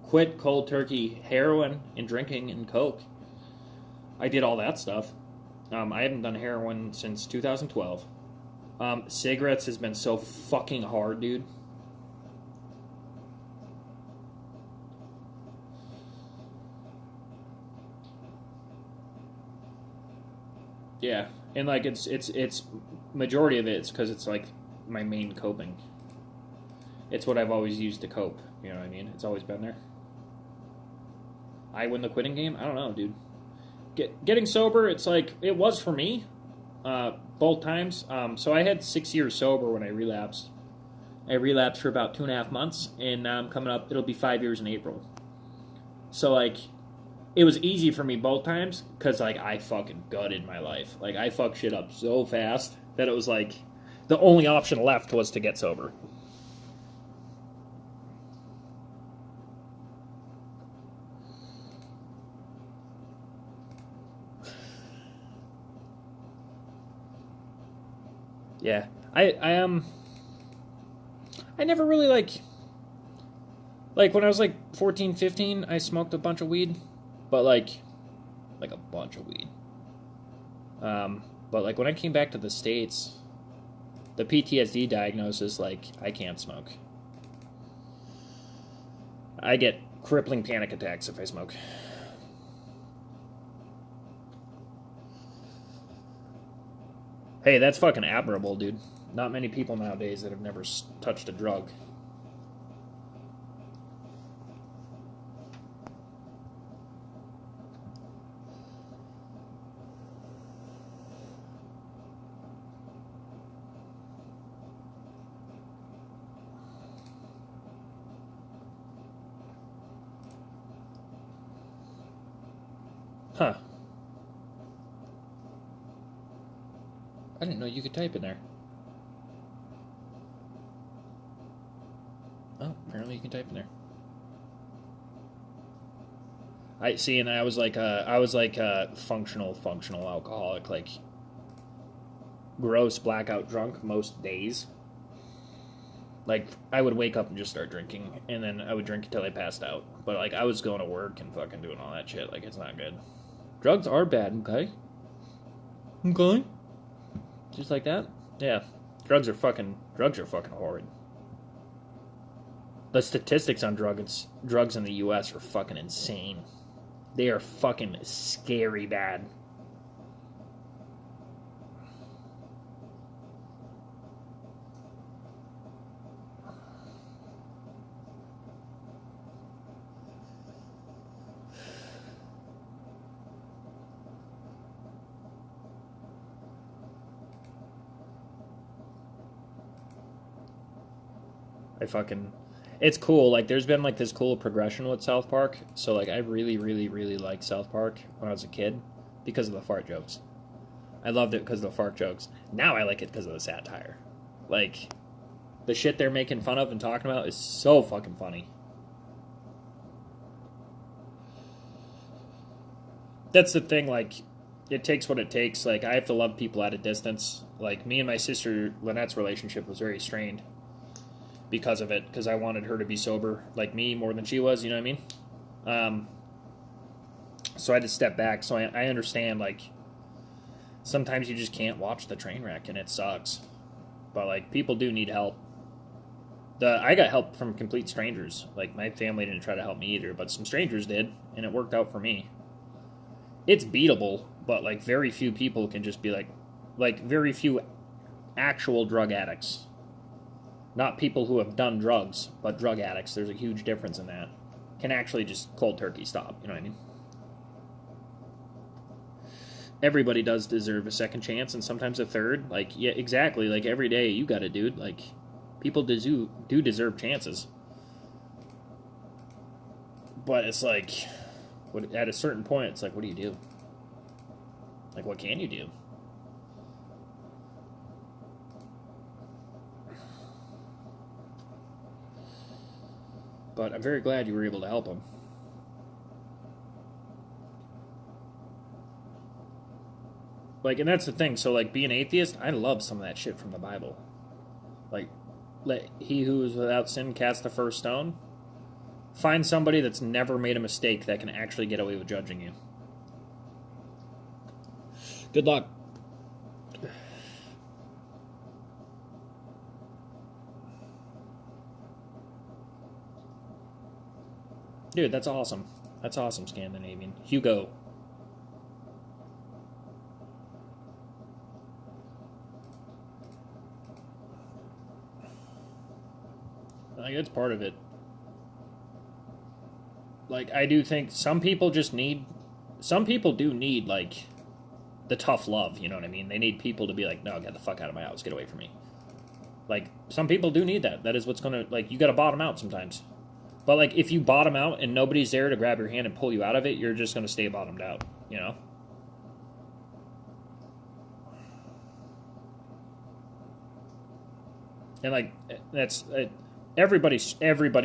quit cold turkey heroin and drinking and coke. I did all that stuff. I haven't done heroin since 2012. Cigarettes has been so fucking hard, dude. Yeah, and like it's majority of it's because it's like my main coping. It's what I've always used to cope. You know what I mean? It's always been there. I win the quitting game? I don't know, dude. Getting sober, it's like, it was for me, both times. So I had 6 years sober when I relapsed. I relapsed for about 2.5 months, and now I'm coming up. It'll be 5 years in April. So like, it was easy for me both times because like I fucking gutted my life. Like I fucked shit up so fast that it was like the only option left was to get sober. Yeah, I never really like when I was like 14, 15, I smoked a bunch of weed, but like a bunch of weed. But like when I came back to the States, the PTSD diagnosis, like I can't smoke. I get crippling panic attacks if I smoke. Hey, that's fucking admirable, dude. Not many people nowadays that have never touched a drug. Huh. I didn't know you could type in there. Oh, apparently you can type in there. I see, and I was like a functional alcoholic, like gross blackout drunk most days. Like I would wake up and just start drinking, and then I would drink until I passed out. But like I was going to work and fucking doing all that shit. Like it's not good. Drugs are bad, okay? Okay. Just like that? Yeah. Drugs are fucking horrid. The statistics on drugs in the US are fucking insane. They are fucking scary bad. It's cool. Like, there's been, like, this cool progression with South Park. So, like, I really, really, really liked South Park when I was a kid because of the fart jokes. I loved it because of the fart jokes. Now I like it because of the satire. Like, the shit they're making fun of and talking about is so fucking funny. That's the thing, like, it takes what it takes. Like, I have to love people at a distance. Like, me and my sister Lynette's relationship was very strained because of it, because I wanted her to be sober like me more than she was, you know what I mean? So I had to step back. So I understand, like, sometimes you just can't watch the train wreck and it sucks. But, like, people do need help. I got help from complete strangers. Like, my family didn't try to help me either, but some strangers did, and it worked out for me. It's beatable, but, like, very few people can just be like very few actual drug addicts. Not people who have done drugs, but drug addicts. There's a huge difference in that. Can actually just cold turkey stop, you know what I mean? Everybody does deserve a second chance, and sometimes a third. Like, yeah, exactly. Like, every day you got it, dude. Like, people do deserve chances. But it's like, at a certain point, it's like, what do you do? Like, what can you do? But I'm very glad you were able to help him. Like, and that's the thing. So, like, being atheist, I love some of that shit from the Bible. Like, let he who is without sin cast the first stone. Find somebody that's never made a mistake that can actually get away with judging you. Good luck. Dude, that's awesome. That's awesome, Scandinavian. Hugo. Like, it's part of it. Like, I do think some people do need, like, the tough love, you know what I mean? They need people to be like, no, get the fuck out of my house, get away from me. Like, some people do need that. That is what's going to, like, you got to bottom out sometimes. But, like, if you bottom out and nobody's there to grab your hand and pull you out of it, you're just going to stay bottomed out, you know? And, like, that's... everybody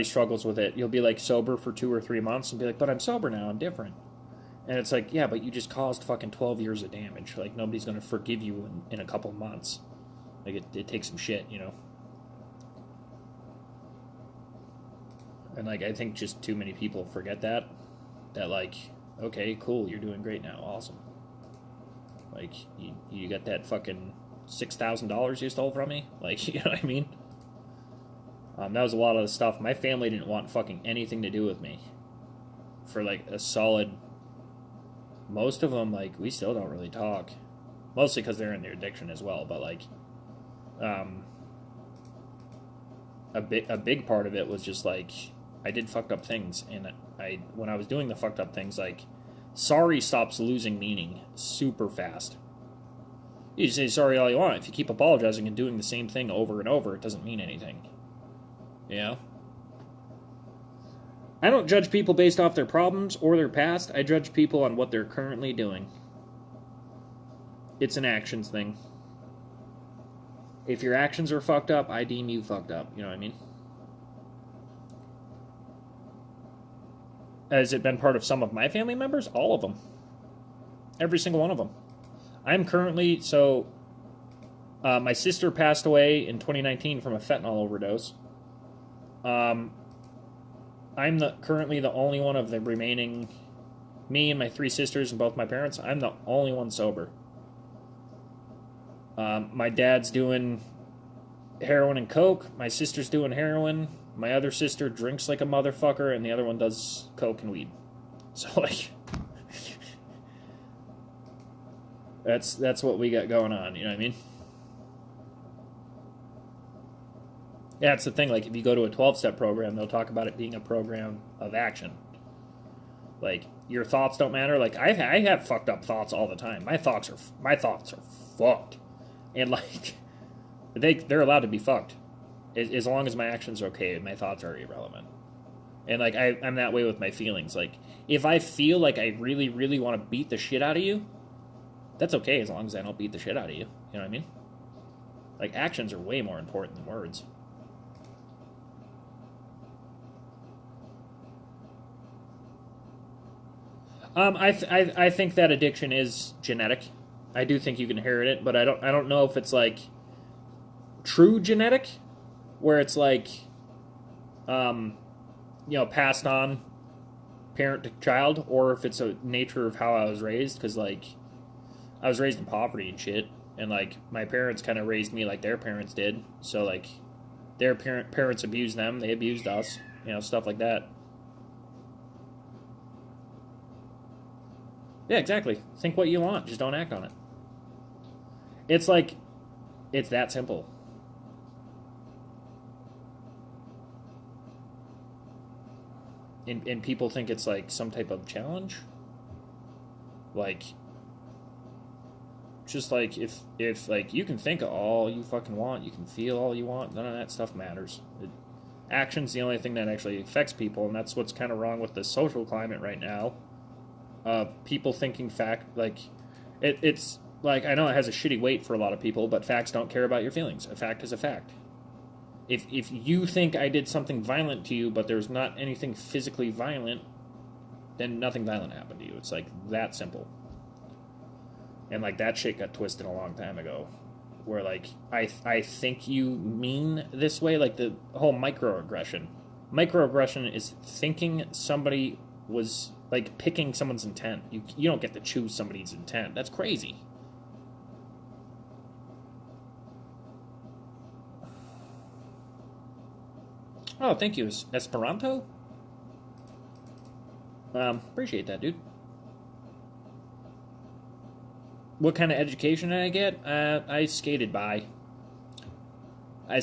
struggles with it. You'll be, like, sober for 2 or 3 months and be like, but I'm sober now, I'm different. And it's like, yeah, but you just caused fucking 12 years of damage. Like, nobody's going to forgive you in a couple months. Like, it takes some shit, you know? And, like, I think just too many people forget that. That, like, okay, cool, you're doing great now, awesome. Like, you got that fucking $6,000 you stole from me? Like, you know what I mean? That was a lot of the stuff. My family didn't want fucking anything to do with me. For, like, a solid... Most of them, like, we still don't really talk. Mostly because they're in their addiction as well, but, like... A big part of it was just, like... I did fucked up things, and when I was doing the fucked up things, like... Sorry stops losing meaning super fast. You say sorry all you want. If you keep apologizing and doing the same thing over and over, it doesn't mean anything. You know? I don't judge people based off their problems or their past. I judge people on what they're currently doing. It's an actions thing. If your actions are fucked up, I deem you fucked up. You know what I mean? Has it been part of some of my family members? All of them. Every single one of them. I'm currently... So, my sister passed away in 2019 from a fentanyl overdose. I'm currently the only one of the remaining... Me and my 3 sisters and both my parents, I'm the only one sober. My dad's doing heroin and coke. My sister's doing heroin. My other sister drinks like a motherfucker, and the other one does coke and weed. So, like... That's what we got going on, you know what I mean? Yeah, it's the thing, like, if you go to a 12-step program, they'll talk about it being a program of action. Like, your thoughts don't matter. Like, I have fucked up thoughts all the time. My thoughts are fucked. And, like, they're allowed to be fucked. As long as my actions are okay, my thoughts are irrelevant. And, like, I'm that way with my feelings. Like, if I feel like I really, really want to beat the shit out of you, that's okay as long as I don't beat the shit out of you. You know what I mean? Like, actions are way more important than words. I think that addiction is genetic. I do think you can inherit it, but I don't know if it's like true genetic, where it's like, passed on parent to child, or if it's a nature of how I was raised. Because, like, I was raised in poverty and shit, and, like, my parents kind of raised me like their parents did. So, like, their parents abused them, they abused us, stuff like that. Yeah, exactly. Think what you want, just don't act on it. It's like, it's that simple. And people think it's like some type of challenge. Like, just like if like you can think all you fucking want, you can feel all you want, none of that stuff matters. Action's the only thing that actually affects people, and that's what's kind of wrong with the social climate right now. People thinking it's like, I know it has a shitty weight for a lot of people, but facts don't care about your feelings. A fact is a fact. If you think I did something violent to you, but there's not anything physically violent, then nothing violent happened to you. It's like that simple. And, like, that shit got twisted a long time ago. Where, like, I think you mean this way, like the whole microaggression. Microaggression is thinking somebody was, like, picking someone's intent. You don't get to choose somebody's intent. That's crazy. Oh, thank you. Esperanto? Appreciate that, dude. What kind of education did I get? I skated by. I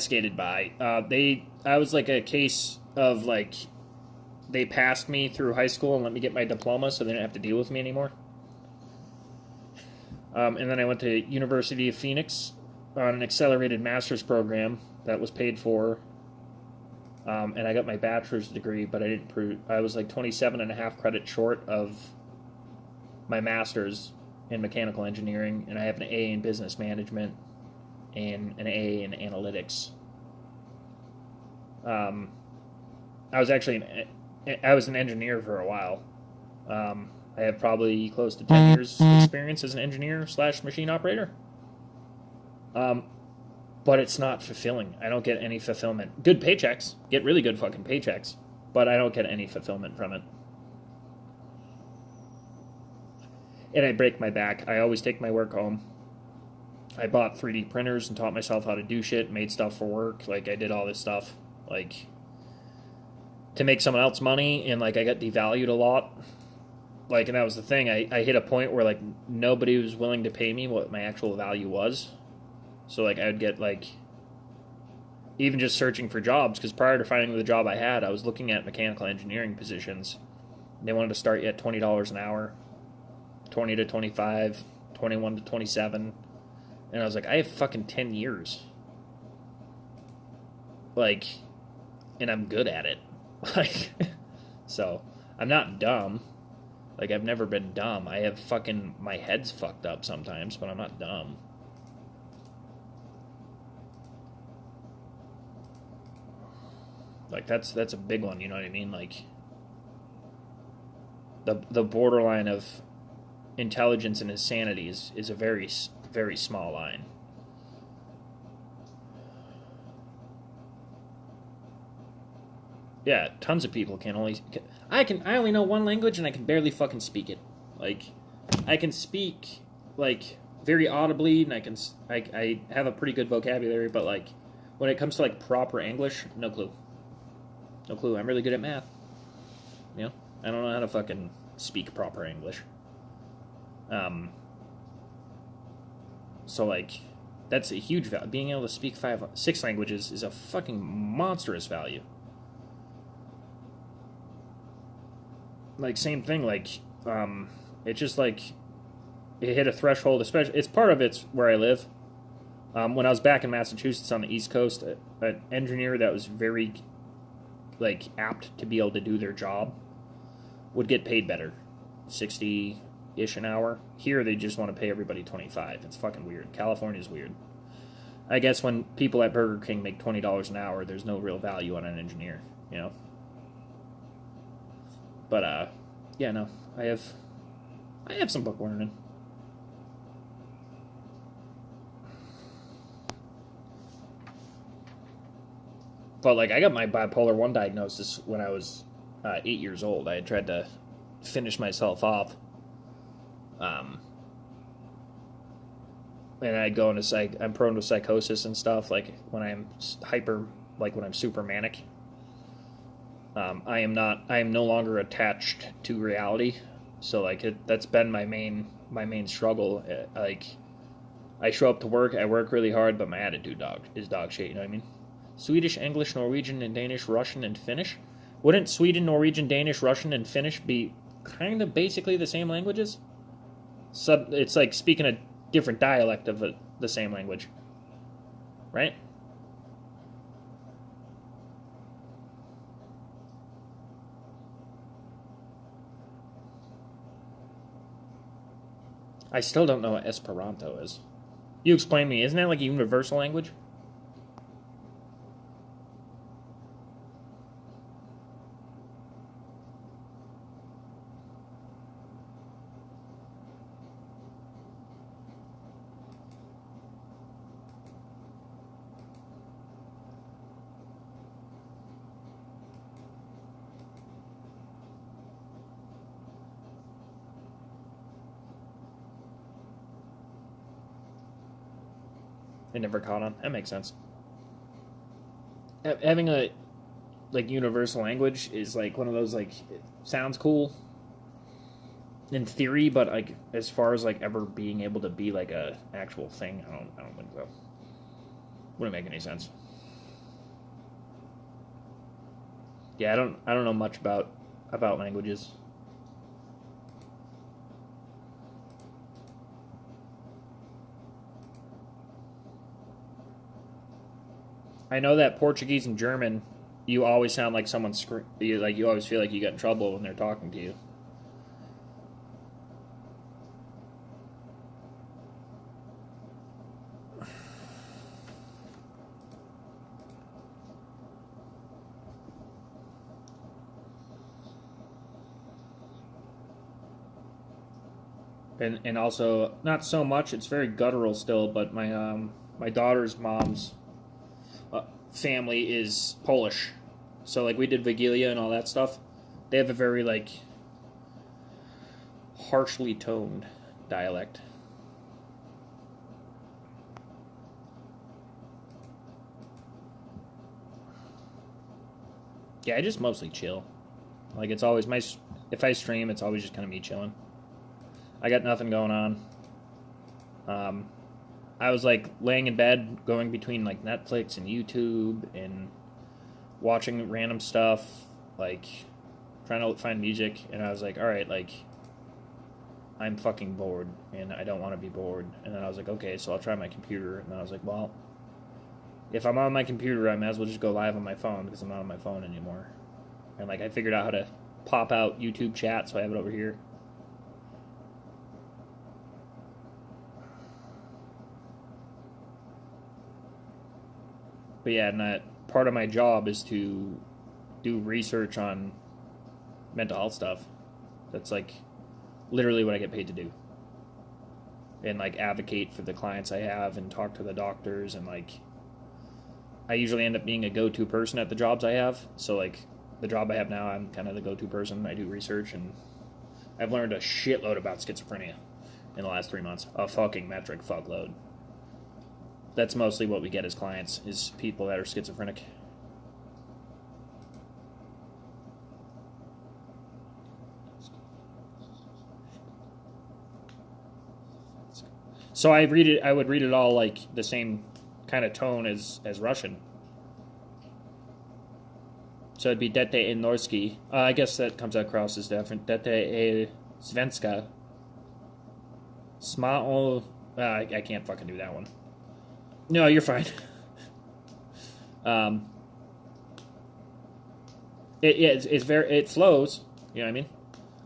was like a case of, like, they passed me through high school and let me get my diploma so they didn't have to deal with me anymore. And then I went to University of Phoenix on an accelerated master's program that was paid for, and I got my bachelor's degree, but I was like 27 and a half credits short of my master's in mechanical engineering, and I have an A in business management and an A in analytics. I was an engineer for a while. I have probably close to 10 years experience as an engineer / machine operator. But it's not fulfilling. I don't get any fulfillment. Good paychecks. Get really good fucking paychecks. But I don't get any fulfillment from it. And I break my back. I always take my work home. I bought 3D printers and taught myself how to do shit, made stuff for work. Like, I did all this stuff, like, to make someone else money, and, like, I got devalued a lot. Like, and that was the thing. I hit a point where, like, nobody was willing to pay me what my actual value was. So, like, I would get, like, even just searching for jobs, because prior to finding the job I had, I was looking at mechanical engineering positions. They wanted to start you at $20 an hour, 20 to 25, 21 to 27. And I was like, I have fucking 10 years. Like, and I'm good at it. Like, so, I'm not dumb. Like, I've never been dumb. I have fucking, my head's fucked up sometimes, but I'm not dumb. Like, that's a big one, you know what I mean? Like, the borderline of intelligence and insanity is a very, very small line. Yeah, tons of people I only know one language and I can barely fucking speak it. Like, I can speak, like, very audibly, and I have a pretty good vocabulary, but, like, when it comes to, like, proper English, no clue. No clue. I'm really good at math. You know? I don't know how to fucking speak proper English. So, like, that's a huge value. Being able to speak 6 languages is a fucking monstrous value. Like, same thing, like, it's just, like, it hit a threshold, especially, it's part of it's where I live. When I was back in Massachusetts on the East Coast, an engineer that was very, like, apt to be able to do their job would get paid better. 60-ish an hour. Here, they just want to pay everybody 25. It's fucking weird. California's weird. I guess when people at Burger King make $20 an hour, there's no real value on an engineer, you know? But, yeah, no. I have some book learning. But, like, I got my bipolar 1 diagnosis when I was 8 years old. I had tried to finish myself off. And I'd go into I'm prone to psychosis and stuff, like, when I'm when I'm super manic. I am no longer attached to reality. So, like, that's been my main struggle. Like, I show up to work, I work really hard, but my attitude is dog shit, you know what I mean? Swedish, English, Norwegian, and Danish, Russian, and Finnish? Wouldn't Sweden, Norwegian, Danish, Russian, and Finnish be kind of basically the same languages? So it's like speaking a different dialect of the same language. Right? I still don't know what Esperanto is. You explain to me, isn't that like a universal language? It never caught on. That makes sense. Having a, like, universal language is, like, one of those, like, it sounds cool in theory, but, like, as far as, like, ever being able to be, like, a actual thing, I don't think so. Wouldn't make any sense. Yeah, I don't know much about languages. I know that Portuguese and German, you always sound like someone's you always feel like you get in trouble when they're talking to you. And also not so much. It's very guttural still, but my daughter's mom's family is Polish, so like we did Vigilia and all that stuff. They have a very like harshly toned dialect. Yeah, I just mostly chill. Like it's always my if I stream, it's always just kind of me chilling. I got nothing going on. I was like laying in bed, going between like Netflix and YouTube and watching random stuff, like trying to find music, and I was like, all right, like I'm fucking bored and I don't want to be bored. And then I was like, okay, so I'll try my computer. And then I was like, well, if I'm on my computer, I might as well just go live on my phone because I'm not on my phone anymore. And like I figured out how to pop out YouTube chat, so I have it over here. But yeah, and that part of my job is to do research on mental health stuff. That's like literally what I get paid to do. And like advocate for the clients I have and talk to the doctors, and like I usually end up being a go-to person at the jobs I have. So like the job I have now, I'm kind of the go-to person. I do research, and I've learned a shitload about schizophrenia in the last 3 months. A fucking metric fuckload. That's mostly what we get as clients, is people that are schizophrenic. So I would read it all like the same kind of tone as Russian. So it'd be Dete e Norsky. I guess that comes across as different. Dete e Svenska. Smao. I can't fucking do that one. No, you're fine. It flows. You know what I mean?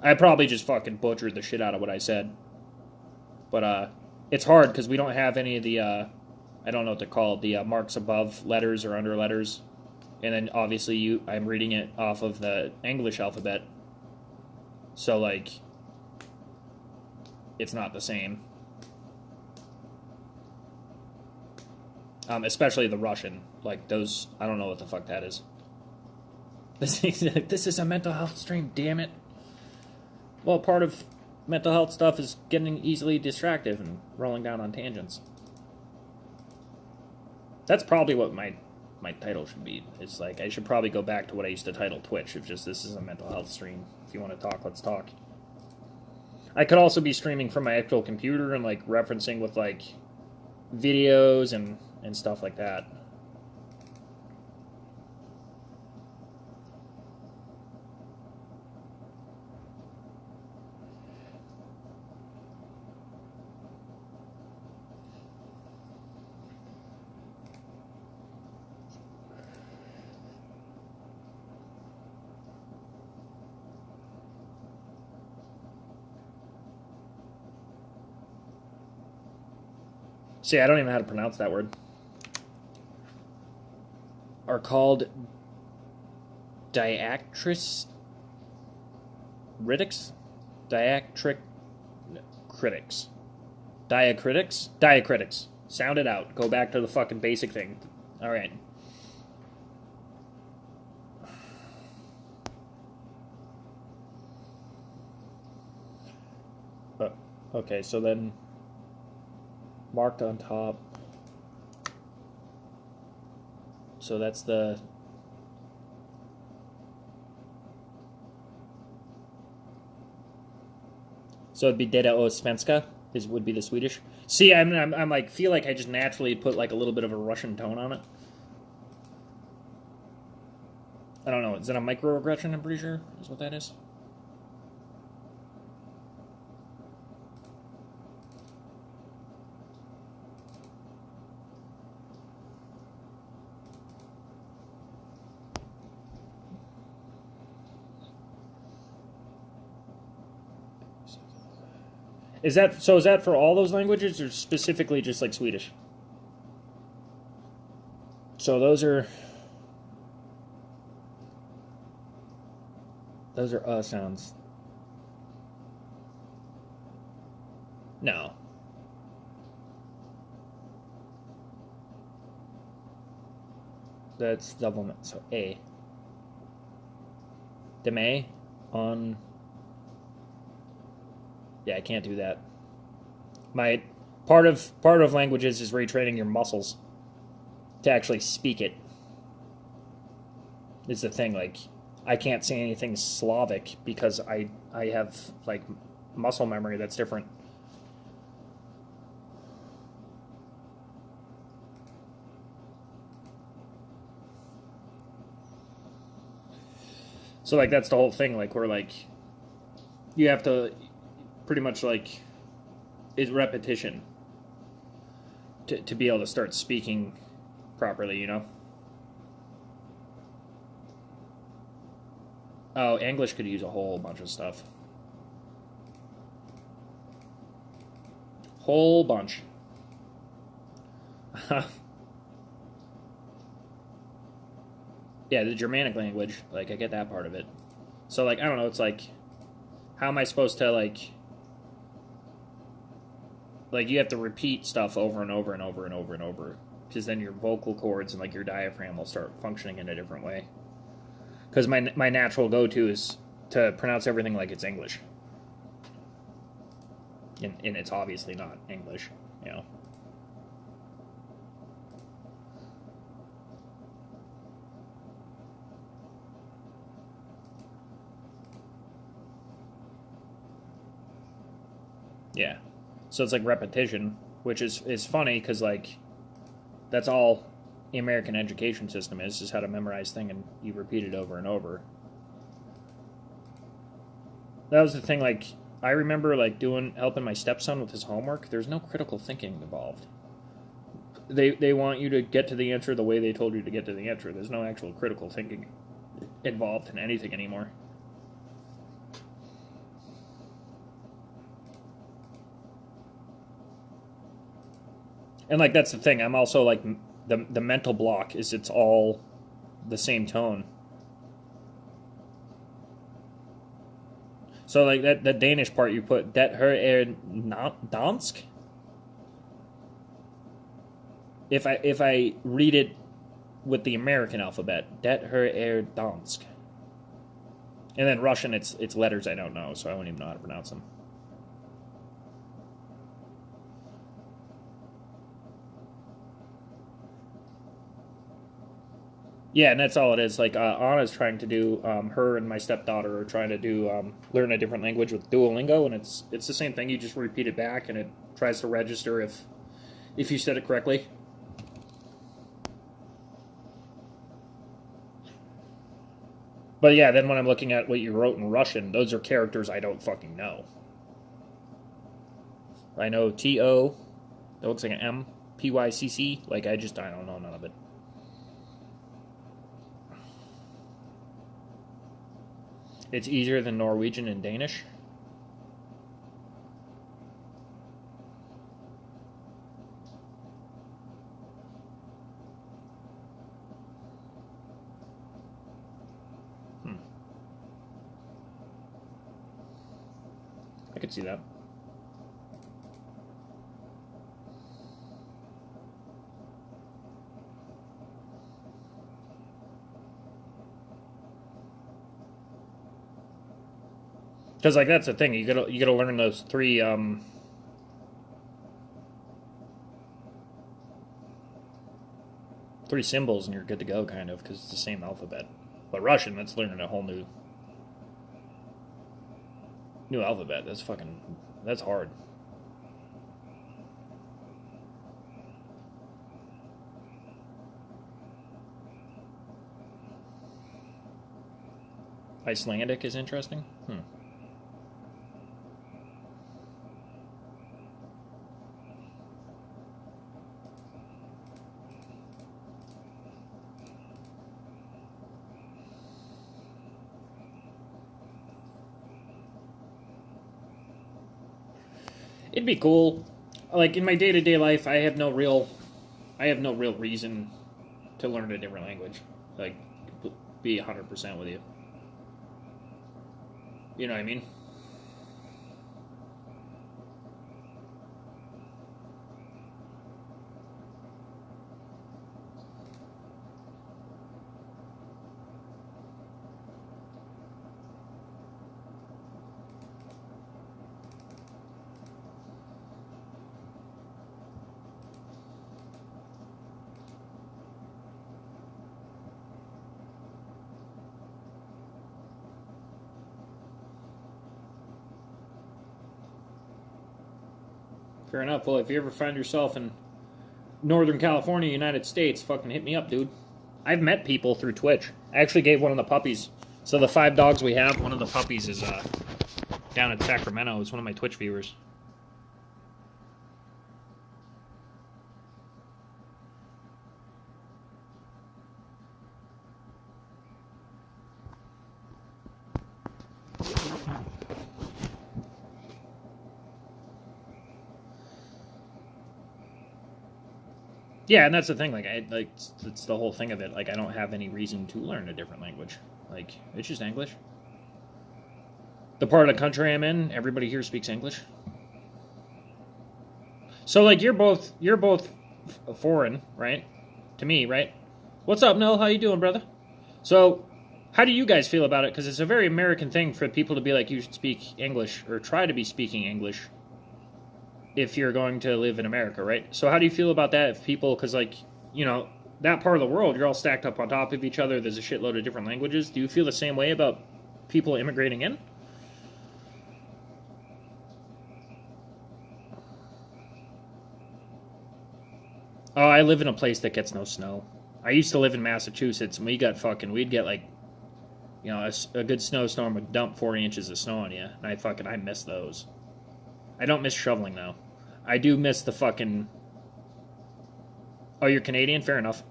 I probably just fucking butchered the shit out of what I said. But it's hard because we don't have any of the I don't know what they're called, the marks above letters or under letters, and then obviously I'm reading it off of the English alphabet, so like it's not the same. Especially the Russian, like those, I don't know what the fuck that is. This is a mental health stream, damn it. Well, part of mental health stuff is getting easily distracted and rolling down on tangents. That's probably what my title should be. It's like I should probably go back to what I used to title Twitch. If just this is a mental health stream. If you want to talk, let's talk. I could also be streaming from my actual computer and like referencing with like videos and stuff like that. See, I don't even know how to pronounce that word. Are called diactris critics? Diacritics. Diacritics? Diacritics. Sound it out. Go back to the fucking basic thing. Alright. Okay, so then marked on top. So that's the so it'd be Data o Svenska would be the Swedish. See, I'm like feel like I just naturally put like a little bit of a Russian tone on it. I don't know. Is that a microaggression? I'm pretty sure is what that is. Is that so? Is that for all those languages, or specifically just like Swedish? So those are sounds. No, that's supplement. So a deme on. Yeah, I can't do that. My part of languages is retraining your muscles to actually speak it. Is the thing, like I can't say anything Slavic because I have like muscle memory that's different. So like that's the whole thing. Like we're like you have to pretty much like is repetition to be able to start speaking properly. You know. Oh, English could use a whole bunch of stuff. Whole bunch. Yeah, the Germanic language, like I get that part of it. So like I don't know, it's like how am I supposed to like you have to repeat stuff over and over and over and over and over because then your vocal cords and like your diaphragm will start functioning in a different way. Because my natural go-to is to pronounce everything like it's English. And it's obviously not English, you know. Yeah. So it's like repetition, which is funny because like that's all the American education system is how to memorize thing and you repeat it over and over. That was the thing. Like I remember like doing helping my stepson with his homework. There's no critical thinking involved. They want you to get to the answer the way they told you to get to the answer. There's no actual critical thinking involved in anything anymore. And like that's the thing. I'm also like the mental block is it's all the same tone. So like that Danish part you put det her dansk. If I read it with the American alphabet, det her dansk. And then Russian, it's letters I don't know, so I won't even know how to pronounce them. Yeah, and that's all it is. Like Anna's trying to do, her and my stepdaughter are trying to do learn a different language with Duolingo, and it's the same thing. You just repeat it back, and it tries to register if you said it correctly. But yeah, then when I'm looking at what you wrote in Russian, those are characters I don't fucking know. I know T-O, that looks like an M, P-Y-C-C, like I don't know none of it. It's easier than Norwegian and Danish. I could see that. Because like that's the thing, you gotta learn those three symbols and you're good to go, kind of, because it's the same alphabet. But Russian, that's learning a whole new alphabet. That's hard. Icelandic is interesting. It'd be cool. Like in my day-to-day life, I have no real reason to learn a different language. Like, be 100% with you. You know what I mean? Fair enough. Well, if you ever find yourself in Northern California, United States, fucking hit me up, dude. I've met people through Twitch. I actually gave one of the puppies. So the 5 dogs we have, one of the puppies is down in Sacramento. It's one of my Twitch viewers. Yeah, and that's the thing. Like, it's the whole thing of it. Like, I don't have any reason to learn a different language. Like, it's just English. The part of the country I'm in, everybody here speaks English. So, like, you're both foreign, right? To me, right? What's up, Noel? How you doing, brother? So, how do you guys feel about it? Because it's a very American thing for people to be like, you should speak English or try to be speaking English if you're going to live in America, right? So how do you feel about that if people, because like, you know, that part of the world, you're all stacked up on top of each other, there's a shitload of different languages. Do you feel the same way about people immigrating in? Oh, I live in a place that gets no snow. I used to live in Massachusetts, and we'd get like, you know, a good snowstorm would dump 40 inches of snow on you, and I miss those. I don't miss shoveling, though. I do miss the fucking... Oh, you're Canadian? Fair enough.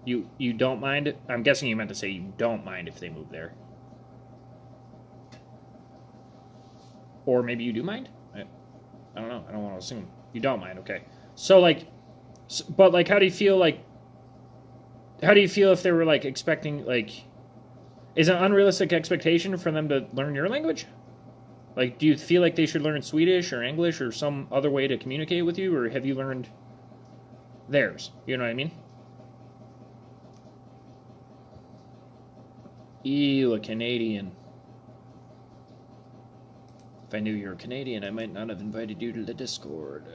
You don't mind? I'm guessing you meant to say you don't mind if they move there. Or maybe you do mind? I don't know. I don't want to assume. You don't mind, okay. So, like... But, like, how do you feel, like... How do you feel if they were, like, expecting, like... Is it an unrealistic expectation for them to learn your language? Like, do you feel like they should learn Swedish or English or some other way to communicate with you, or have you learned theirs? You know what I mean? Ew, a Canadian. If I knew you were Canadian, I might not have invited you to the Discord.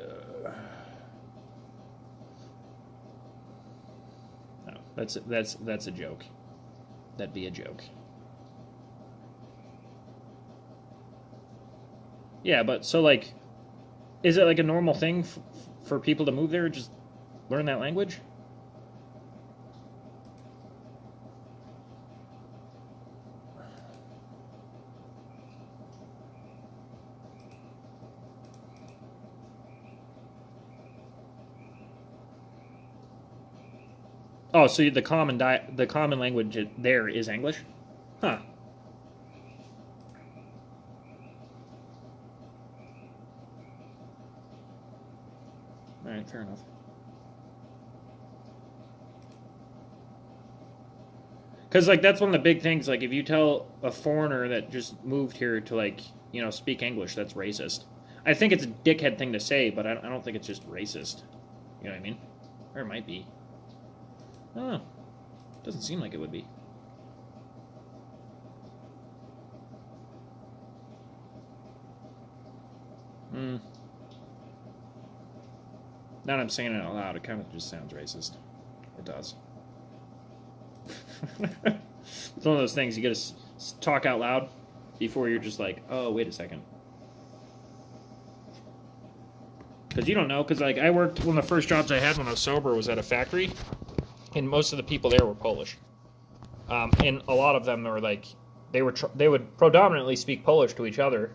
No, that's a joke. That'd be a joke. Yeah, but so like, is it like a normal thing for people to move there, just learn that language? Oh, so the common language there is English? Huh. All right, fair enough. Because, like, that's one of the big things. Like, if you tell a foreigner that just moved here to, like, you know, speak English, that's racist. I think it's a dickhead thing to say, but I don't think it's just racist. You know what I mean? Or it might be. I don't know. Doesn't seem like it would be. Hmm. Now that I'm saying it out loud, it kind of just sounds racist. It does. It's one of those things you gotta talk out loud before you're just like, oh, wait a second. Because you don't know, because like I worked, one of the first jobs I had when I was sober was at a factory, and most of the people there were Polish. And a lot of them were like, they would predominantly speak Polish to each other,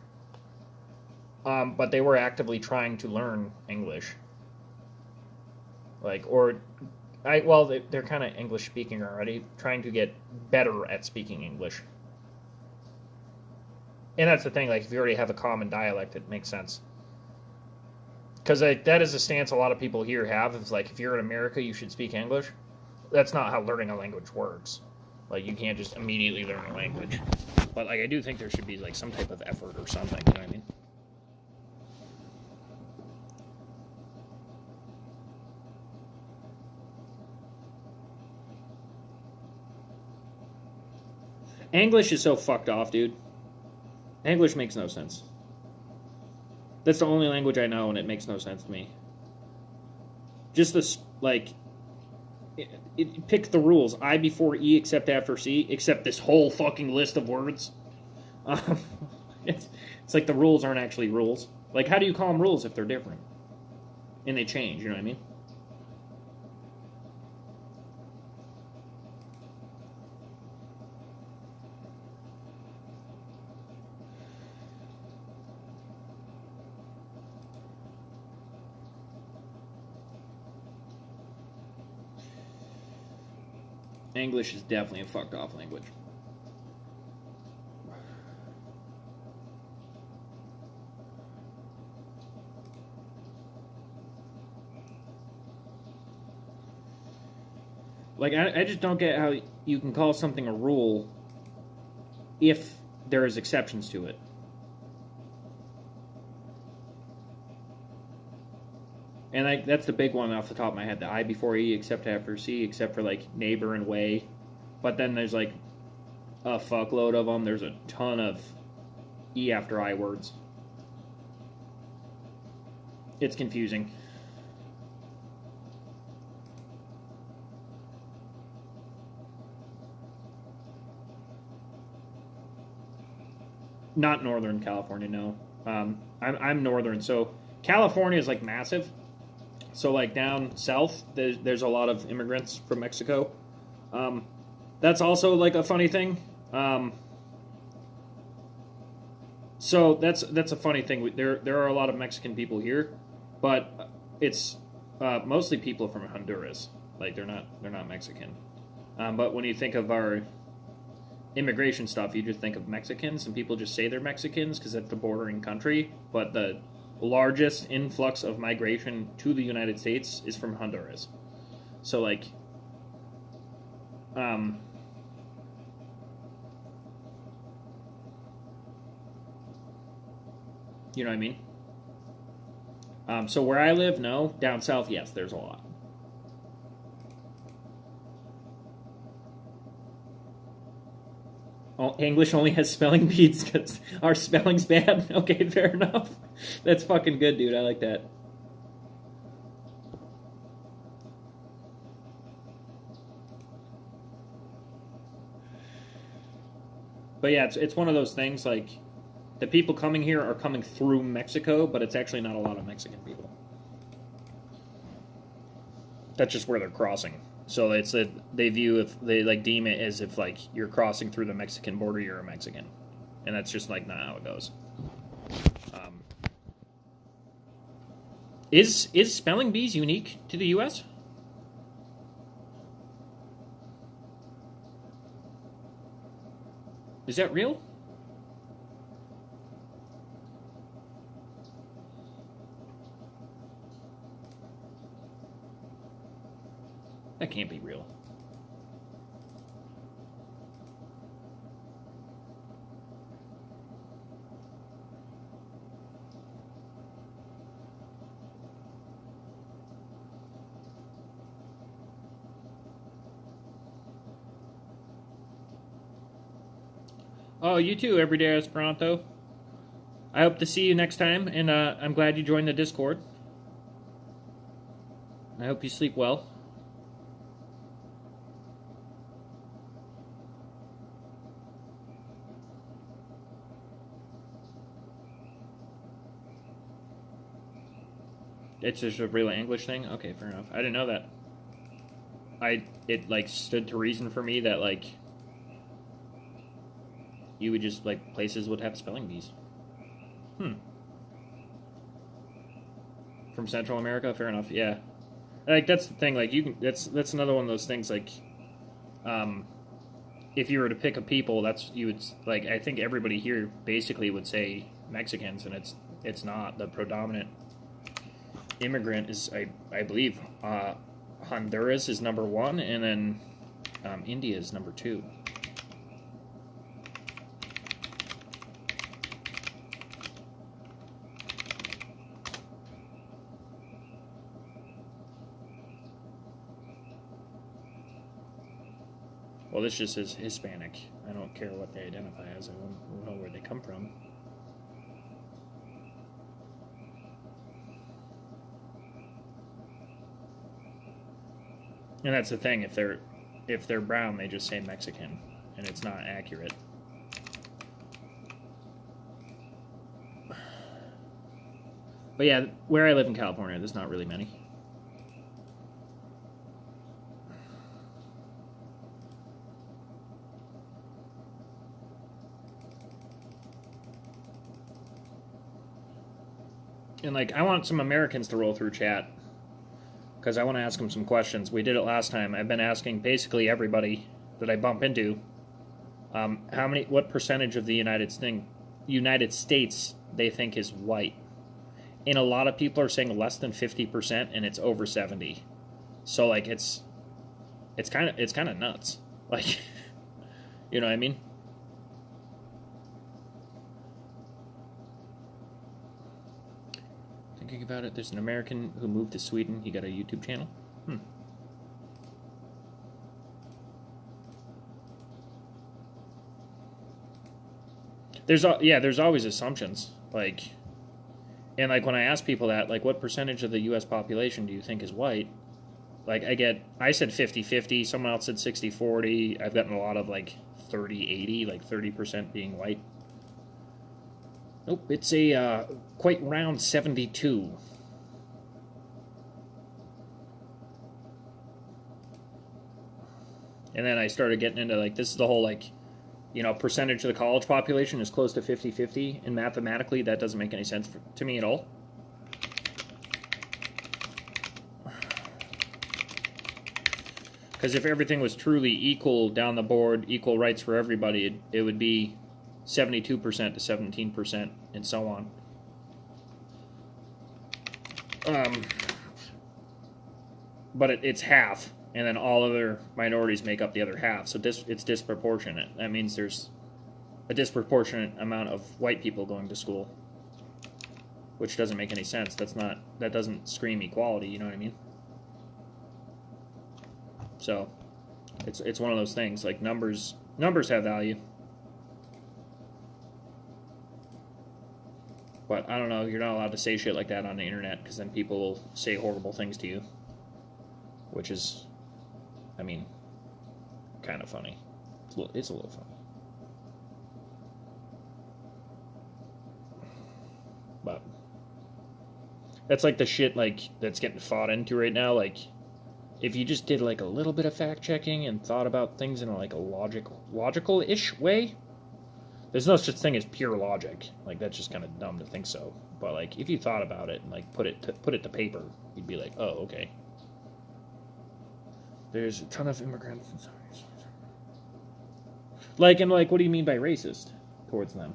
but they were actively trying to learn English. Like, or, they're kind of English speaking already, trying to get better at speaking English. And that's the thing, like, if you already have a common dialect, it makes sense. Because like, that is a stance a lot of people here have. It's like, if you're in America, you should speak English. That's not how learning a language works. Like, you can't just immediately learn a language. But, like, I do think there should be, like, some type of effort or something, you know what I mean? English is so fucked off, dude. English makes no sense. That's the only language I know, and it makes no sense to me. Just this, like, pick the rules. I before E, except after C, except this whole fucking list of words. Um, it's like the rules aren't actually rules. Like, how do you call them rules if they're different? And they change, you know what I mean? English is definitely a fucked off language. Like, I just don't get how you can call something a rule if there is exceptions to it. And like, that's the big one off the top of my head. The I before E, except after C, except for like neighbor and way. But then there's like a fuckload of them. There's a ton of E after I words. It's confusing. Not Northern California, no. I'm Northern, so California is like massive. So like down south, there's a lot of immigrants from Mexico. Um, that's also like a funny thing. So that's a funny thing. There are a lot of Mexican people here, but it's mostly people from Honduras. Like they're not Mexican. But when you think of our immigration stuff, you just think of Mexicans, and people just say they're Mexicans because it's the bordering country. But the largest influx of migration to the United States is from Honduras. So like, um, you know what I mean? So where I live, no. Down south, yes, there's a lot. Oh, English only has spelling beads because our spelling's bad. Okay, fair enough. That's fucking good, dude. I like that. But yeah, it's one of those things like the people coming here are coming through Mexico, but it's actually not a lot of Mexican people. That's just where they're crossing. So it's a, they view if they like deem it as if like you're crossing through the Mexican border, you're a Mexican, and that's just like not how it goes. Um, is spelling bees unique to the U.S.? Is that real? That can't be real. Oh, you too, Everyday Esperanto. I hope to see you next time, and I'm glad you joined the Discord. I hope you sleep well. It's just a real English thing? Okay, fair enough. I didn't know that. It like stood to reason for me that like you would just like places would have spelling bees. Hmm. From Central America, fair enough. Yeah. Like that's the thing. Like you can. That's another one of those things. Like, um, if you were to pick a people, that's you would like. I think everybody here basically would say Mexicans, and it's not. The predominant immigrant is I believe Honduras is number one, and then India is number two. Well, this just says Hispanic. I don't care what they identify as. I don't know where they come from. And that's the thing. If they're brown, they just say Mexican, and it's not accurate. But yeah, where I live in California, there's not really many. And like, I want some Americans to roll through chat because I want to ask them some questions. We did it last time. I've been asking basically everybody that I bump into, what percentage of the United States they think is white, and a lot of people are saying less than 50%, and it's over 70. So like, it's kind of nuts. Like, you know what I mean? Thinking about it, there's an American who moved to Sweden. He got a YouTube channel. There's always assumptions, like, and like when I ask people that, like, what percentage of the U.S. population do you think is white? Like, I said 50-50, someone else said 60-40. I've gotten a lot of like 30-80, like 30% being white. Nope, it's a quite round 72. And then I started getting into like, this is the whole like, percentage of the college population is close to 50-50, and mathematically that doesn't make any sense to me at all. Because if everything was truly equal down the board, equal rights for everybody, it would be 72% to 17% and so on. But it's half, and then all other minorities make up the other half, so it's disproportionate. That means there's a disproportionate amount of white people going to school, which doesn't make any sense. That doesn't scream equality, you know what I mean? So it's one of those things, like numbers have value. But I don't know, you're not allowed to say shit like that on the internet, because then people will say horrible things to you. Which is, I mean, kind of funny. It's a little funny. But that's like the shit like that's getting fought into right now. Like, if you just did like a little bit of fact checking and thought about things in like a logical-ish way, there's no such thing as pure logic. Like, that's just kind of dumb to think so. But like, if you thought about it and like put it to paper, you'd be like, oh, okay. There's a ton of immigrants. Like, and like, what do you mean by racist towards them?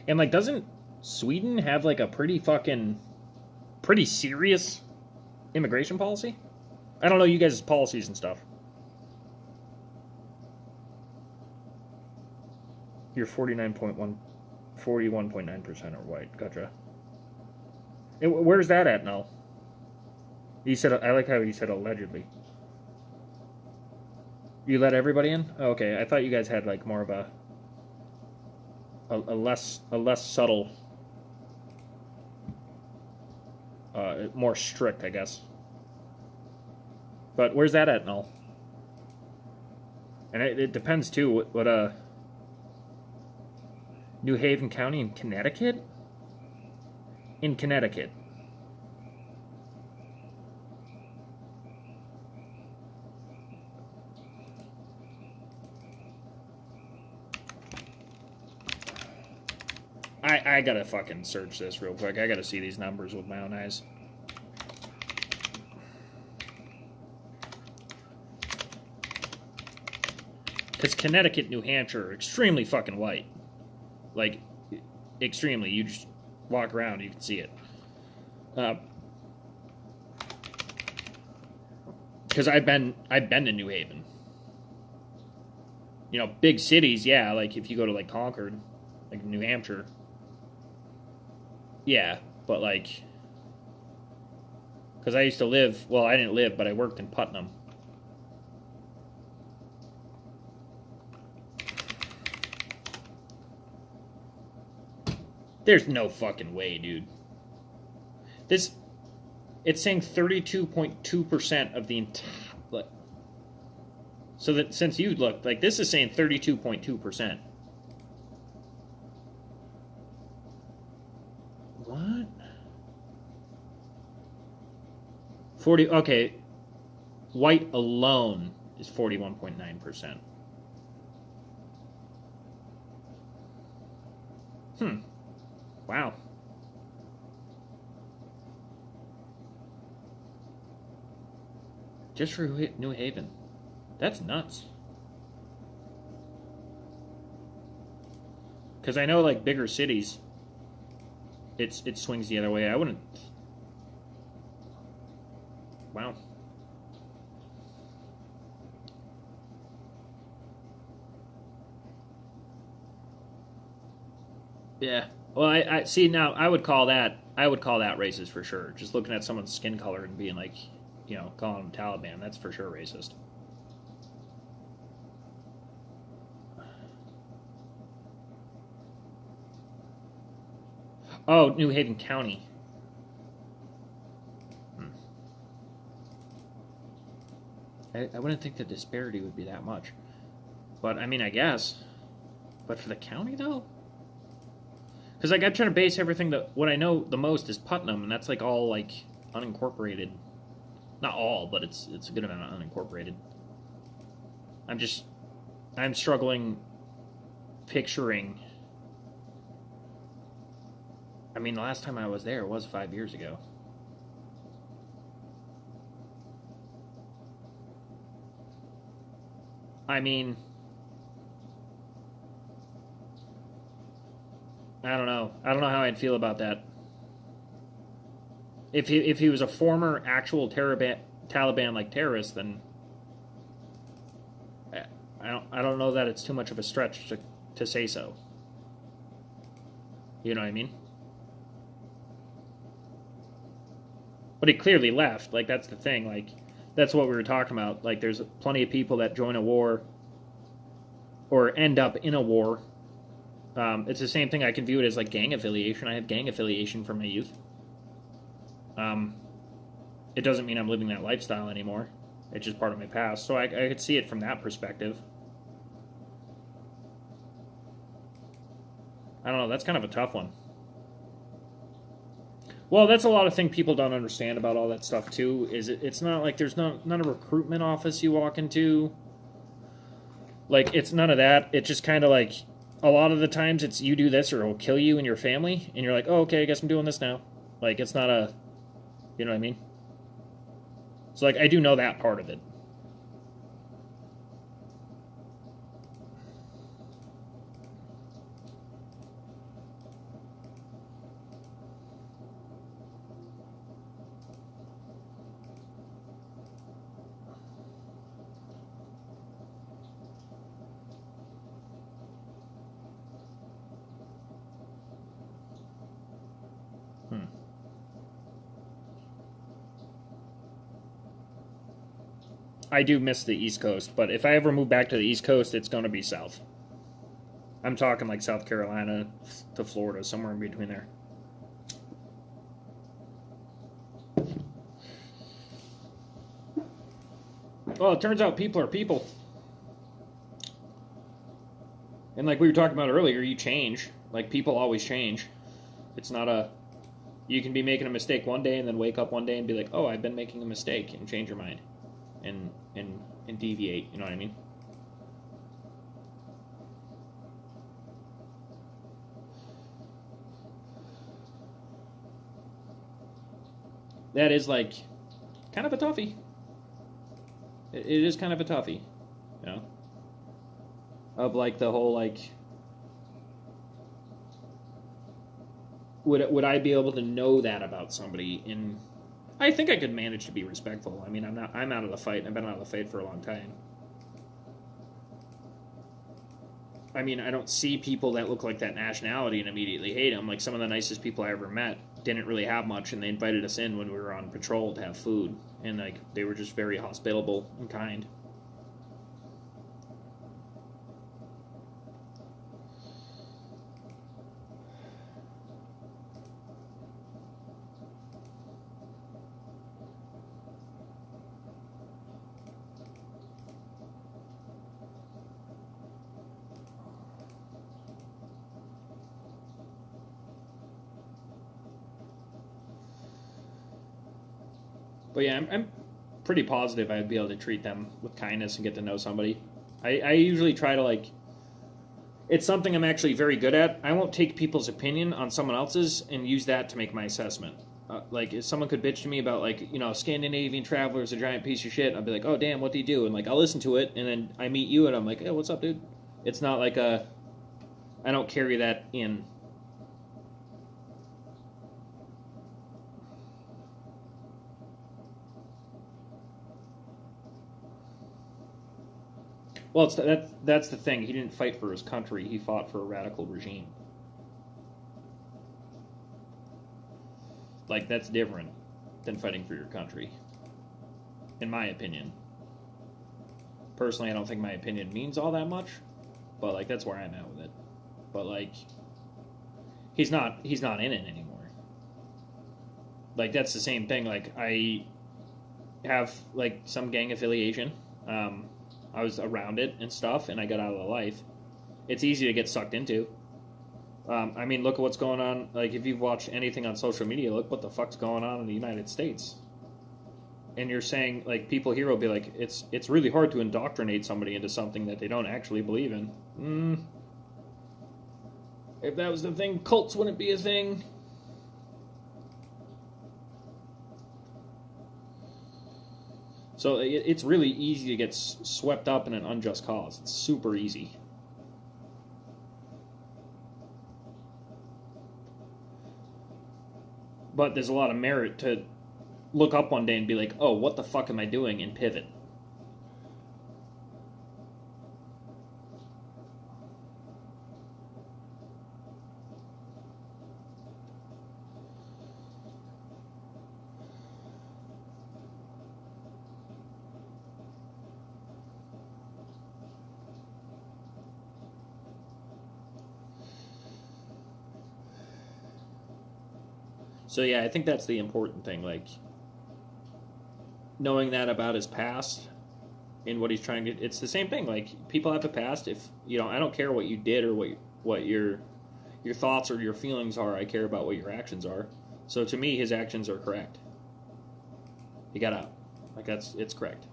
And like, doesn't Sweden have like a pretty serious immigration policy? I don't know you guys' policies and stuff. You're 41.9% are white. Gotcha. And where's that at now? You said, I like how you said allegedly. You let everybody in? Oh, okay, I thought you guys had like more of a less subtle, more strict, I guess. But where's that at now? And it depends too. What New Haven County in Connecticut? In Connecticut. I gotta fucking search this real quick. I gotta see these numbers with my own eyes. Because Connecticut, New Hampshire are extremely fucking white. Like, extremely. You just walk around, you can see it. Because I've been to New Haven. You know, big cities, yeah. Like if you go to like Concord, like New Hampshire, yeah. But like, because I used to live. Well, I didn't live, but I worked in Putnam. There's no fucking way, dude. This, it's saying 32.2% of the entire. So that since you looked, like this is saying 32.2%. What? 40. Okay. White alone is 41.9%. Wow. Just for New Haven. That's nuts. Because I know, like, bigger cities, it swings the other way. I wouldn't... Wow. Yeah. Well, I see now. I would call that racist for sure. Just looking at someone's skin color and being like, you know, calling them Taliban. That's for sure racist. Oh, New Haven County. I wouldn't think the disparity would be that much. But, I mean, I guess. But for the county, though? Because, like, I'm trying to base everything that... What I know the most is Putnam, and that's, like, all, like, unincorporated. Not all, but it's a good amount of unincorporated. I'm struggling picturing... I mean, the last time I was there was 5 years ago. I mean, I don't know. I don't know how I'd feel about that. If he was a former actual Taliban like terrorist, then I don't know that it's too much of a stretch to say so. You know what I mean? But he clearly left. Like, that's the thing. Like, that's what we were talking about. Like, there's plenty of people that join a war or end up in a war. It's the same thing. I can view it as, like, gang affiliation. I have gang affiliation from my youth. It doesn't mean I'm living that lifestyle anymore. It's just part of my past. So I could see it from that perspective. I don't know. That's kind of a tough one. Well, that's a lot of things people don't understand about all that stuff, too, is it's not like there's not a recruitment office you walk into. Like, it's none of that. It's just kind of like, a lot of the times it's you do this or it'll kill you and your family, and you're like, oh, okay, I guess I'm doing this now. Like, it's not a, you know what I mean? So, like, I do know that part of it. I do miss the East Coast, but if I ever move back to the East Coast, it's going to be south. I'm talking like South Carolina to Florida, somewhere in between there. Well, it turns out people are people. And like we were talking about earlier, you change. Like, people always change. It's not a... You can be making a mistake one day and then wake up one day and be like, oh, I've been making a mistake, and change your mind. And deviate, you know what I mean? that is like kind of a toughie. It is kind of a toughie, you know, of like the whole like, would I be able to know that about somebody? In I think I could manage to be respectful. I mean, I'm out of the fight. I've been out of the fight for a long time. I mean, I don't see people that look like that nationality and immediately hate them. Like some of the nicest people I ever met didn't really have much, and they invited us in when we were on patrol to have food, and like they were just very hospitable and kind. But yeah, I'm pretty positive I'd be able to treat them with kindness and get to know somebody. I usually try to like. It's something I'm actually very good at. I won't take people's opinion on someone else's and use that to make my assessment. Like if someone could bitch to me about like Scandinavian Traveler is a giant piece of shit, I'll be like, oh damn, what do you do? And like I'll listen to it, and then I meet you, and I'm like, hey, what's up, dude? It's not like I don't carry that in. Well, that's the thing. He didn't fight for his country. He fought for a radical regime. Like that's different than fighting for your country, in my opinion. Personally, I don't think my opinion means all that much, but like that's where I'm at with it. But like, he's not in it anymore. Like that's the same thing. Like I have like some gang affiliation. I was around it and stuff, and I got out of the life. It's easy to get sucked into. I mean, look at what's going on. Like, if you've watched anything on social media, look what the fuck's going on in the United States. And you're saying, like, people here will be like, it's really hard to indoctrinate somebody into something that they don't actually believe in. If that was the thing, cults wouldn't be a thing. So it's really easy to get swept up in an unjust cause. It's super easy. But there's a lot of merit to look up one day and be like, oh, what the fuck am I doing, and pivot. So yeah, I think that's the important thing, like knowing that about his past and what he's trying to. It's the same thing. Like people have a past. If I don't care what you did or what your thoughts or your feelings are. I care about what your actions are. So to me, his actions are correct. He got out. Like it's correct.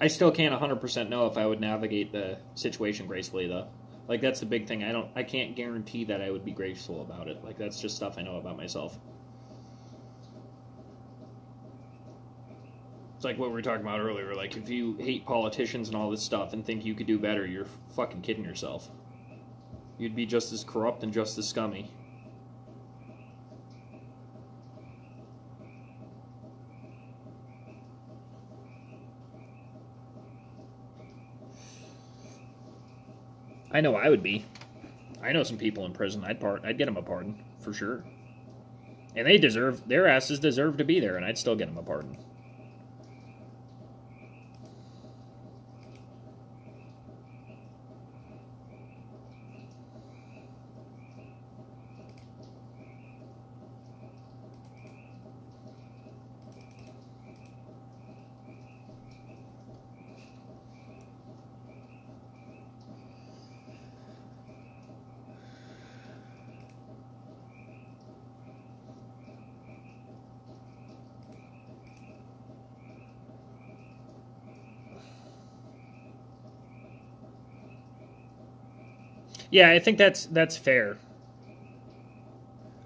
I still can't 100% know if I would navigate the situation gracefully, though. Like that's the big thing. I can't guarantee that I would be graceful about it. Like that's just stuff I know about myself. It's like what we were talking about earlier. Like if you hate politicians and all this stuff and think you could do better, you're fucking kidding yourself. You'd be just as corrupt and just as scummy. I know I would be. I know some people in prison. I'd get them a pardon for sure, and their asses deserve to be there, and I'd still get them a pardon. Yeah, I think that's fair.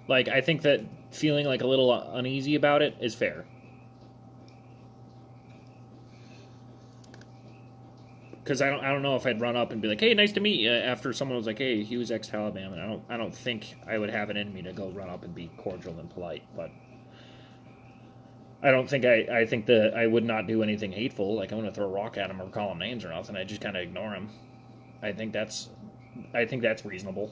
Like, I think that feeling like a little uneasy about it is fair. Because I don't know if I'd run up and be like, "Hey, nice to meet you," after someone was like, "Hey, he was ex-Taliban," and I don't think I would have it in me to go run up and be cordial and polite. But I don't think I think that I would not do anything hateful. Like I'm gonna throw a rock at him or call him names or nothing. I just kind of ignore him. I think that's I think that's reasonable.